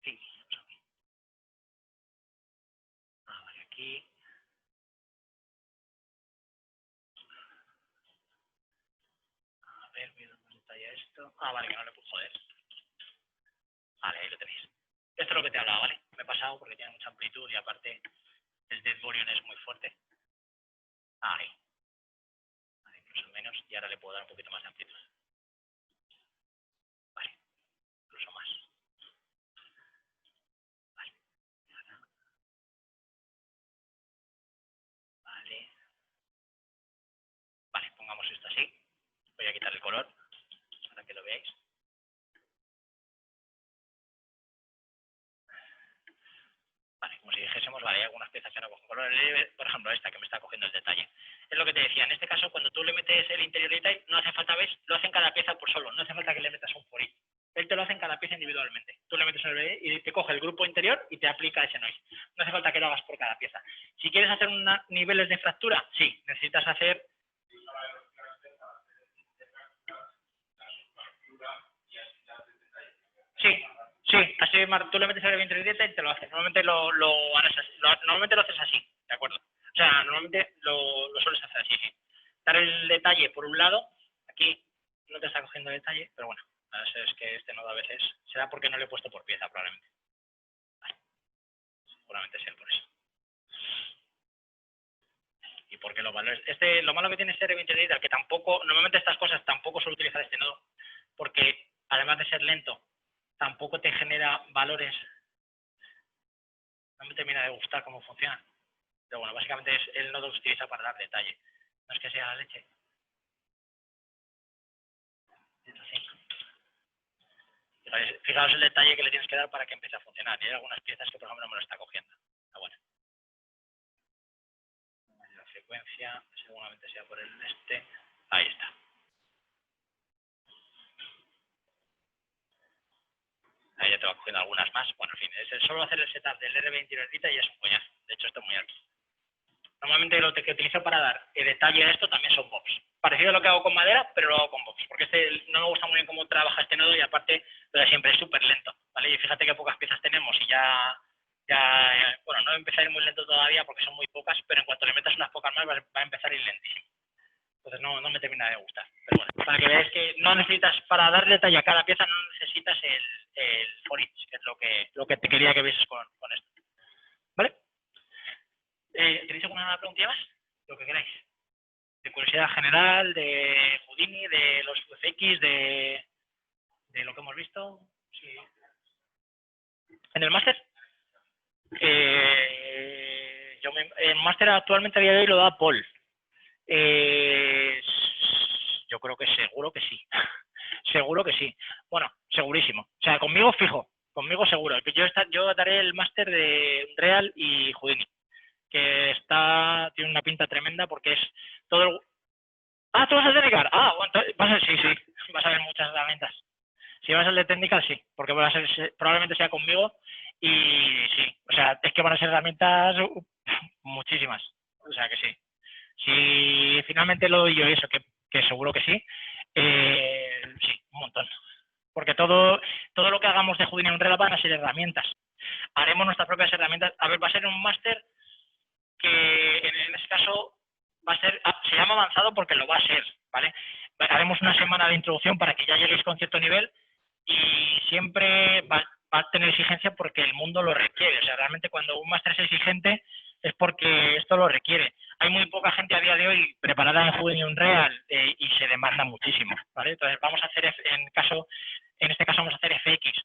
Sí, vamos aquí. Vale, aquí. A ver, voy a dar más detalle a esto. Vale, que no le puedo joder. Vale, ahí lo tenéis. Esto es lo que te hablaba, ¿vale? Me he pasado porque tiene mucha amplitud y aparte el dead volume es muy fuerte. Ahí. Vale, incluso menos y ahora le puedo dar un poquito más de amplitud. Vale, incluso más. Vale. Vale. Vale, pongamos esto así. Voy a quitar el color para que lo veáis. Vale, como si dijésemos, vale, hay algunas piezas que no cogen color. Por ejemplo, esta que me está cogiendo el detalle. Es lo que te decía, en este caso, cuando tú le metes el interior detail, no hace falta, ¿ves? Lo hacen cada pieza por solo, no hace falta que le metas un for each. Él te lo hace en cada pieza individualmente. Tú le metes el RBD y te coge el grupo interior y te aplica ese noise. No hace falta que lo hagas por cada pieza. Si quieres hacer niveles de fractura, sí, necesitas hacer... Sí, sí, así tú le metes el interior detail y te lo hace. Normalmente normalmente lo haces así, ¿de acuerdo? O sea, normalmente lo sueles hacer así, ¿sí? Dar el detalle por un lado, aquí no te está cogiendo detalle, pero bueno, es que este nodo a veces será porque no le he puesto por pieza, probablemente. Vale. Seguramente sea por eso. Y porque los valores, lo malo que tiene este RB Interior, que tampoco, normalmente estas cosas tampoco suelo utilizar este nodo, porque además de ser lento, tampoco te genera valores. No me termina de gustar cómo funciona. Pero bueno, básicamente es el nodo que se utiliza para dar detalle. No es que sea la leche. Es así. Fijaos el detalle que le tienes que dar para que empiece a funcionar. Y hay algunas piezas que, por ejemplo, no me lo está cogiendo. Está bueno. La frecuencia seguramente sea por el este. Ahí está. Ahí ya te va cogiendo algunas más. Bueno, en fin, es solo hacer el setup del R20 y ya es un coñazo. De hecho, esto es muy alto. Normalmente lo que utilizo para dar detalle a esto también son bobs. Parecido a lo que hago con madera, pero lo hago con bobs. Porque no me gusta muy bien cómo trabaja este nodo y aparte lo de siempre es súper lento. ¿Vale? Y fíjate que pocas piezas tenemos y bueno, no empezar a ir muy lento todavía porque son muy pocas, pero en cuanto le metas unas pocas más va a empezar a ir lentísimo. Entonces no me termina de gustar. Pero bueno, para que veáis que no necesitas, para dar detalle a cada pieza, no necesitas el for each, que es lo que te quería que vieses con esto. ¿Vale? ¿Tenéis alguna preguntilla más? Lo que queráis. De curiosidad general, de Houdini, de los UFX, de lo que hemos visto. Sí. ¿En el máster? El máster actualmente a día de hoy lo da Paul. Yo creo que seguro que sí. Seguro que sí. Bueno, segurísimo. O sea, conmigo fijo. Conmigo seguro. Yo daré el máster de Unreal y Houdini. Que tiene una pinta tremenda porque es todo el... Ah, ¿tú vas a dedicar? Ah, bueno, sí. Vas a ver muchas herramientas. Si vas al de técnica, sí. Porque probablemente sea conmigo y sí. O sea, es que van a ser herramientas muchísimas. O sea que sí. Si finalmente lo doy yo eso, que que seguro que sí. Sí, un montón. Porque todo lo que hagamos de Houdini Unreal van a ser herramientas. Haremos nuestras propias herramientas. A ver, va a ser un máster que en este caso va a ser, se llama avanzado porque lo va a ser, ¿vale? Haremos una semana de introducción para que ya lleguéis con cierto nivel y siempre va a tener exigencia porque el mundo lo requiere. O sea, realmente cuando un máster es exigente es porque esto lo requiere. Hay muy poca gente a día de hoy preparada en Houdini Unreal y se demanda muchísimo, ¿vale? Entonces vamos a hacer, en este caso vamos a hacer FX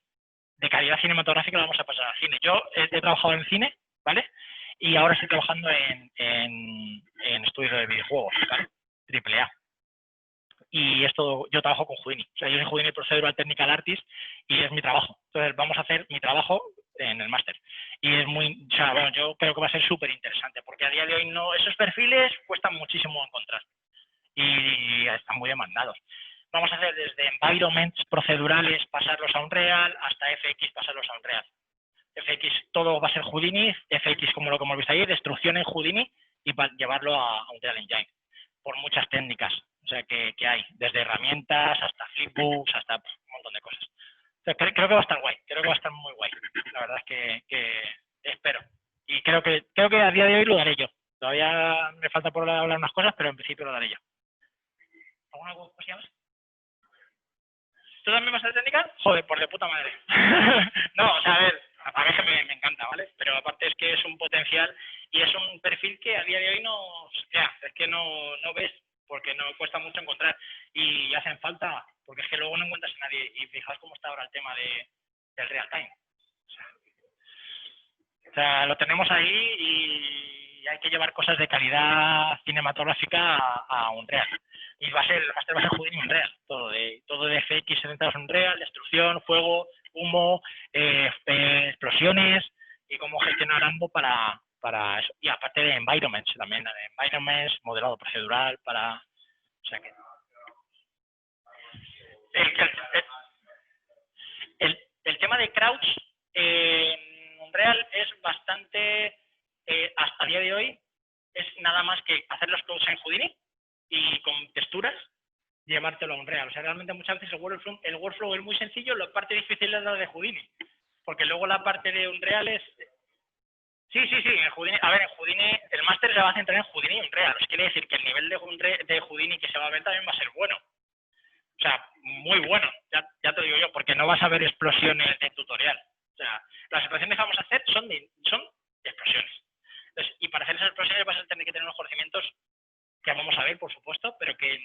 de calidad cinematográfica, lo vamos a pasar al cine. Yo he trabajado en cine, ¿vale? Y ahora estoy trabajando en estudios de videojuegos, ¿vale? AAA. Y esto, yo trabajo con Houdini. O sea, yo soy Houdini Procedural Technical Artist y es mi trabajo. Entonces, vamos a hacer mi trabajo en el máster. Y es muy, o sea, bueno, yo creo que va a ser súper interesante, porque a día de hoy no, esos perfiles cuestan muchísimo encontrar y están muy demandados. Vamos a hacer desde environments procedurales, pasarlos a Unreal, hasta FX, pasarlos a Unreal. FX, todo va a ser Houdini, FX como lo que hemos visto ahí, destrucción en Houdini y para llevarlo a Unreal Engine, por muchas técnicas, o sea, que hay, desde herramientas hasta flipbooks, hasta un montón de cosas. O sea, creo que va a estar guay, creo que va a estar muy guay. La verdad es que espero. Y creo que a día de hoy lo daré yo. Todavía me falta por hablar unas cosas, pero en principio lo daré yo. ¿Alguna cosa más? ¿Tú también vas a ser técnica? Joder, por de puta madre. No, o sea, a veces me encanta, ¿vale? Pero aparte es que es un potencial y es un perfil que a día de hoy es que no ves, porque no cuesta mucho encontrar y hacen falta, porque es que luego no encuentras a nadie. Y fijaos cómo está ahora el tema del real time. O sea, lo tenemos ahí y hay que llevar cosas de calidad cinematográfica a Unreal. Y va a ser Houdini Unreal, todo de FX centrados en Unreal, destrucción, fuego, humo, explosiones y cómo gestionar ambos para eso. Y aparte de environments también, de environments, modelado procedural para... O sea que... El tema de crouch en Unreal es bastante, hasta el día de hoy, es nada más que hacer los crouch en Houdini y con texturas llevártelo a Unreal. O sea, realmente muchas veces el workflow es muy sencillo, la parte difícil es la de Houdini, porque luego la parte de Unreal es... Sí, en Houdini, a ver, en Houdini, el máster se va a centrar en Houdini y Unreal. Os quiere decir que el nivel de Houdini que se va a ver también va a ser bueno. O sea, muy bueno, ya te digo yo, porque no vas a ver explosiones de tutorial. O sea, las explosiones que vamos a hacer son explosiones. Entonces, y para hacer esas explosiones vas a tener que tener unos conocimientos que vamos a ver, por supuesto, pero que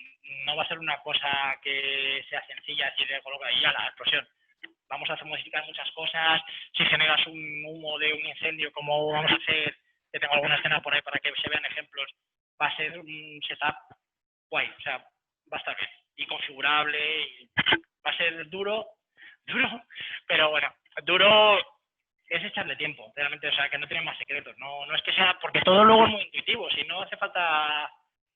no va a ser una cosa que sea sencilla, así de colocar ahí a la explosión. Vamos a modificar muchas cosas. Si generas un humo de un incendio, como vamos a hacer, que tengo alguna escena por ahí para que se vean ejemplos, va a ser un setup guay, o sea, va a estar bien y configurable, y va a ser duro, pero bueno, duro es echarle tiempo, realmente, o sea, que no tiene más secretos, no es que sea, porque todo luego es muy intuitivo, si no hace falta,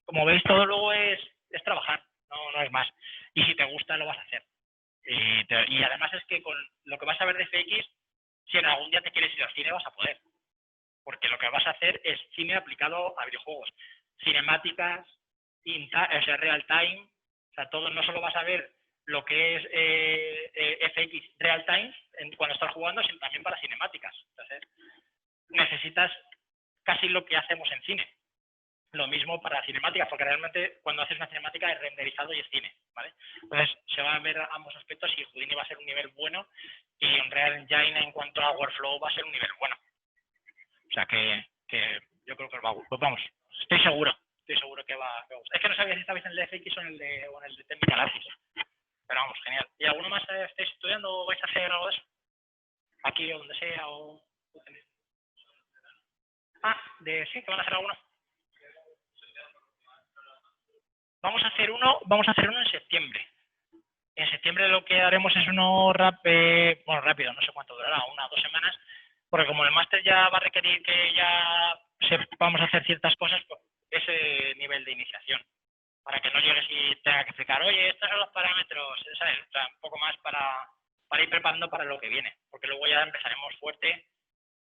como veis, todo luego es trabajar, no es más, y si te gusta lo vas a hacer. Y además es que con lo que vas a ver de FX, si en algún día te quieres ir al cine vas a poder, porque lo que vas a hacer es cine aplicado a videojuegos, cinemáticas, o sea, real time, o sea, todo, no solo vas a ver lo que es FX real time cuando estás jugando, sino también para cinemáticas. Entonces, necesitas casi lo que hacemos en cine. Lo mismo para cinemáticas, porque realmente cuando haces una cinemática es renderizado y es cine, ¿vale? Entonces, se van a ver ambos aspectos y Houdini va a ser un nivel bueno y Unreal Engine en cuanto a workflow va a ser un nivel bueno. O sea que yo creo que os va a gustar. Pues vamos, estoy seguro que va a gustar. Es que no sabía si estabais en el de FX o en el de Technical Artist. Pero vamos, genial. ¿Y alguno más estáis estudiando o vais a hacer algo de eso? Aquí o donde sea o... Sí, que van a hacer alguno. Vamos a hacer uno en septiembre. En septiembre lo que haremos es uno rápido, no sé cuánto durará, 1 o 2 semanas, porque como el máster ya va a requerir que ya vamos a hacer ciertas cosas, pues ese nivel de iniciación, para que no llegues y tenga que explicar, oye, estos son los parámetros, ¿sabes? O sea, un poco más para ir preparando para lo que viene, porque luego ya empezaremos fuerte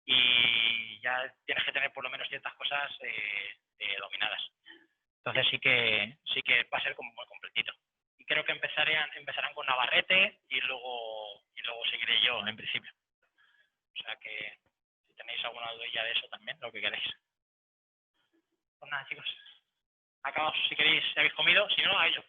y ya tienes que tener por lo menos ciertas cosas dominadas. Entonces sí que va a ser como muy completito. Y creo que empezarán con Navarrete y luego seguiré yo en principio. O sea que si tenéis alguna duda de eso también, lo que queréis. Pues nada, chicos. Acabaos, si queréis, si habéis comido, si no, a ello.